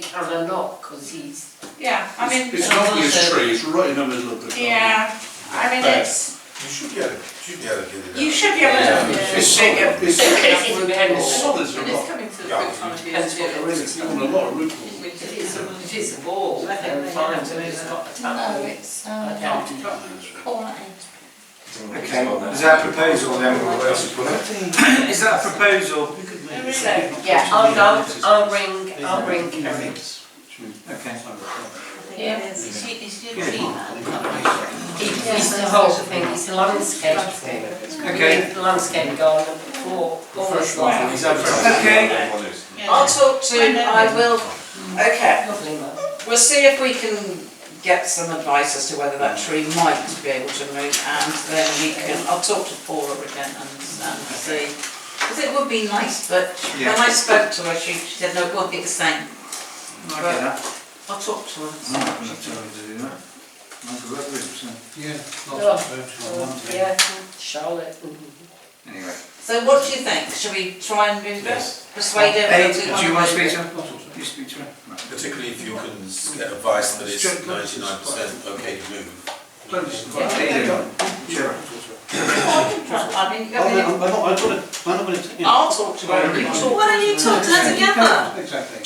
[SPEAKER 3] can or not, because he's...
[SPEAKER 12] It's an obvious tree, it's right in the middle of the garden.
[SPEAKER 7] Yeah,
[SPEAKER 4] You should be able to get it out.
[SPEAKER 7] You should be able to.
[SPEAKER 12] It's solid.
[SPEAKER 11] It's
[SPEAKER 12] solid as a
[SPEAKER 11] And it's
[SPEAKER 12] rock.
[SPEAKER 11] coming to the
[SPEAKER 4] Yeah.
[SPEAKER 11] good time of year
[SPEAKER 3] Depends
[SPEAKER 11] to
[SPEAKER 3] what
[SPEAKER 11] do
[SPEAKER 3] the
[SPEAKER 11] it.
[SPEAKER 12] It's on a lot of root balls.
[SPEAKER 3] If it's a ball, then fine, but it's got a tap.
[SPEAKER 7] No, it's, all right.
[SPEAKER 1] Okay, is that a proposal then? Is that a proposal?
[SPEAKER 7] Yeah.
[SPEAKER 3] I'll ring Kerry.
[SPEAKER 1] Okay.
[SPEAKER 3] Yeah.
[SPEAKER 7] Is he a
[SPEAKER 1] Good.
[SPEAKER 7] tree man?
[SPEAKER 3] It's the whole thing, it's a landscape.
[SPEAKER 1] Okay.
[SPEAKER 3] The landscape garden for all this lot.
[SPEAKER 1] Okay.
[SPEAKER 7] I'll talk to, I will, okay.
[SPEAKER 3] Lovely man.
[SPEAKER 7] We'll see if we can get some advice as to whether that tree might be able to move, and then we can, I'll talk to Paula again and see. Because it would be nice, but when I spoke to her, she said, no, it won't be the same.
[SPEAKER 1] I get that.
[SPEAKER 7] I'll talk to her.
[SPEAKER 1] I'm not going to tell you to do that. I grew up with it, so.
[SPEAKER 3] Yeah, Charlotte.
[SPEAKER 1] Anyway.
[SPEAKER 7] So what do you think? Shall we try and move it? Persuade her?
[SPEAKER 1] Hey,
[SPEAKER 7] that we
[SPEAKER 1] do you want to speak to
[SPEAKER 7] move
[SPEAKER 1] her? You speak to her? Right.
[SPEAKER 4] Particularly if you can get advice that it's 99% okay to move.
[SPEAKER 1] How you doing? Sure.
[SPEAKER 7] I mean,
[SPEAKER 5] I'm not going to...
[SPEAKER 7] I'll talk to her. You talk.
[SPEAKER 2] Why don't you talk to her together?
[SPEAKER 5] Exactly.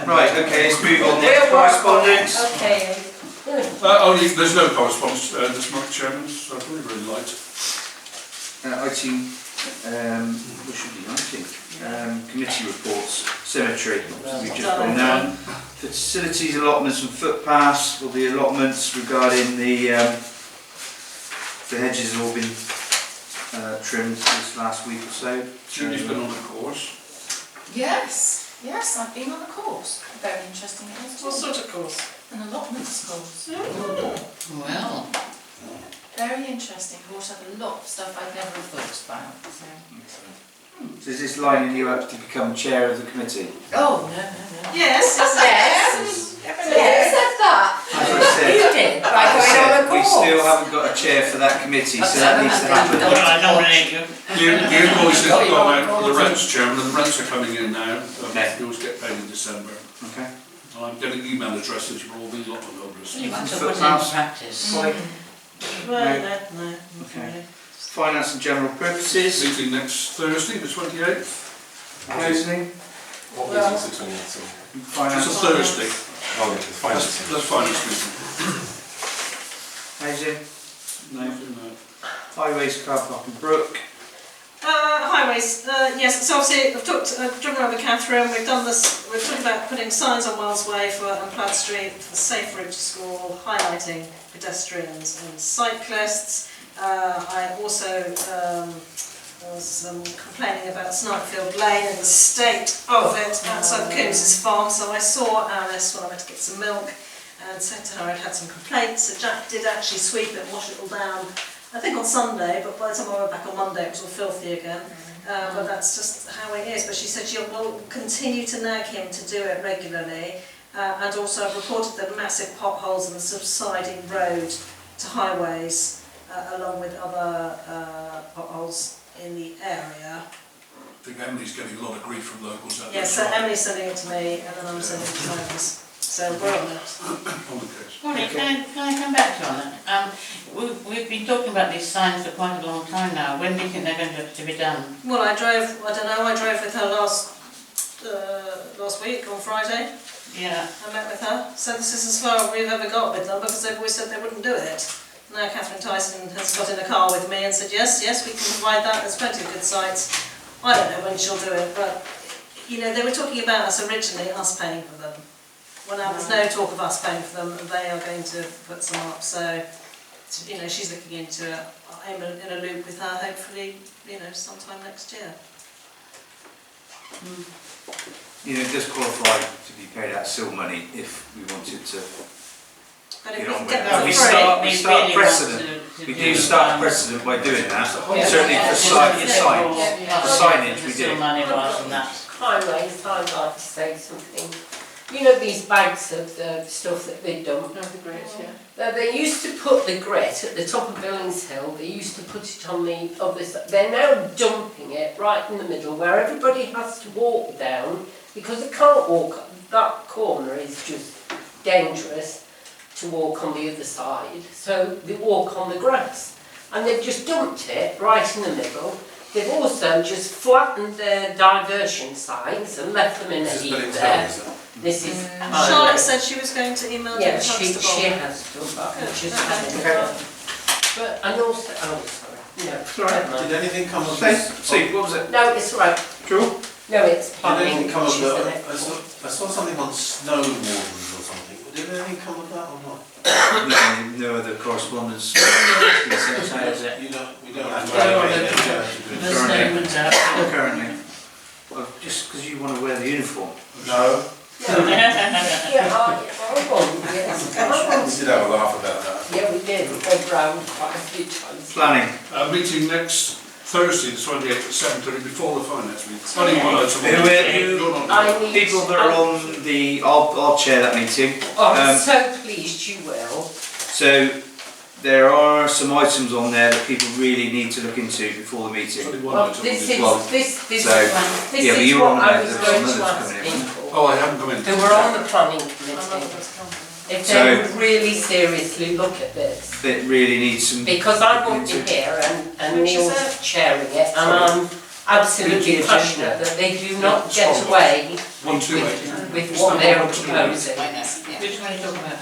[SPEAKER 1] Right, okay, let's move on then. Correspondence.
[SPEAKER 3] Okay.
[SPEAKER 12] Only, there's no correspondence this month, Chairman, so really, really light.
[SPEAKER 1] Item, what should be 19? Committee reports, cemetery, we've just gone down. Facilities allotments and footpaths, will be allotments regarding the hedges have all been trimmed this last week or so.
[SPEAKER 12] Julie's been on a course.
[SPEAKER 13] Yes, yes, I've been on a course. Very interesting it was.
[SPEAKER 2] What sort of course?
[SPEAKER 13] An allotments course.
[SPEAKER 7] Well,
[SPEAKER 13] Very interesting. Brought up a lot of stuff I'd never have thought about. So.
[SPEAKER 1] So is this lining you up to become chair of the committee?
[SPEAKER 13] Oh, no.
[SPEAKER 2] Yes,
[SPEAKER 13] Yes. Who said that?
[SPEAKER 1] As I said,
[SPEAKER 13] You did. By
[SPEAKER 1] as I
[SPEAKER 13] going
[SPEAKER 1] said,
[SPEAKER 13] on a
[SPEAKER 1] we
[SPEAKER 13] course.
[SPEAKER 1] still haven't got a chair for that committee, so that needs to happen.
[SPEAKER 7] I nominate you.
[SPEAKER 12] The invoices have gone out for the rents, Chairman, and the rents are coming in now. You always get paid in December.
[SPEAKER 1] Okay.
[SPEAKER 12] I'm getting email addresses for all the allotment holders.
[SPEAKER 7] You want to put it into practice.
[SPEAKER 2] No.
[SPEAKER 1] Okay. Finance and general purposes.
[SPEAKER 12] Meeting next Thursday, the 28th.
[SPEAKER 1] Closing.
[SPEAKER 10] What meeting's the 28th?
[SPEAKER 1] Finance.
[SPEAKER 12] It's a Thursday.
[SPEAKER 10] Oh, yeah, the finance.
[SPEAKER 12] That's finance meeting.
[SPEAKER 1] Housing.
[SPEAKER 12] No.
[SPEAKER 1] Highways, car park and brook.
[SPEAKER 2] Highways, yes, so obviously I've driven around with Catherine, we've done this, we've talked about putting signs on Wells Way and Plaid Street for the safe route to school, highlighting pedestrians and cyclists. I also was complaining about Snipfield Lane and the state of it outside Coombs' farm, so I saw Alice when I went to get some milk and said to her I'd had some complaints, so Jack did actually sweep it and wash it all down. I think on Sunday, but by the time I went back on Monday it was all filthy again. But that's just how it is. But she said she will continue to nag him to do it regularly. And also I've reported the massive potholes in the subsiding road to highways, along with other potholes in the area.
[SPEAKER 12] I think Emily's getting a lot of grief from locals out there.
[SPEAKER 2] Yes, so Emily's sending it to me and then I'm sending it to Thomas. So we're on it.
[SPEAKER 12] On the case.
[SPEAKER 7] Sorry, can I come back to you on that? We've been talking about these signs for quite a long time now. When do you think they're going to be done?
[SPEAKER 2] Well, I drove with her last week on Friday.
[SPEAKER 7] Yeah.
[SPEAKER 2] I met with her. So this is as far as we've ever got with them because they've always said they wouldn't do it. Now Catherine Tyson has got in a car with me and said yes, we can provide that. There's plenty of good sites. I don't know when she'll do it, but you know, they were talking about us originally, us paying for them. Well, now there's no talk of us paying for them, and they are going to put some up. So, you know, she's looking into it. I'm in a loop with her, hopefully, you know, sometime next year.
[SPEAKER 1] You know, it does qualify to be paid out SIL money if we wanted to
[SPEAKER 2] But if
[SPEAKER 1] get
[SPEAKER 2] we
[SPEAKER 1] on
[SPEAKER 2] can
[SPEAKER 1] with
[SPEAKER 2] get
[SPEAKER 1] it.
[SPEAKER 2] them
[SPEAKER 1] We
[SPEAKER 2] for free,
[SPEAKER 1] start precedent. We do start precedent by doing that. Certainly for signage we do.
[SPEAKER 7] Money rather than that.
[SPEAKER 3] Highways, I'd like to say something. You know these bags of stuff that they dump?
[SPEAKER 11] That'd be great, yeah.
[SPEAKER 3] They used to put the grit at the top of Billings Hill, they used to put it on the other side. They're now dumping it right in the middle where everybody has to walk down because they can't walk. That corner is just dangerous. to walk on the other side, so they walk on the grass. And they've just dumped it right in the middle. They've also just flattened their diversion signs and left them in a heap there. This is
[SPEAKER 2] Charlotte said she was going to email
[SPEAKER 3] yeah,
[SPEAKER 2] the
[SPEAKER 3] she has done that.
[SPEAKER 2] Good.
[SPEAKER 3] Just but and also, oh sorry, no. never mind.
[SPEAKER 4] Did anything come of this?
[SPEAKER 1] See, what was it?
[SPEAKER 3] No, it's all right.
[SPEAKER 1] Cool.
[SPEAKER 3] No, it's
[SPEAKER 4] Did
[SPEAKER 3] planning.
[SPEAKER 4] anything come of
[SPEAKER 3] which is the
[SPEAKER 4] the,
[SPEAKER 3] next
[SPEAKER 4] I saw something on snow wardens or something. Did anything come of that or not?
[SPEAKER 1] No other correspondence. Been sent out, is it?
[SPEAKER 4] We don't have
[SPEAKER 1] Currently. Currently. Well, just because you want to wear the uniform.
[SPEAKER 4] No.
[SPEAKER 3] Yeah, yes.
[SPEAKER 4] We did have a laugh about that.
[SPEAKER 3] Yeah, we did. We went round quite a few times.
[SPEAKER 12] Planning. Meeting next Thursday, the 28th at 7:30 before the finance meeting. Only one item.
[SPEAKER 3] I need
[SPEAKER 1] People that are on the, I'll chair that meeting.
[SPEAKER 3] I'm so pleased you will.
[SPEAKER 1] So there are some items on there that people really need to look into before the meeting.
[SPEAKER 12] Only one
[SPEAKER 3] Well,
[SPEAKER 12] item.
[SPEAKER 3] this
[SPEAKER 1] as well.
[SPEAKER 3] is this
[SPEAKER 1] So,
[SPEAKER 3] is
[SPEAKER 1] yeah, but
[SPEAKER 3] is
[SPEAKER 1] you were
[SPEAKER 3] what
[SPEAKER 1] on
[SPEAKER 3] I
[SPEAKER 1] there,
[SPEAKER 3] was
[SPEAKER 1] there
[SPEAKER 3] going
[SPEAKER 1] were
[SPEAKER 3] to
[SPEAKER 1] some others
[SPEAKER 3] ask
[SPEAKER 1] coming in.
[SPEAKER 3] people
[SPEAKER 12] Oh, I haven't come in.
[SPEAKER 3] who were on the planning committee if
[SPEAKER 1] So-
[SPEAKER 3] they would really seriously look at this.
[SPEAKER 1] It really needs some.
[SPEAKER 3] Because I won't be here and
[SPEAKER 2] Which is
[SPEAKER 3] Neil's chairing it and I'm absolutely passionate that they do not get away
[SPEAKER 12] 128.
[SPEAKER 3] with what they're proposing.
[SPEAKER 7] Which one are you talking about?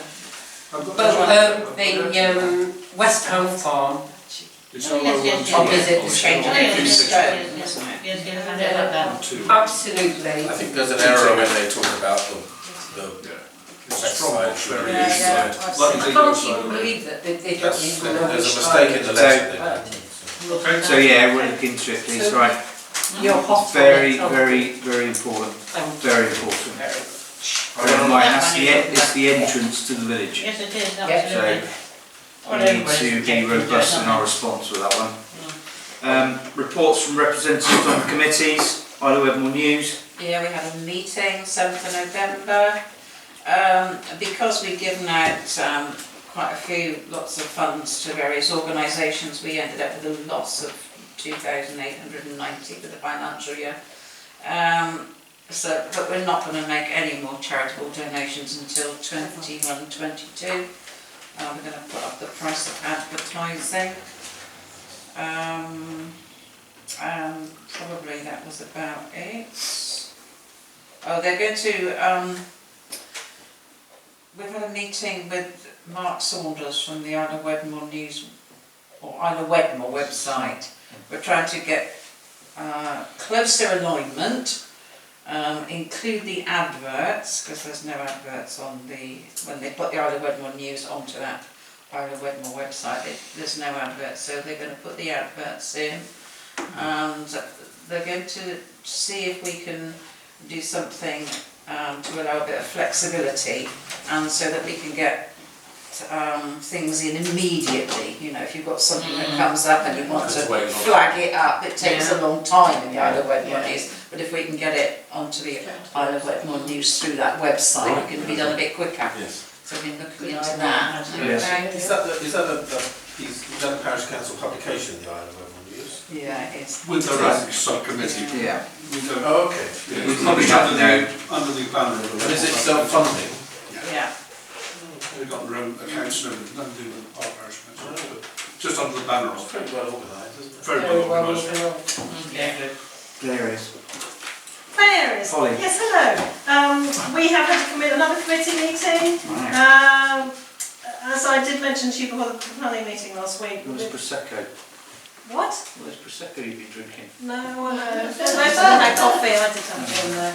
[SPEAKER 3] But the West Home Farm
[SPEAKER 12] It's
[SPEAKER 7] Oh,
[SPEAKER 12] all
[SPEAKER 7] yes,
[SPEAKER 12] over
[SPEAKER 7] yes,
[SPEAKER 12] on
[SPEAKER 7] yes,
[SPEAKER 3] opposite
[SPEAKER 12] top.
[SPEAKER 3] the
[SPEAKER 7] It's
[SPEAKER 3] street.
[SPEAKER 7] changing the stone, isn't it? Yes, yes, I know that.
[SPEAKER 12] Two.
[SPEAKER 3] Absolutely.
[SPEAKER 4] I think there's an error when they talk about the
[SPEAKER 12] Yeah. It's
[SPEAKER 4] west
[SPEAKER 12] strong,
[SPEAKER 4] side,
[SPEAKER 12] very
[SPEAKER 7] Yeah,
[SPEAKER 12] east
[SPEAKER 7] yeah.
[SPEAKER 12] side.
[SPEAKER 3] I
[SPEAKER 12] Like the
[SPEAKER 3] can't
[SPEAKER 12] east side.
[SPEAKER 3] even believe that they don't
[SPEAKER 4] That's,
[SPEAKER 3] even know
[SPEAKER 4] there's
[SPEAKER 3] which
[SPEAKER 4] a mistake in the letter
[SPEAKER 3] side.
[SPEAKER 4] they've had.
[SPEAKER 12] Okay.
[SPEAKER 1] So yeah, we'll look into it, please.
[SPEAKER 3] So-
[SPEAKER 1] Right.
[SPEAKER 3] You're hot on
[SPEAKER 1] Very,
[SPEAKER 3] it, aren't you?
[SPEAKER 1] very important.
[SPEAKER 3] Thank you
[SPEAKER 1] Very important.
[SPEAKER 3] very much.
[SPEAKER 1] Bear in mind, it's the entrance to the village.
[SPEAKER 13] Yes, it is,
[SPEAKER 1] So
[SPEAKER 13] absolutely.
[SPEAKER 1] we need to be robust in our response with that one. Reports from representatives on committees. Isle of Wedmore News.
[SPEAKER 7] Yeah, we had a meeting, 7th of November. Because we've given out quite a few, lots of funds to various organisations, we ended up with a loss of 2,890 for the financial year. But we're not going to make any more charitable donations until 21-22. We're going to put up the price of advertising. Probably that was about it. Oh, they're going to, we've had a meeting with Mark Saunders from the Isle of Wedmore News, or Isle of Wedmore website. We're trying to get closer alignment, include the adverts, because there's no adverts on when they put the Isle of Wedmore News onto that Isle of Wedmore website, there's no adverts, so they're going to put the adverts in, and they're going to see if we can do something to allow a bit of flexibility, and so that we can get things in immediately. You know, if you've got something that comes up and you want to flag it up, it takes a long time in the Isle of Wedmore News, but if we can get it onto the Isle of Wedmore News through that website, it can be done a bit quicker.
[SPEAKER 4] Yes.
[SPEAKER 7] So we've been looking into that.
[SPEAKER 1] Yes.
[SPEAKER 4] Is that a Parish Council publication, the Isle of Wedmore News?
[SPEAKER 7] Yeah, it is.
[SPEAKER 12] With the rank subcommittee.
[SPEAKER 1] Yeah.
[SPEAKER 12] We don't.
[SPEAKER 4] Oh, okay.
[SPEAKER 12] Yeah,
[SPEAKER 1] We
[SPEAKER 12] it's
[SPEAKER 1] probably have
[SPEAKER 12] under the banner of the.
[SPEAKER 4] And is it self-funding?
[SPEAKER 7] Yeah.
[SPEAKER 12] They've got their own accounts and everything, nothing to do with our parish council, but just under the banner
[SPEAKER 4] It's
[SPEAKER 12] of.
[SPEAKER 4] pretty well organised, isn't it?
[SPEAKER 12] Very well organised.
[SPEAKER 1] There is.
[SPEAKER 2] There is.
[SPEAKER 1] Holly.
[SPEAKER 2] Yes, hello. We have had another committee meeting.
[SPEAKER 1] Right.
[SPEAKER 2] As I did mention to you before the planning meeting last week.
[SPEAKER 1] It was Prosecco.
[SPEAKER 2] What?
[SPEAKER 1] Well, there's Prosecco you've been drinking.
[SPEAKER 2] No, I know. Most of them had coffee, I did have it in there.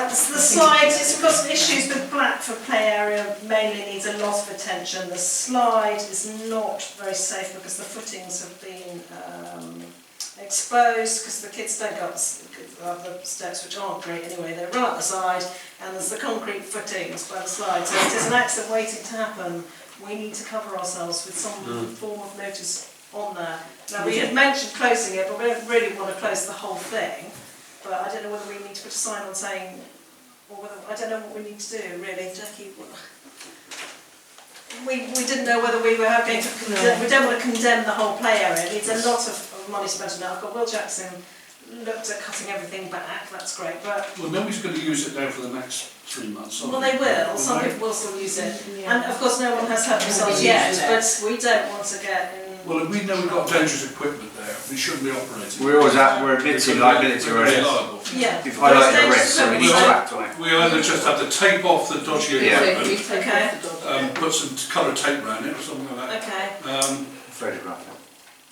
[SPEAKER 2] The slide, we've got some issues with Blackford play area, mainly needs a lot of attention. The slide is not very safe because the footings have been exposed, because the kids don't go up the steps, which aren't great anyway. They run up the side and there's the concrete footings by the slide. So it is an accident waiting to happen. We need to cover ourselves with some form of notice on there. Now we had mentioned closing it, but we don't really want to close the whole thing. But I don't know whether we need to put a sign on saying, or whether, I don't know what we need to do really, Jackie. We didn't know whether we were going to condemn, we don't want to condemn the whole play area. It needs a lot of money spent on it. I've got Will Jackson looked at cutting everything back, that's great, but,
[SPEAKER 12] Well, nobody's going to use it now for the next 3 months, are
[SPEAKER 2] well, they will, some people will still use it. And of course, no one has helped themselves yet, but we don't want to get in.
[SPEAKER 12] Well, if we know we've got dangerous equipment there, we shouldn't be operating.
[SPEAKER 1] We're admitting liability already.
[SPEAKER 12] Liable.
[SPEAKER 2] Yeah.
[SPEAKER 1] You've highlighted the risk, so we need to act on it.
[SPEAKER 12] We either just have to tape off the dodgy
[SPEAKER 1] Yeah.
[SPEAKER 12] equipment,
[SPEAKER 2] Okay,
[SPEAKER 12] put some colour tape around it or something like that.
[SPEAKER 2] okay,
[SPEAKER 1] Photograph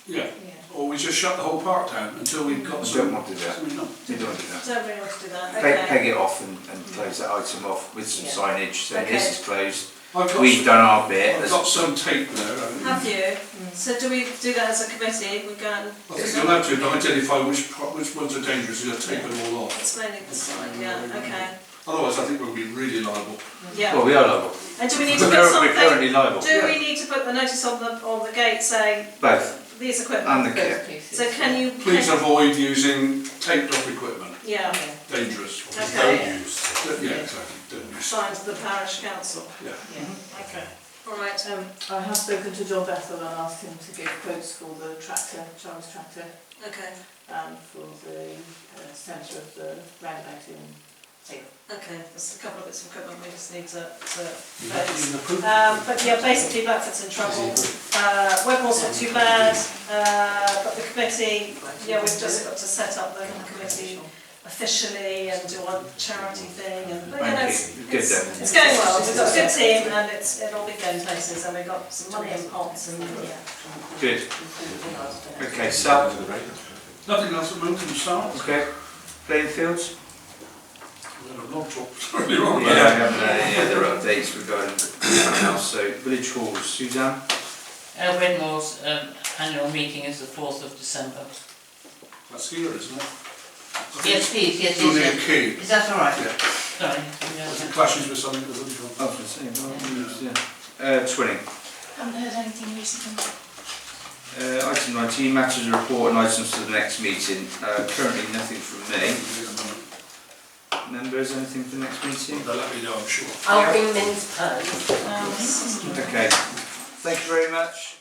[SPEAKER 1] it.
[SPEAKER 12] Yeah. Or we just shut the whole park down until we've got
[SPEAKER 1] We
[SPEAKER 12] some.
[SPEAKER 1] don't want to do that.
[SPEAKER 12] something done.
[SPEAKER 1] We don't want to do that.
[SPEAKER 2] don't really want to do that,
[SPEAKER 1] Peg
[SPEAKER 2] okay.
[SPEAKER 1] it off and close that item off with some
[SPEAKER 2] Yeah.
[SPEAKER 1] signage saying this
[SPEAKER 2] Okay.
[SPEAKER 1] is closed.
[SPEAKER 12] I've got
[SPEAKER 1] We've done our bit.
[SPEAKER 12] I've got some tape there. haven't I?
[SPEAKER 2] Have you? So do we do that as a committee? We go and
[SPEAKER 12] I think you'll have to identify which ones are dangerous, you'll tape them all off.
[SPEAKER 2] it's mainly the side, yeah, okay.
[SPEAKER 12] Otherwise, I think we'll be really liable.
[SPEAKER 2] Yeah.
[SPEAKER 1] Well, we are liable.
[SPEAKER 2] And do we need to
[SPEAKER 1] We're
[SPEAKER 2] put
[SPEAKER 1] currently
[SPEAKER 2] something,
[SPEAKER 1] liable.
[SPEAKER 2] do we need to put the notice on the gate saying
[SPEAKER 1] Both.
[SPEAKER 2] these equipment?
[SPEAKER 1] And the kit.
[SPEAKER 2] So can you?
[SPEAKER 12] Please avoid using taped off equipment,
[SPEAKER 2] Yeah,
[SPEAKER 12] dangerous.
[SPEAKER 2] okay.
[SPEAKER 12] Yeah, exactly, don't use.
[SPEAKER 2] Signed to the parish council.
[SPEAKER 12] Yeah.
[SPEAKER 2] Okay. All right.
[SPEAKER 11] I have spoken to John Bethel and asked him to give quotes for the tractor, Charles tractor,
[SPEAKER 2] Okay.
[SPEAKER 11] and for the centre of the roundabout in Sale.
[SPEAKER 2] Okay. There's a couple of bits of equipment we just need to
[SPEAKER 12] You
[SPEAKER 2] fix.
[SPEAKER 12] can approve.
[SPEAKER 2] But yeah, basically Blackford's in trouble. Wedmore's not too bad, but the committee, yeah, we've just got to set up the committee officially and do our charity thing, and but, you know,
[SPEAKER 1] Thank you. Good then.
[SPEAKER 2] it's going well. We've got a good team and it'll be going places, and we've got some money in pots and yeah.
[SPEAKER 1] Good. Okay, Sal.
[SPEAKER 12] Nothing else at the moment from start.
[SPEAKER 1] Okay. Playing fields?
[SPEAKER 12] We had a long talk earlier on.
[SPEAKER 1] Yeah, I haven't had any other updates regarding anything else. So, village halls, Suzanne?
[SPEAKER 9] Wedmore's annual meeting is the 4th of December.
[SPEAKER 12] That's here, isn't it?
[SPEAKER 9] Yes, please, yes,
[SPEAKER 12] You'll need
[SPEAKER 9] yes,
[SPEAKER 12] a
[SPEAKER 9] yes.
[SPEAKER 12] key.
[SPEAKER 9] Is that all right?
[SPEAKER 12] Yeah.
[SPEAKER 9] Sorry.
[SPEAKER 12] If it clashes with something, there's only one.
[SPEAKER 1] I was going to say, yeah. Twinning.
[SPEAKER 13] Haven't heard anything recently.
[SPEAKER 1] Item 19, matters of report and items for the next meeting. Currently nothing from me. Members, anything for the next meeting?
[SPEAKER 12] They'll let me know, I'm sure.
[SPEAKER 3] I'll bring mince pies.
[SPEAKER 1] Okay. Thank you very much.